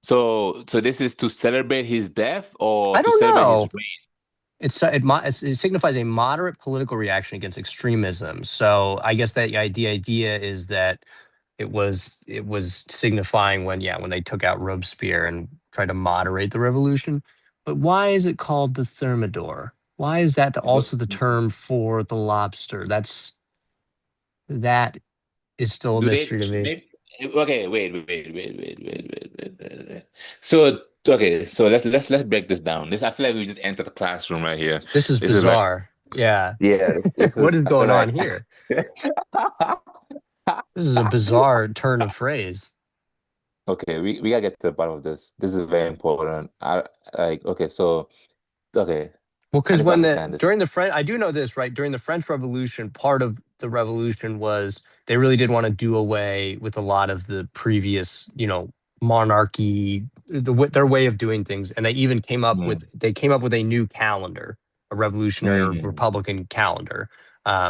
so this is to celebrate his death, or I to don't celebrate know. his reign? It signifies a moderate political reaction against extremism. So I guess that the idea is that it was signifying when they took out Robespierre and tried to moderate the revolution. But why is it called the thermidor? Why is that also the term for the lobster? That is still a mystery to me. Okay, wait. So let's break this down. I feel like we just entered the classroom right here. This is bizarre. Yeah. What is going on here? This is a bizarre turn of phrase. Okay, we gotta get to the bottom of this. This is very important. Well, because during the French, I do know this, right? During the French Revolution, part of the revolution was they really did want to do away with a lot of the previous, monarchy, their way of doing things, and they even came up with a new calendar, a revolutionary Republican calendar,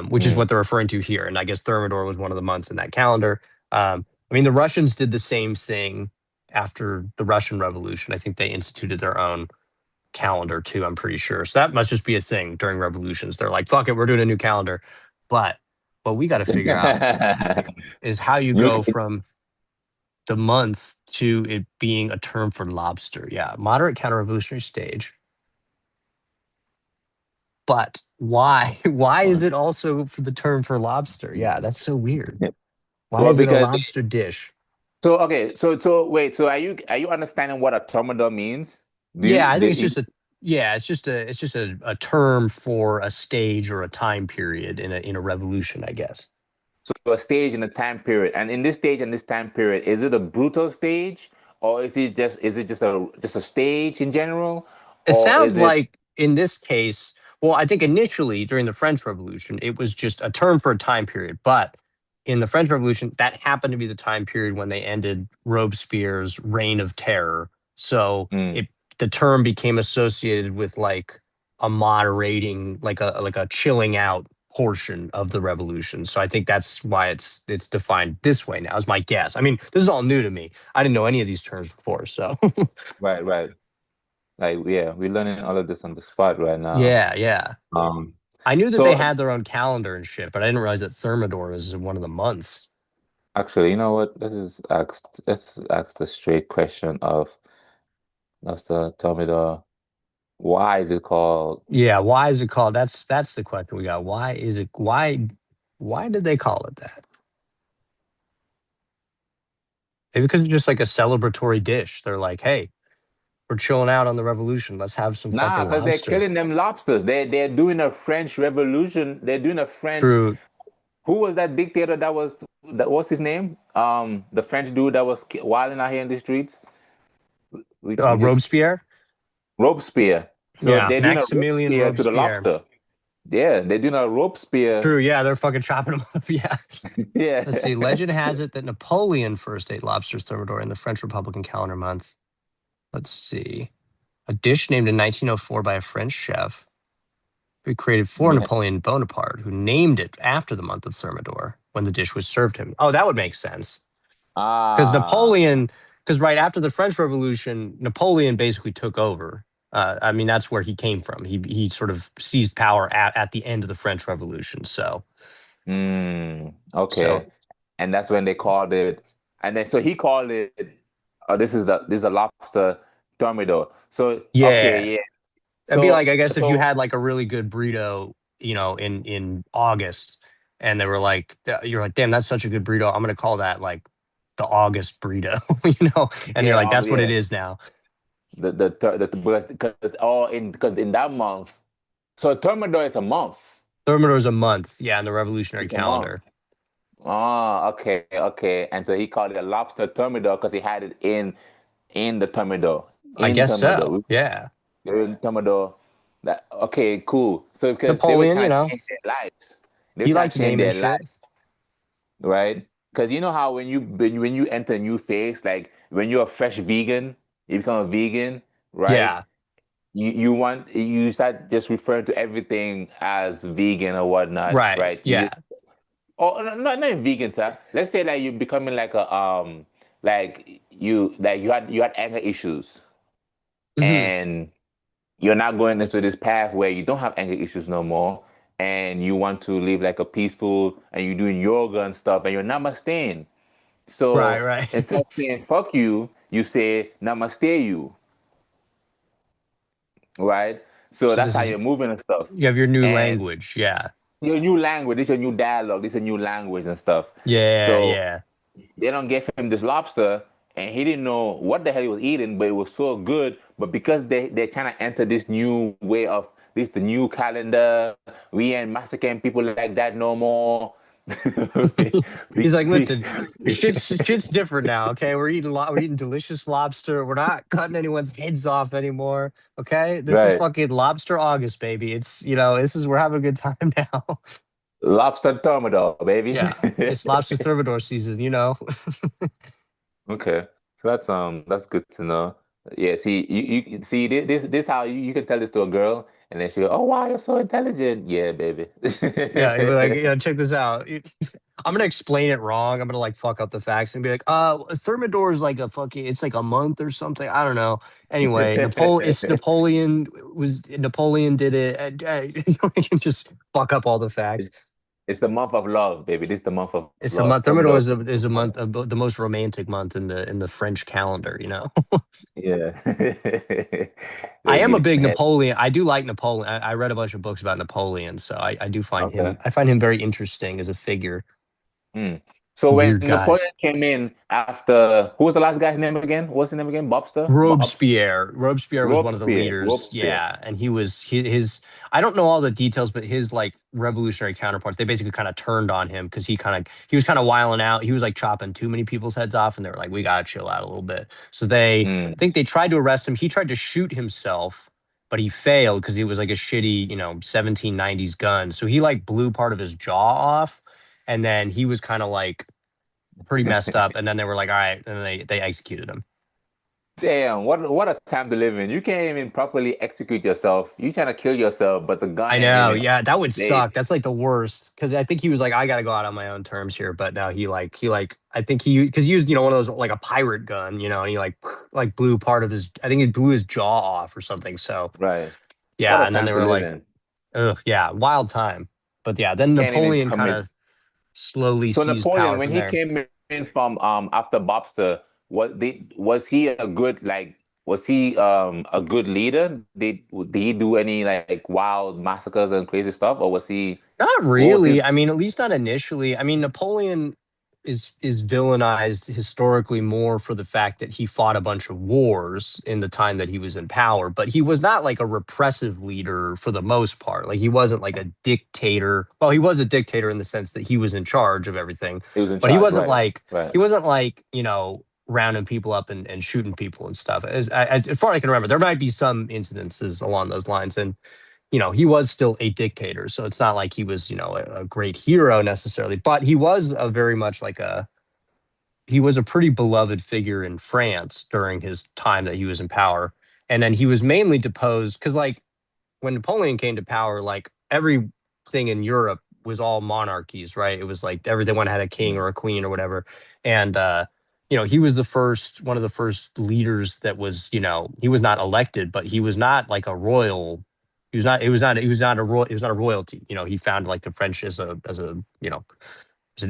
which is what they're referring to here. And I guess Thermidor was one of the months in that calendar. I mean, the Russians did the same thing after the Russian Revolution. I think they instituted their own calendar too, I'm pretty sure. So that must just be a thing during revolutions. They're like, fuck it, we're doing a new calendar. But what we got to figure out is how you go from the month to it being a term for lobster. Yeah, moderate counter-revolutionary stage. But why? Why is it also for the term for lobster? Yeah, that's so weird. Why is it a lobster dish? So okay, so wait, so are you understanding what a thermidor means? I think it's just a term for a stage or a time period in a revolution, I guess. So a stage and a time period, and in this stage and this time period, is it a brutal stage, or is it just a stage in general? It sounds like in this case, well, I think initially during the French Revolution, it was just a term for a time period, but in the French Revolution, that happened to be the time period when they ended Robespierre's reign of terror. So the term became associated with like a moderating, like a chilling out portion of the revolution. So I think that's why it's defined this way now, is my guess. I mean, this is all new to me. I didn't know any of these terms before. So Right, right. Like, yeah, we're learning all of this on the spot right now. yeah. I knew that So they had their own calendar and shit, but I didn't realize that Thermidor was one of the months. actually, you know what? Let's ask the straight question of the Thermidor. Why is it called? Yeah, why is it called? That's the question we got. Why is it why did they call it that? Maybe because it's just like a celebratory dish. They're like, hey, we're chilling out on the revolution. Let's have some Nah, fucking because they're lobster. killing them lobsters. They're doing a French Revolution. They're doing a French. True. Who was that dictator what's his name? The French dude that was wilding out here in the streets. Robespierre? Robespierre. So Yeah, they're doing a Maximilian Robespierre to the Robespierre. lobster. Yeah, they're doing a Robespierre. True, yeah, they're fucking chopping them up. Yeah. Yeah. Let's see. Legend has it that Napoleon first ate lobster thermidor in the French Republican calendar month. Let's see. A dish named in 1904 by a French chef. We created for Napoleon Bonaparte, who named it after the month of Thermidor when the dish was served him. Oh, that would make sense. Because because right after the French Revolution, Napoleon basically took over. I mean, that's where he came from. He sort of seized power at the end of the French Revolution. So, okay. So- And that's when they called it, and then so he called it. This is a lobster thermidor. So yeah. okay, yeah. It'd be like, I guess, if you so- had like a really good burrito, you know, in August, and they were like, you're like, damn, that's such a good burrito. I'm gonna call that like the August burrito, you know, and you're like, that's what it is now. because in that month, so Thermidor is a month. Thermidor is a month, yeah, in the revolutionary It's a calendar. month. Okay. And so he called it a lobster Thermidor because he had it in the Thermidor. I guess Thermidor. so. Yeah. In Thermidor. Okay, cool. So because Napoleon, they were you trying know, to change their lives. They he were trying liked to change naming their shit. lives, right? Because you know how when you enter a new phase, like when you're a fresh vegan, you become a vegan, right? Yeah. You start just referring to everything as vegan or whatnot, right? Yeah. Not vegan, sir. Let's say like you're becoming like a you had anger issues, and you're not going into this path where you don't have anger issues no more, and you want to live like a peaceful, and you're doing yoga and stuff, and you're namasteing. So Right. instead of saying fuck you, you say namaste you. Right? So that's how you're moving and stuff. You have your new And language, yeah. Your new language, this is your new dialogue, this is a new language and stuff. Yeah, So yeah. they don't give him this lobster, and he didn't know what the hell he was eating, but it was so good. But because they're trying to enter this new way of the new calendar, we ain't massacring people like that no more. He's like, listen, shit's different now. Okay, we're eating delicious lobster. We're not cutting anyone's heads off anymore. Okay, this is fucking lobster August, baby. It's we're having a good time now. Lobster thermidor, baby. Yeah, it's lobster thermidor season. You know. Okay, so that's good to know. Yeah, see, you see this how you can tell this to a girl, and then she go, "Oh wow, you're so intelligent." Yeah, baby. Yeah, you'd be like, yeah, check this out. I'm gonna explain it wrong. I'm gonna like fuck up the facts and be like, Thermidor is like it's like a month or something. I don't know. Anyway, Napoleon did it. You can just fuck up all the facts. It's the month of love, baby. This is the month of it's love. A month. Thermidor is a month of the most romantic month in the French calendar. You know. Yeah. I am a big Napoleon. I do like Napoleon. I read a bunch of books about Napoleon, so I do find him. I find him very interesting as a figure. So when Napoleon came in after, who was the last guy's name again? What's his name again? Bobster? Robespierre. Robespierre was one of the leaders. Yeah, and his. I don't know all the details, but his like revolutionary counterparts, they basically kind of turned on him because he was kind of wiling out. He was like chopping too many people's heads off, and they were like, "We gotta chill out a little bit." So I think they tried to arrest him. He tried to shoot himself, but he failed because he was like a shitty, 1790s gun. So he like blew part of his jaw off. and then he was kind of like pretty messed up, and then they were like, all right, and then they executed him. Damn, what a time to live in. You can't even properly execute yourself. You trying to kill yourself, but the gun I ain't know, even yeah, that would dead. suck. That's like the worst because I think he was like, I gotta go out on my own terms here. But no, I think he because he used one of those like a pirate gun, and he like blew part of his. I think he blew his jaw off or something. So Right. What yeah, a and then time they to were live like, in. ugh, yeah, wild time. But yeah, then Can't even Napoleon kind commit. of slowly So seized Napoleon, power when from he there. came in from after Bobster, was he a good a good leader? Did he do any like wild massacres and crazy stuff, or was he Not what was his really. I mean, at least not initially. I mean, Napoleon is villainized historically more for the fact that he fought a bunch of wars in the time that he was in power, but he was not like a repressive leader for the most part. Like he wasn't like a dictator. Well, he was a dictator in the sense that he was in charge of everything, he was in but he charge, wasn't right? like Right. he wasn't like, rounding people up and shooting people and stuff. As far as I can remember, there might be some incidences along those lines, and he was still a dictator. So it's not like he was, a great hero necessarily, but he was a very much like he was a pretty beloved figure in France during his time that he was in power. And then he was mainly deposed because, like, when Napoleon came to power, like everything in Europe was all monarchies, right? It was like everyone had a king or a queen or whatever. And he was one of the first leaders that was, he was not elected, but he was not like a royal. He was not a royalty. He founded like the French as an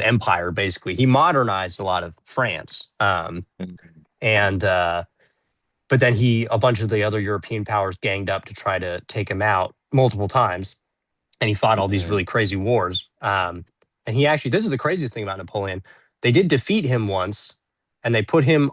empire, basically. He modernized a lot of France. And but then a bunch of the other European powers ganged up to try to take him out multiple times, and he fought all these really crazy wars. And he actually, this is the craziest thing about Napoleon. They did defeat him once, and they put him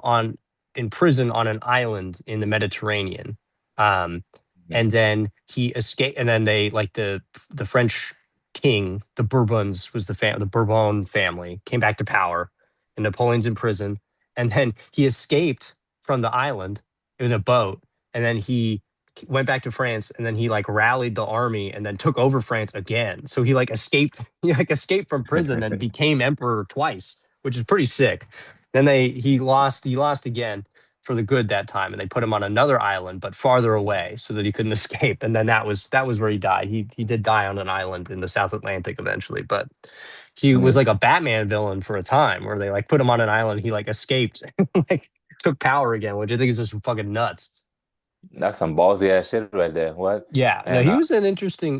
in prison on an island in the Mediterranean. And then he escaped, and then they like the French king, the Bourbons was the Bourbon family came back to power, and Napoleon's in prison, and then he escaped from the island in a boat, and then he went back to France, and then he like rallied the army and then took over France again. So he like escaped, escaped from prison and became emperor twice, which is pretty sick. Then he lost again for the good that time, and they put him on another island but farther away so that he couldn't escape. And then that was where he died. He did die on an island in the South Atlantic eventually, but he was like a Batman villain for a time where they like put him on an island, he like escaped like took power again, which I think is just fucking nuts. That's some ballsy ass shit right there. What? Yeah, no, And he was an interesting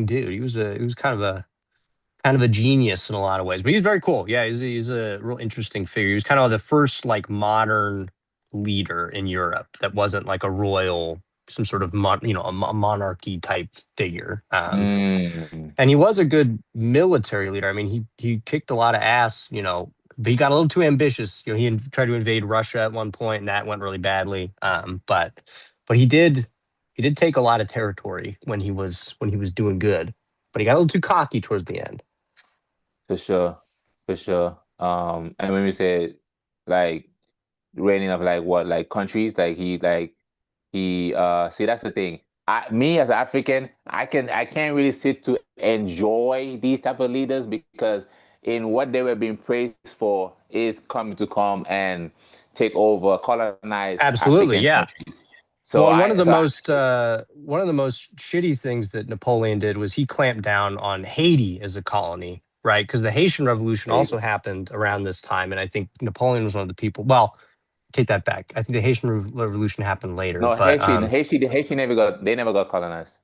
dude. He was kind of a genius in a lot of ways, but he's very cool. Yeah, he's a real interesting figure. He was kind of the first like modern leader in Europe that wasn't like a royal, some sort of a monarchy type figure. And he was a good military leader. I mean, he kicked a lot of ass, but he got a little too ambitious. He tried to invade Russia at one point, and that went really badly. But he did take a lot of territory when he was doing good. But he got a little too cocky towards the end. for sure, for sure. And when we say like reigning of like what like countries, he see that's the thing. Me as an African, I can't really sit to enjoy these type of leaders because in what they were being praised for is coming to come and take over, colonize Absolutely, African yeah. countries. So Well, and one of the most shitty things that Napoleon did was he clamped down on Haiti as a colony, right? Because the Haitian Revolution also happened around this time, and I think Napoleon was one of the people. Well, take that back. I think the Haitian Revolution happened later, no, but Haiti never got colonized.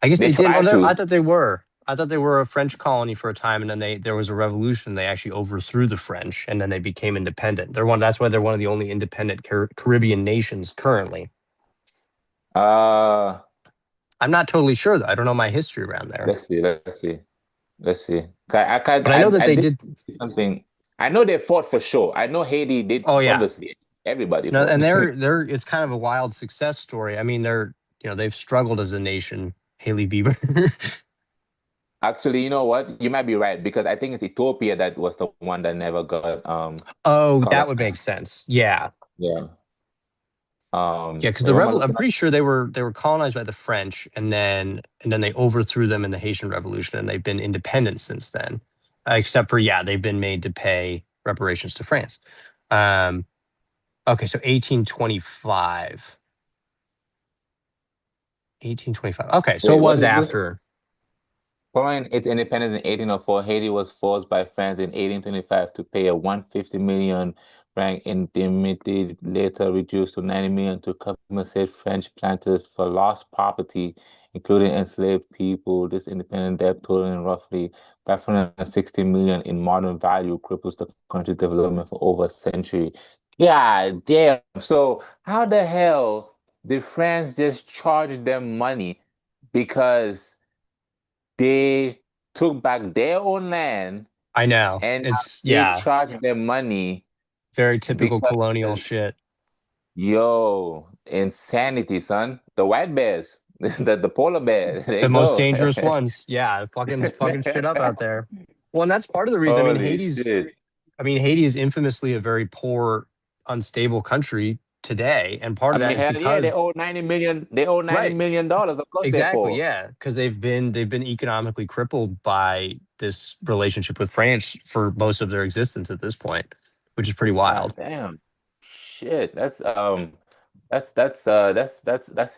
I guess They they did. tried Oh, to. I thought they were. I thought they were a French colony for a time, and then there was a revolution. They actually overthrew the French, and then they became independent. That's why they're one of the only independent Caribbean nations currently. Uh, I'm not totally sure though. I don't know my history around there. let's see. But I know that they did something. I know they fought for sure. I know Haiti did. Oh yeah, obviously everybody no, fought. and it's kind of a wild success story. I mean, they've struggled as a nation. Haley Bieber. Actually, you know what? You might be right because I think it's Ethiopia that was the one that never got Oh, that would make sense. Yeah. Yeah. Yeah, because I'm pretty sure they were colonized by the French, and then they overthrew them in the Haitian Revolution, and they've been independent since then. except for they've been made to pay reparations to France. Okay, so 1825. 1825. Okay, so Wait, it what was is this? after. Following its independence in 1804, Haiti was forced by France in 1825 to pay a 150 million franc indemnity, later reduced to 90 million to compensate French planters for lost property, including enslaved people. This independent debt totaling roughly 560 million in modern value cripples the country's development for over a century. God damn. So how the hell did France just charge them money because they took back their own land I know. and now It's they charge them money very typical colonial because, shit. yo, insanity, son. The white bears, the polar bear, they The most go. dangerous ones. Yeah, fucking shit up out there. Well, and that's part of the reason. Holy shit. Haiti is infamously a very poor, unstable country today, and part I of that mean, is hell yeah, they because owe 90 million. They owe 90 right, million dollars. Of course they're exactly, poor. yeah, because they've been economically crippled by this relationship with France for most of their existence at this point, which is pretty God wild. damn. Shit. That's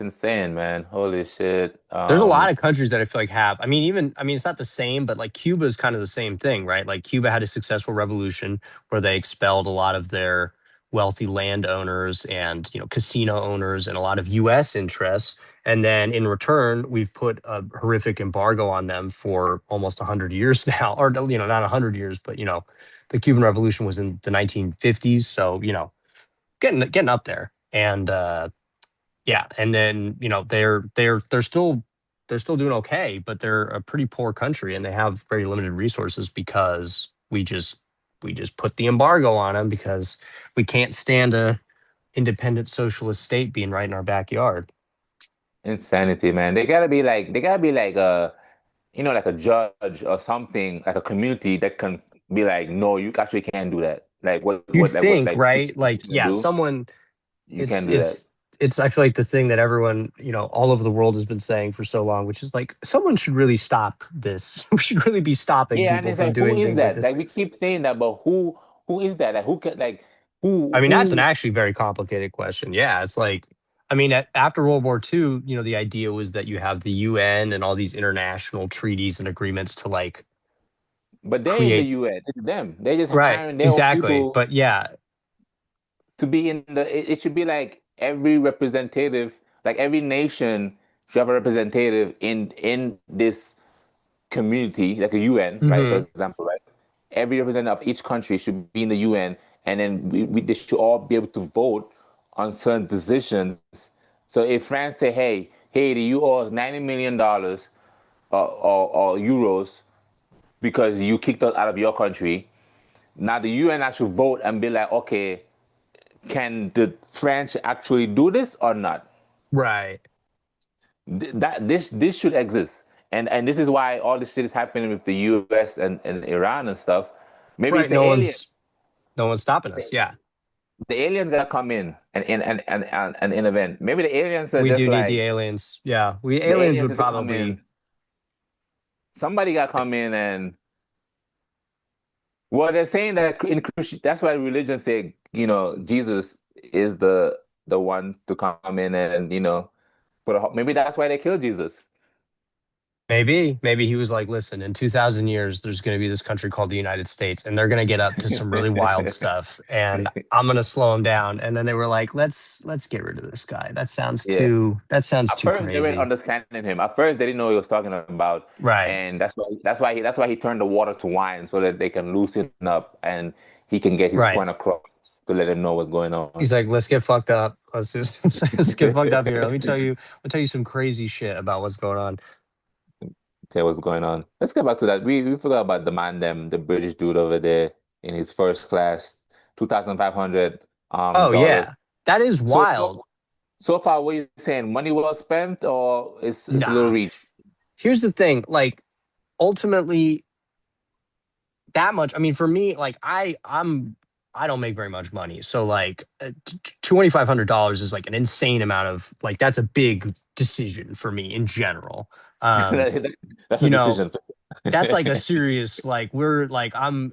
insane, man. Holy shit. There's a lot of countries that I feel like have. It's not the same, but like Cuba is kind of the same thing, right? Like Cuba had a successful revolution where they expelled a lot of their wealthy landowners and casino owners and a lot of U.S. interests. And then in return, we've put a horrific embargo on them for almost 100 years now, or not 100 years, but the Cuban Revolution was in the 1950s, so getting up there. And yeah, and then they're still doing okay, but they're a pretty poor country and they have very limited resources because we just put the embargo on them because we can't stand a independent socialist state being right in our backyard. Insanity, man. They gotta be like like a judge or something, like a community that can be like, no, you actually can't do that. Like You'd what think, like right? Like, you yeah, do, someone you it's can't do that. it's it's I feel like the thing that everyone, all over the world has been saying for so long, which is like someone should really stop this. We should really be stopping Yeah, and people it's from like, who doing is things like that? this. Like we keep saying that, but who is that? Like who can like That's an who actually very complicated question. Yeah, it's like, after World War II, the idea was that you have the UN and all these international treaties and agreements to like but they're in the create. UN. It's them. They're just Right, hiring their own exactly. people But yeah, to be in it should be like every representative, like every nation should have a representative in this community, like a UN, right? For hmm example, right? Every representative of each country should be in the UN, and then they should all be able to vote on certain decisions. So if France say, "Hey, Haiti, you owe us $90 million or euros because you kicked us out of your country," now the UN actually vote and be like, "Okay, can the French actually do this or not?" right, That this should exist, and this is why all this shit is happening with the U.S. and Iran and stuff. Maybe it's right. the aliens. No one's stopping us. Yeah, The aliens gotta come in and intervene. Maybe the aliens are we just do need the like aliens. Yeah, we the aliens aliens would need to come probably. in. Somebody gotta come in and well, they're saying that in Christian, that's why religion say Jesus is the one to come in and maybe that's why they killed Jesus. Maybe he was like, listen, in 2,000 years, there's going to be this country called the United States, and they're going to get up to some really wild stuff, and I'm going to slow them down. And then they were like, let's get rid of this guy. Yeah. That sounds At too first, they weren't crazy. understanding him. At first, they didn't know what he was talking about, Right, and that's why he turned the water to wine so that they can loosen up and he can get his right. point across to let them know what's going on. He's like, let's get fucked up. Let's just let's get fucked up here. Let me tell you some crazy shit about what's going on. Tell what's going on. Let's get back to that. We forgot about the man, the British dude over there in his first class, 2,500 Oh dollars. yeah, that is So wild. so far, what are you saying? Money well spent, or it's a little Nah. reach? Here's the thing, like ultimately that much. For me, like I don't make very much money, so like $2,500 is like an insane amount of like that's a big decision for me in general. Um, That's a you know, decision. That's like a serious, like we're like I'm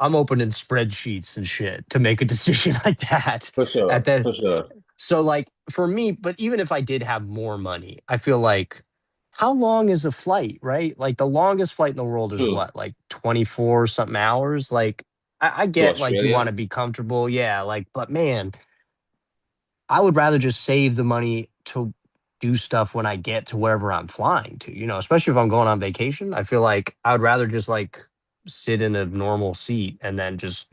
opening spreadsheets and shit to make a decision like that. For At sure, that, for sure. so like for me, but even if I did have more money, I feel like how long is a flight, right? Like the longest flight in the world is True. what, like 24 something hours? Like I To get like you want Australia. to be comfortable, yeah, like, but man, I would rather just save the money to do stuff when I get to wherever I'm flying to, especially if I'm going on vacation. I feel like I would rather just like sit in a normal seat and then just,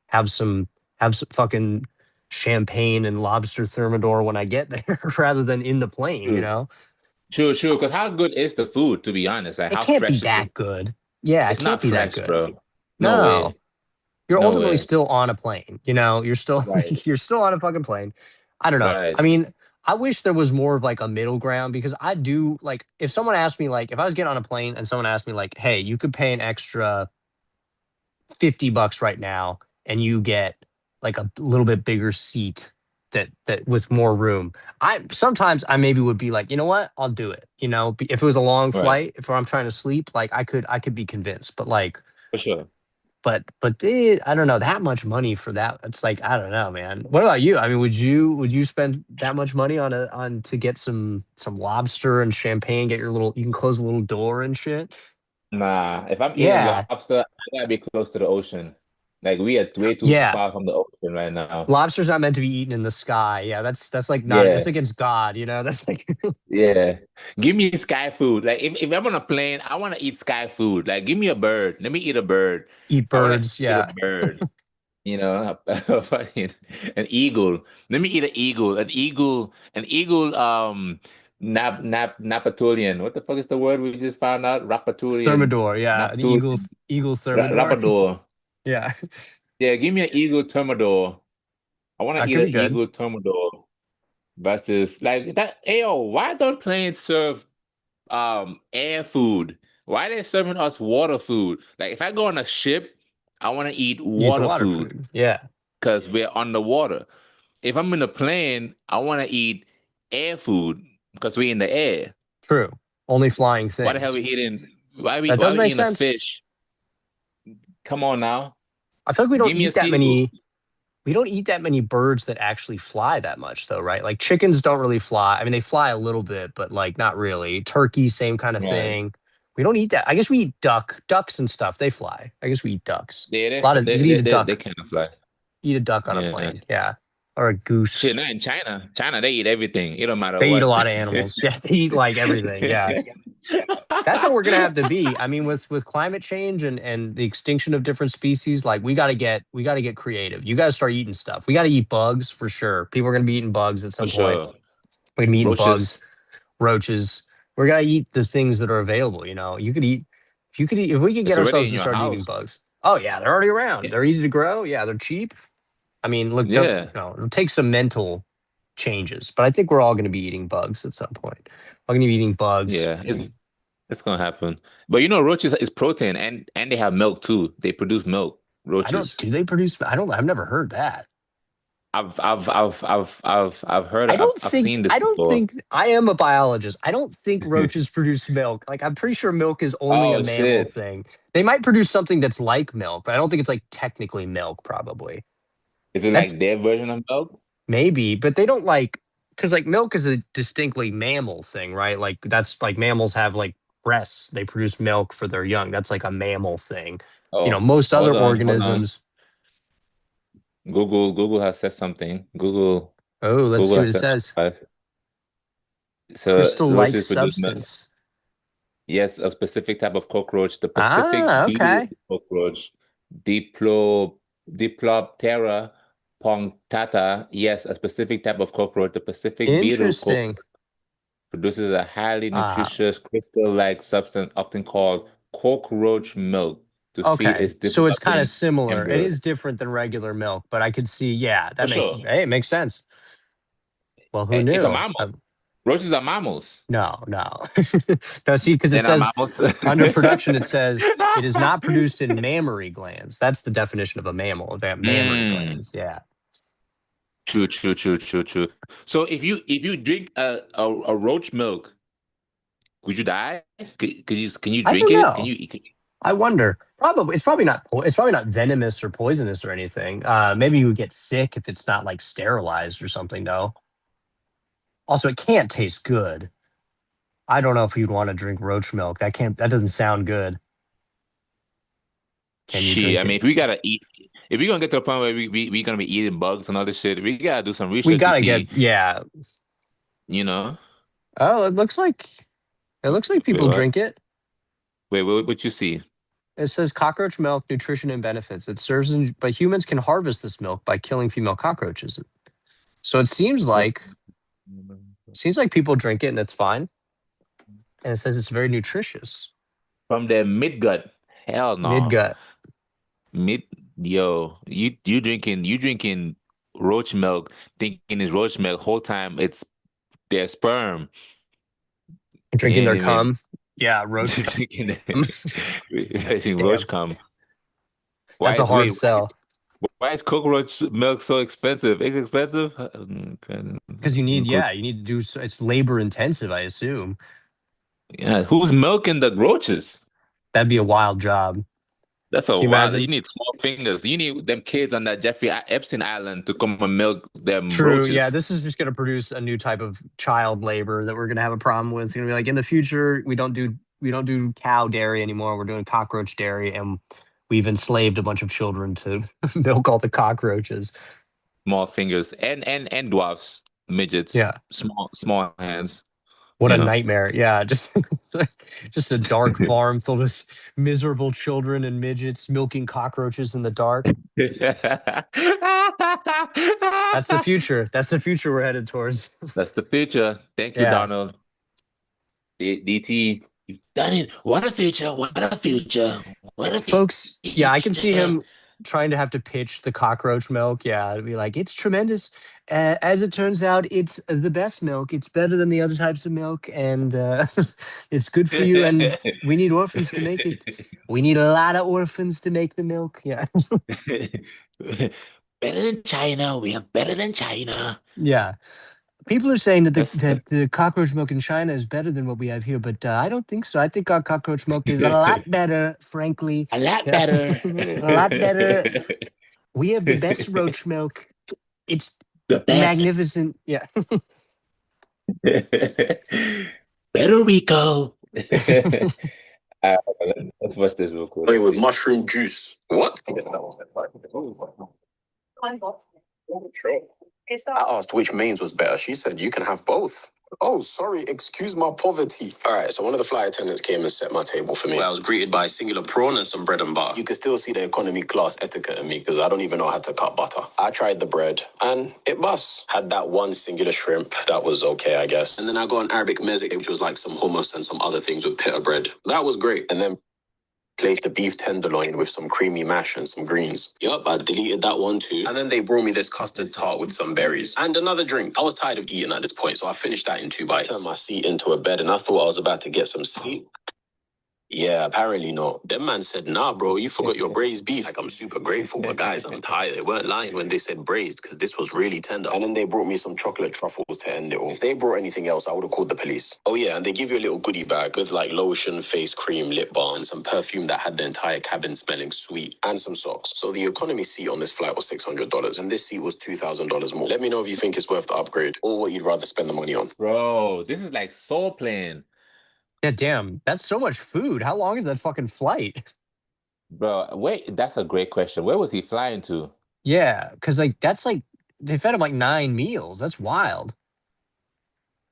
have some have some fucking champagne and lobster thermidor when I get there rather than in the plane, True, true, true. Because how good is the food, to be honest? Like, It how can't be fresh is it? that good. Yeah, it It's can't not be that fresh, good. bro. No No. way. You're No ultimately way. still on a plane, you're still Right, you're still on a fucking plane. I don't know. I right. mean, I wish there was more of like a middle ground because I do like if someone asked me like if I was getting on a plane and someone asked me like, "Hey, you could pay an extra $50 right now and you get like a little bit bigger seat that with more room." I sometimes I maybe would be like, "You know what? I'll do it." If it was a long Right. flight, if I'm trying to sleep, like I could be convinced, but like For sure. I don't know, that much money for that. It's like, I don't know, man. What about you? I mean, would you spend that much money on to get some lobster and champagne, get you can close a little door and shit? Nah, if I'm eating Yeah. lobster, I gotta be close to the ocean. Like we are way too Yeah. far from the ocean right now. Lobster's not meant to be eaten in the sky. Yeah, that's like not that's Yeah, against God, That's like yeah. Give me sky food. Like if I'm on a plane, I want to eat sky food. Like give me a bird. Let me eat a bird. eat I want to birds. eat a Yeah. bird. Fucking an eagle. Let me eat an eagle. An eagle. Napatolian. What the fuck is the word we just found out? Rapaturian. Thermidor. Yeah. An Napaturian. eagle thermidor. Rapador. Yeah. Yeah, give me an eagle thermidor. I want to That eat could an be good. eagle thermidor versus like that. Ayo, why don't planes serve air food? Why they serving us water food? Like if I go on a ship, I want to eat You eat the water water food food. Yeah. because we're on the water. If I'm in a plane, I want to eat air food because we're in the air. True. Only flying Why the hell we things. eating? Why we That why does we make eating a sense. fish? Come on now, I feel like we don't give me a eat that seafood. many. We don't eat that many birds that actually fly that much, though, right? Like chickens don't really fly. I mean, they fly a little bit, but like not really. Turkey, same kind of Right? thing. We don't eat that. I guess we eat ducks and stuff. They fly. I guess we eat ducks. They A lot of you can eat a they duck. kind of fly. Eat a duck on a Yeah. plane, yeah, or a Shit, goose. not in China. China, they eat everything. It don't matter They eat a what. lot of animals. Yeah, they eat like everything. Yeah, that's how we're gonna have to be. I mean, with climate change and the extinction of different species, like we gotta get creative. You gotta start eating stuff. We gotta eat bugs for sure. People are gonna be eating bugs at For some point. sure. We're gonna be eating bugs, Roaches. roaches. We're gonna eat the things that are available. You could eat if we could It's get already ourselves in to your start eating house. bugs. Oh yeah, they're already around. Yeah. They're easy to grow. Yeah, they're cheap. I mean, look, Yeah. it'll take some mental changes, but I think we're all gonna be eating bugs at some point. I'm gonna be eating bugs. Yeah. It's gonna happen. But roaches is protein and they have milk too. They produce milk. I don't. Roaches. Do they produce? I don't. I've never heard that. I've heard I don't I've think. seen this I don't before. think. I am a biologist. I don't think roaches produce milk. Like I'm pretty sure milk is only a Oh mammal shit. thing. They might produce something that's like milk, but I don't think it's like technically milk. Probably Is it that's like their version of milk? maybe, but they don't like because like milk is a distinctly mammal thing, right? Like that's like mammals have like breasts. They produce milk for their young. That's like a mammal thing. Oh, Most other hold on. organisms. Google has said something. Oh, let's Google see what has it said says. so Crystal-like roaches produce milk. substance. Yes, a specific type of cockroach, the Ah, Pacific beetle okay. cockroach, Diploptera punctata. Yes, a specific type of cockroach, the Pacific beetle Interesting. cockroach produces a highly Ah, nutritious crystal-like substance often called cockroach milk to feed okay. its So it's kind of developing similar. It embryos. is different than regular milk, but I could see, yeah, For sure. it makes sense. Well, who It's a knew? mammal. Roaches are mammals. No, no. No, see, because it They're not says mammals. under production, it says it is not produced in mammary glands. That's the definition of a mammal. They have mammary Mm. glands. Yeah. True, true, true, true, true. So if you drink a roach milk, Would you die? Can you I drink don't it? know. I wonder. Probably it's probably not. It's probably not venomous or poisonous or anything. Maybe you would get sick if it's not like sterilized or something. Though. Also, it can't taste good. I don't know if you'd want to drink roach milk. That can't. That doesn't sound good. Can you Shit, drink I mean, it? if we gotta eat, if we're gonna get to the point where we gonna be eating bugs and other shit, we gotta do some We research to gotta get. see, Yeah. you know. Oh, it looks like Wait, people what? drink it. Wait, what you see? It says cockroach milk, nutrition and benefits. It serves in, but humans can harvest this milk by killing female cockroaches. So it So, seems like people drink it and it's fine. And it says it's very nutritious. from the midgut. Hell no. Midgut. Mid yo, you drinking roach milk, thinking it's roach milk. Whole time it's their sperm. You Drinking ain't their even cum. Yeah, roach. drinking roach Damn. cum. That's a hard Wait, sell. why is cockroach milk so expensive? It's expensive? Because you need to do, it's labor intensive, I assume. Yeah, who's milking the roaches? That'd be a wild job. That's a Can you wild. imagine? You need small fingers. You need them kids on that Jeffrey Epstein Island to come and milk them True. roaches. Yeah, this is just going to produce a new type of child labor that we're going to have a problem with. It's going to be like in the future, we don't do cow dairy anymore. We're doing cockroach dairy, and we've enslaved a bunch of children to milk all the cockroaches. Small fingers and dwarfs, midgets, Yeah. small hands. What You a know. nightmare. Yeah, just a dark farm filled with miserable children and midgets milking cockroaches in the dark. That's the future. That's the future we're headed towards. That's the future. Thank you, Yeah. Donald. DT, you've done it. What a future. What a future. What a Folks, yeah, I can see him trying to have to pitch the cockroach milk. Yeah, it'd be like, it's tremendous. As it turns out, it's the best milk. It's better than the other types of milk, and it's good for you. And we need orphans to make it. We need a lot of orphans to make the milk. Yeah. Better than China. We have better than China. Yeah. People are saying that That's- that the cockroach milk in China is better than what we have here, but I don't think so. I think our cockroach milk is a lot better, frankly. A lot Yeah. better. A lot better. We have the best roach milk. It's The best. magnificent. Yeah. Better Rico. Let's watch this real quick. With mushroom juice. What? I asked which mains was better. She said you can have both. Oh, sorry. Excuse my poverty. All right, so one of the flight attendants came and set my table for me. I was greeted by a singular prawn and some bread and butter. You could still see the economy class etiquette in me because I don't even know how to cut butter. I tried the bread and it busts. Had that one singular shrimp. That was okay, I guess. And then I got an Arabic meze, which was like some hummus and some other things with pita bread. That was great. And then placed the beef tenderloin with some creamy mash and some greens. Yup, I deleted that one too. And then they brought me this custard tart with some berries and another drink. I was tired of eating at this point, so I finished that in 2 bites. Turned my seat into a bed and I thought I was about to get some sleep. Yeah, apparently not. Them man said, nah, bro, you forgot your braised beef. Like, I'm super grateful, but guys, I'm tired. They weren't lying when they said braised, because this was really tender. And then they brought me some chocolate truffles to end it all. If they brought anything else, I would have called the police. Oh yeah, and they give you a little goodie bag with like lotion, face cream, lip balm, and some perfume that had the entire cabin smelling sweet, and some socks. So the economy seat on this flight was $600, and this seat was $2,000 more. Let me know if you think it's worth the upgrade, or what you'd rather spend the money on. Bro, this is like soul plane. Yeah, damn. That's so much food. How long is that fucking flight? Bro, wait, that's a great question. Where was he flying to? Yeah, because that's like they fed him like 9 meals. That's wild.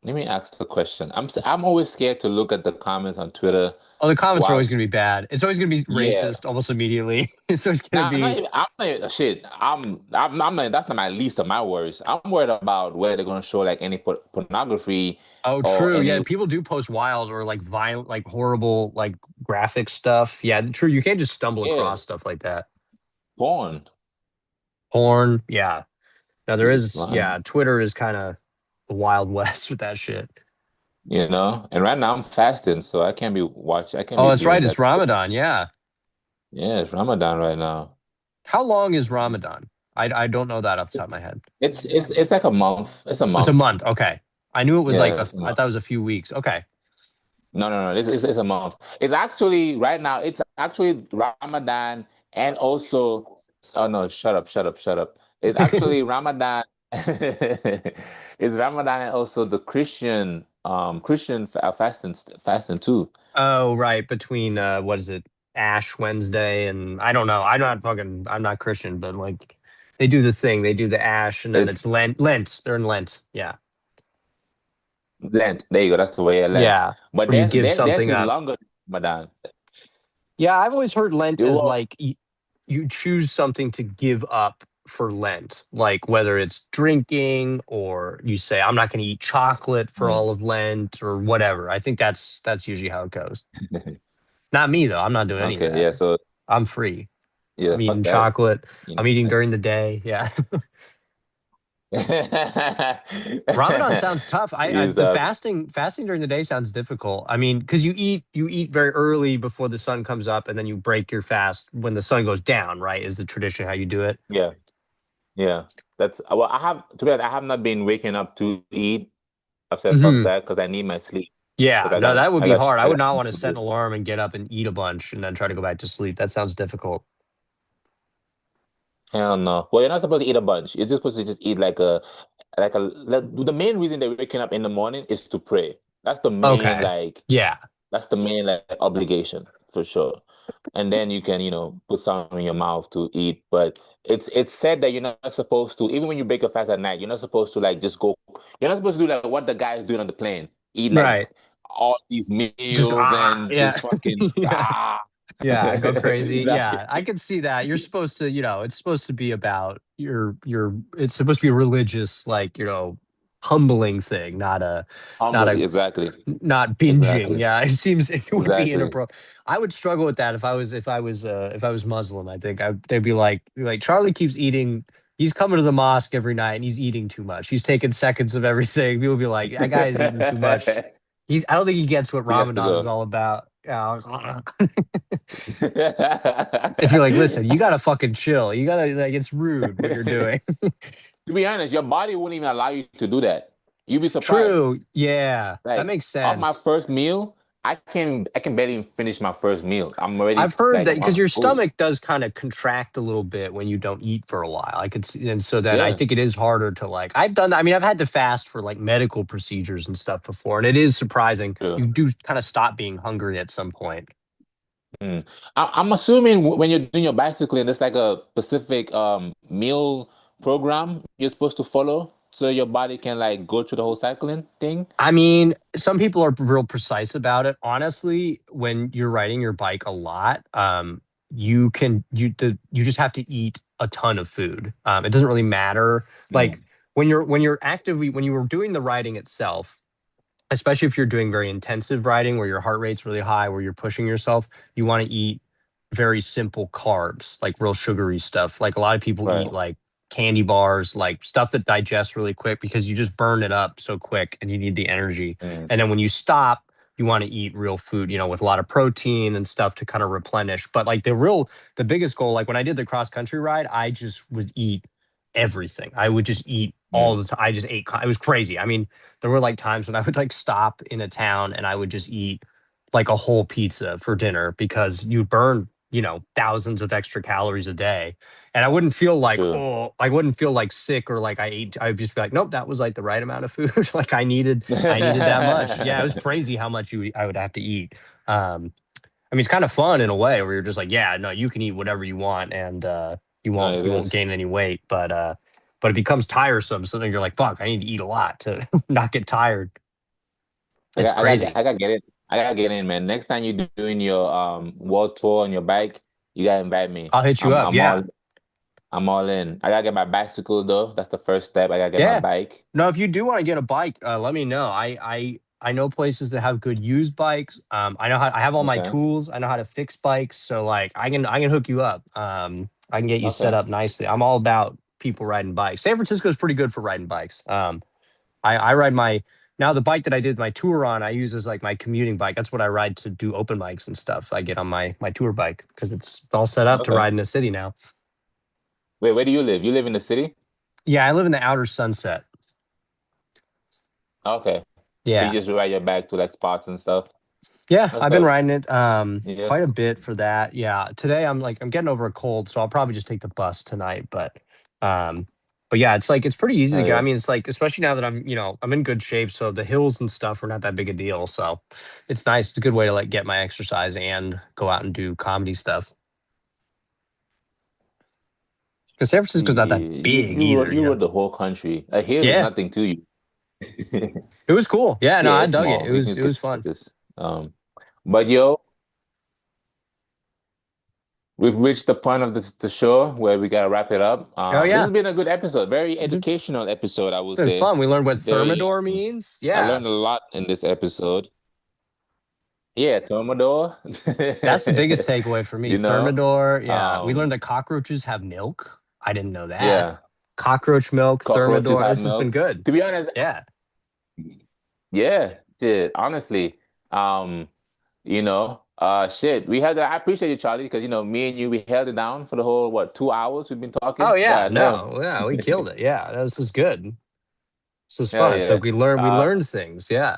Let me ask the question. I'm always scared to look at the comments on Twitter. Oh, the comments are always Whilst- going to be bad. It's always going to be Yeah. racist almost immediately. It's always going to be. I'm not, shit. I'm not, that's not my least of my worries. I'm worried about where they're gonna show like any pornography. Oh, or true. Yeah, any- people do post wild or like violent, like horrible, like graphic stuff. Yeah, true. You can't just stumble Yeah. across stuff like that. porn. Porn. Yeah. Now there is. Wow. Yeah, Twitter is kind of the Wild West with that shit. You know, and right now I'm fasting, so I can't be watching. I can't. Oh, be that's right. viewing It's that. Ramadan. Yeah. Yeah, it's Ramadan right now. How long is Ramadan? I don't know that off the top of my head. It's like a month. It's a month. It's a month. Okay. I knew it was Yeah, like it's a I month. thought it was a few weeks. Okay. No. This is a month. It's actually right now. It's actually Ramadan and also. Oh no! Shut up. It's actually Ramadan. It's Ramadan and also the Christian fasting too. Oh, right. Between what is it? Ash Wednesday and I don't know. I'm not Christian, but like they do the thing. They do the ash and then it's It's Lent. Lent. They're in Lent. Yeah. Lent. There you go. That's the way I Lent. Yeah. But Where you give then theirs something is up. longer than Ramadan. Yeah, I've always heard Lent as Well, like you choose something to give up for Lent, like whether it's drinking or you say I'm not going to eat chocolate for mm, all of Lent or whatever. I think that's usually how it goes. Not me though. I'm not doing any of okay, that. yeah. So I'm free. yeah, I'm fuck eating that. chocolate. You I'm eating know. during the day. Yeah. Ramadan sounds tough. I Is the fasting during the day sounds difficult. I mean, because you eat very early before the sun comes up, and then you break your fast when the sun goes down. Right? Is the tradition how you do it? yeah. Yeah, that's well. I have to be honest, I have not been waking up to eat. I've said fuck Hmm. that because I need my sleep. Yeah. Because No, that would be hard. I I would got not shit want to to set an do. alarm and get up and eat a bunch and then try to go back to sleep. That sounds difficult. Hell no. Well, you're not supposed to eat a bunch. You're just supposed to just eat the main reason they're waking up in the morning is to pray. That's the main Okay. like Yeah. that's the main like obligation for sure. And then you can, put something in your mouth to eat. But it's said that you're not supposed to, even when you break a fast at night, you're not supposed to like just go. You're not supposed to do like what the guy is doing on the plane, eat like Right. all these Just meals and yeah. just fucking Yeah. Yeah, go crazy. exactly. Yeah, I could see that. You're supposed to, it's supposed to be about it's supposed to be a religious, like, humbling thing, not Humble, a, exactly, not binging. exactly, Yeah, it seems it would be exactly. inappropriate. I would struggle with that if I was Muslim. I think they'd be like Charlie keeps eating. He's coming to the mosque every night and he's eating too much. He's taking seconds of everything. People be like, that guy is eating too much. I don't think he gets what He has to Ramadan is go. all about. Yeah, if you're like, listen, you gotta fucking chill. You gotta like, it's rude what you're doing. To be honest, your body wouldn't even allow you to do that. You'd be surprised. True. Yeah, that Like makes on my sense. first meal, I can barely even finish my first meal. I'm already I've heard like that I'm because your full. stomach does kind of contract a little bit when you don't eat for a while. I could see, and so then I Yeah. think it is harder to like. I've done. I mean, I've had to fast for like medical procedures and stuff before, and it is surprising. Sure. You do kind of stop being hungry at some point. Mm. I'm assuming when you're doing your bicycling, there's like a specific meal program you're supposed to follow so your body can like go through the whole cycling thing. I mean, some people are real precise about it. Honestly, when you're riding your bike a lot, you just have to eat a ton of food. It doesn't really matter. Like Mm. when you were doing the riding itself, especially if you're doing very intensive riding where your heart rate's really high, where you're pushing yourself, you want to eat very simple carbs, like real sugary stuff. Like a lot of people Right. eat like candy bars, like stuff that digests really quick because you just burn it up so quick and you need the energy. Mm. And then when you stop, you want to eat real food, with a lot of protein and stuff to kind of replenish. But like the biggest goal, like when I did the cross country ride, I just would eat everything. I would just eat all Mm. the time. I just ate. It was crazy. I mean, there were like times when I would like stop in a town and I would just eat like a whole pizza for dinner because you burn, thousands of extra calories a day. And I wouldn't feel like, Sure. oh, I wouldn't feel like sick or like I ate. I would just be like, nope, that was like the right amount of food. Like I needed that much. Yeah, it was crazy how much I would have to eat. I mean, it's kind of fun in a way where you're just like, yeah, no, you can eat whatever you want and you No, won't it you won't is. gain any weight. But it becomes tiresome. So then you're like, fuck, I need to eat a lot to not get tired. It's crazy. I gotta get it. I gotta get in, man. Next time you're doing your world tour on your bike, you gotta invite me. I'll hit you I'm up. I'm all Yeah. I'm all in. I gotta get my bicycle though. That's the first step. I gotta get my Yeah. bike. No, if you do want to get a bike, let me know. I know places that have good used bikes. I have all my Okay. tools. I know how to fix bikes. So like I can hook you up. I can get you set Okay. up nicely. I'm all about people riding bikes. San Francisco is pretty good for riding bikes. I ride now the bike that I did my tour on, I use as like my commuting bike. That's what I ride to do open mics and stuff. I get on my tour bike because it's all set up to Okay. ride in the city now. Wait, where do you live? You live in the city? Yeah, I live in the outer Sunset. Okay. So you Yeah. just ride your bike to like spots and stuff? Yeah, That's I've been dope. riding it Yes. quite a bit for that. Yeah. Today I'm getting over a cold, so I'll probably just take the bus tonight. Um but yeah, it's pretty easy to Oh get. I yeah. mean, it's like especially now that I'm in good shape, so the hills and stuff are not that big a deal. So it's nice. It's a good way to like get my exercise and go out and do comedy stuff. Because San Francisco's not that big either, You rode the whole country. A hill is Yeah, nothing to you. it was cool. Yeah, no, Yeah, I it's dug it. small. It You was can it get was fun. this. But yo, we've reached the point of the show where we gotta wrap it up. Oh This has yeah, been a good episode, very it's educational episode, I would been say. fun. We learned what Very, thermidor means. I Yeah, learned a lot in this episode. Yeah, Thermidor. that's the biggest takeaway for me. You know, Thermidor. Yeah, we learned um, that cockroaches have milk. I didn't know that. yeah, Cockroach milk, cockroaches thermidor. have This has been milk. good. To be honest, Yeah. yeah, shit, honestly, shit, I appreciate you, Charlie, because me and you, we held it down for the whole, what, 2 hours we've been Oh talking? yeah. God damn. No. Yeah, we killed it. Yeah, this was good. This was fun. Hell I feel yeah. like we Uh, learned things. Yeah.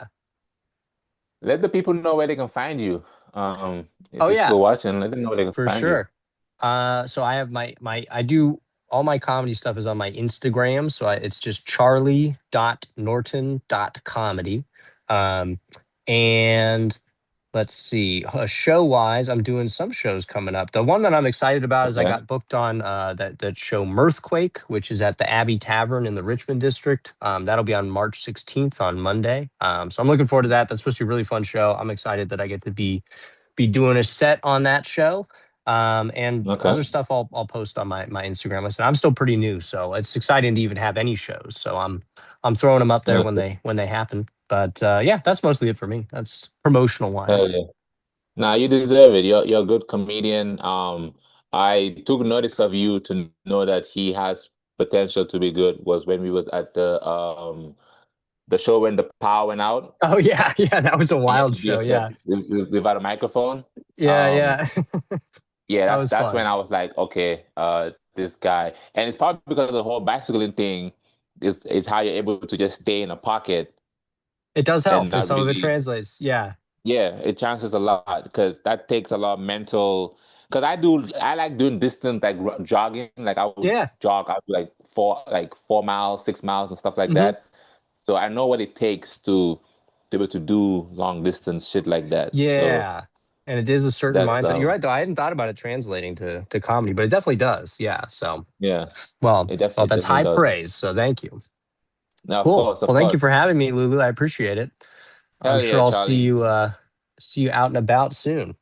Let the people know where they can find you. If Oh you're yeah, still watching, let them know where they can for find you. sure. So I have my I do all my comedy stuff is on my Instagram. So it's just charlie.norton.comedy. Um, and let's see, show wise, I'm doing some shows coming up. The one that I'm excited about is I Okay. got booked on that show Mirthquake, which is at the Abbey Tavern in the Richmond district. That'll be on March 16th on Monday. So I'm looking forward to that. That's supposed to be a really fun show. I'm excited that I get to be doing a set on that show. And Okay. other stuff I'll post on my Instagram. Listen, I'm still pretty new, so it's exciting to even have any shows. So I'm throwing them up there Okay. when they happen. But yeah, that's mostly it for me. That's promotional Hell wise. yeah. Nah, you deserve it. You're a good comedian. I took notice of you to know that he has potential to be good was when we was at the show when the power went out. Oh yeah, yeah, that was a And you had wild to do show. a set Yeah, without a microphone. yeah, Um, yeah. yeah, That that's was that's when fun. I was like, okay, this guy, and it's probably because of the whole bicycling thing is how you're able to just stay in a pocket It does and help, and not some of it really. translates. Yeah, Yeah, it chances a lot because that takes a lot of mental. Because I like doing distance like jogging. Like I would yeah, jog out like 4 miles, 6 miles, and stuff like hmm that. So I know what it takes to be able to do long distance shit like that. So yeah. And it is a certain that's mindset. You're right, though. I hadn't thought about it translating to comedy, but it definitely does. Yeah. So, yeah, well, it that's definitely high does. praise. So, thank you. Now, of Cool. course, of Well, thank you course. for having me, Lulu. I appreciate it. I'm Hell sure yeah, I'll Charlie. see you out and about soon.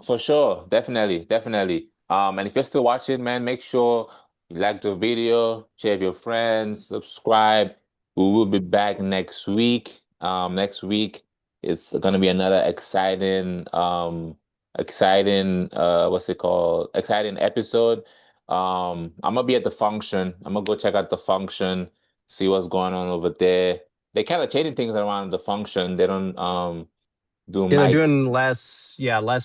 For sure, definitely, definitely. And if you're still watching, man, make sure you like the video, share with your friends, subscribe. We will be back next week. Next week it's gonna be another what's it called? Exciting episode. I'm gonna be at the function. I'm gonna go check out the function, see what's going on over there. They kind of changing things around the function. They don't do Yeah, they're doing mics. less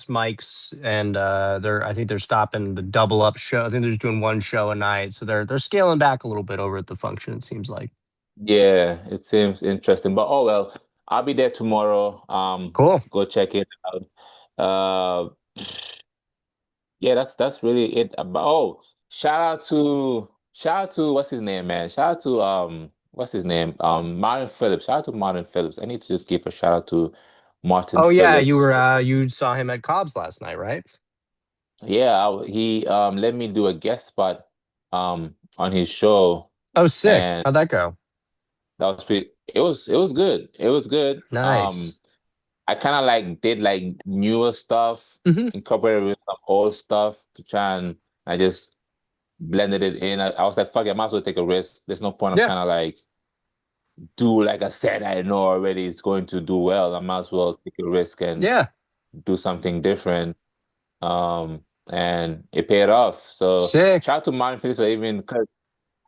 mics, and I think they're stopping the double up show. I think they're just doing one show a night, so they're scaling back a little bit over at the function. It seems like. Yeah, it seems interesting, but oh well, I'll be there tomorrow. Cool. Go check it out. Uh, yeah, that's really it. About shout out to what's his name, man. Shout out to what's his name? Martin Phillips. Shout out to Martin Phillips. I need to just give a shout out to Martin Oh yeah, Phillips. you saw him at Cobb's last night, right? Yeah, he let me do a guest spot on his show, Oh, sick. and How'd that go? that was pretty. It was good. It was good. Nice. I kind of like did like newer stuff, Hmm. incorporated with some old stuff to try and I just blended it in. I was like, fuck it, I might as well take a risk. There's no point of Yeah. trying to like do like a set I know already is going to do well. I might as well take a risk and Yeah. do something different. And it paid off. So Sick. shout out to Martin Felix for even because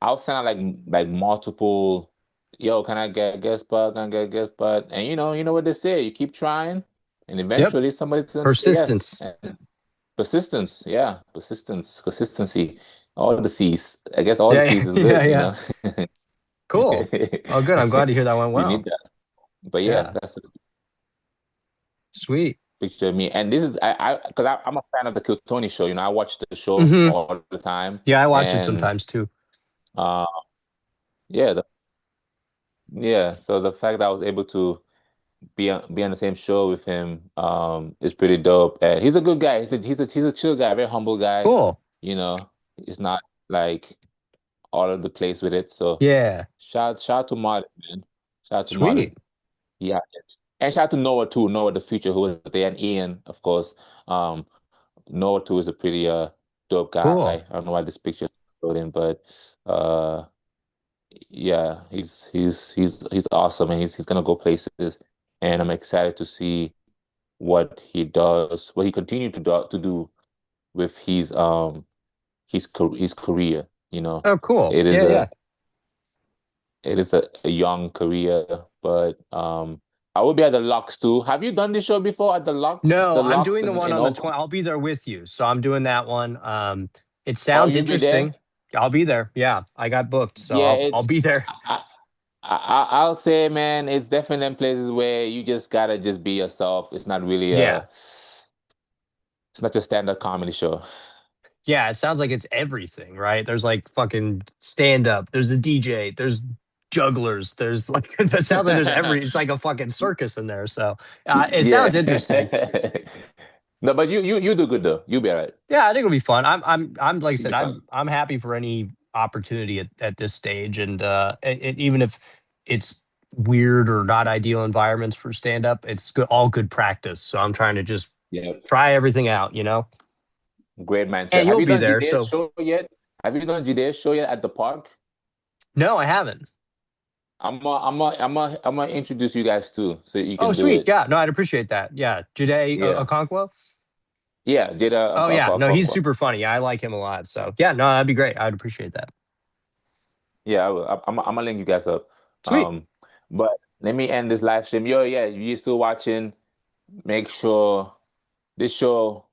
I was sending like multiple, yo, can I get a guest spot? Can I get a guest spot? And you know what they say, you keep trying, and Yep. eventually somebody's gonna say yes. Persistence. And persistence, yeah, consistency, all the C's. I guess all the Yeah. Yeah. C's is Yeah. good, you Yeah. know. Cool. Oh, good. I'm glad to hear that went You need well. that. But yeah, Yeah. that's Sweet. picture of me. And this is because I'm a fan of the Kill Tony show. I watch the show Mhm. all the time. Yeah, I watch it And sometimes too. yeah, so the fact that I was able to be on the same show with him is pretty dope. And he's a good guy. He's a chill guy, very humble guy. Cool. It's not like all over the place with it. So Yeah. shout out to Martin, man. Shout out to Sweet. Martin. Yeah. And shout out to Noah too, Noah the Future, who was there, and Ian, of course. Noah too is a pretty dope guy. Cool. I don't know why this picture is loading, but yeah, he's awesome, and he's gonna go places, and I'm excited to see what he does, what he continues to do with his career. Oh, cool. It is Yeah. it is a young career, but I will be at the Lux too. Have you done this show before at the Lux? No, The I'm Lux doing the one in on the Oakland? 20. I'll be there with you. So I'm doing that one. It Oh, sounds you'll be there? interesting. I'll be there. Yeah, I got booked, so Yeah, I'll be there. I'll say, man, it's definitely them places where you just gotta just be yourself. It's not really Yeah. it's not your standard comedy show. Yeah, it sounds like it's everything, right? There's like fucking stand up. There's a DJ. There's jugglers. There's like it sounds like it's like a fucking circus in there. So it sounds interesting. No, but you do good though. You'll be all right. Yeah, I think it'll be fun. I'm like I said, It'll be fun. I'm happy for any opportunity at this stage, and even if it's weird or not ideal environments for stand up, it's good, all good practice. So I'm trying to just try everything out, Great mindset. And you'll Have you be done there, Judea's so show yet? Have you done Judea's show yet at the park? no, I haven't. I'm gonna introduce you guys too, so you can Oh, do sweet. it. Yeah, no, I'd appreciate that. Yeah, Jide Yeah. Okonkwo. Yeah, Jada. Oh yeah, no, he's super funny. Yeah, I like him a lot. So yeah, no, that'd be great. I'd appreciate that. Yeah, I will. I'm gonna link you guys up. Sweet. But let me end this live stream. Yo, yeah, you still watching? Make sure this show.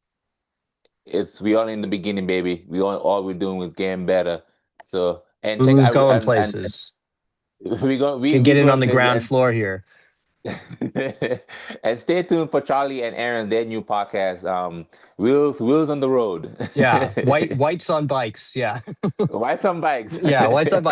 We all in the beginning, baby. All we're doing is getting better. So and check Who's out going and places? we Can get in going on the places ground floor here. and stay tuned for Charlie and Aaron, their new podcast. Wheels on the road. Yeah, whites on bikes. Yeah, Whites on bikes. yeah, whites on bikes.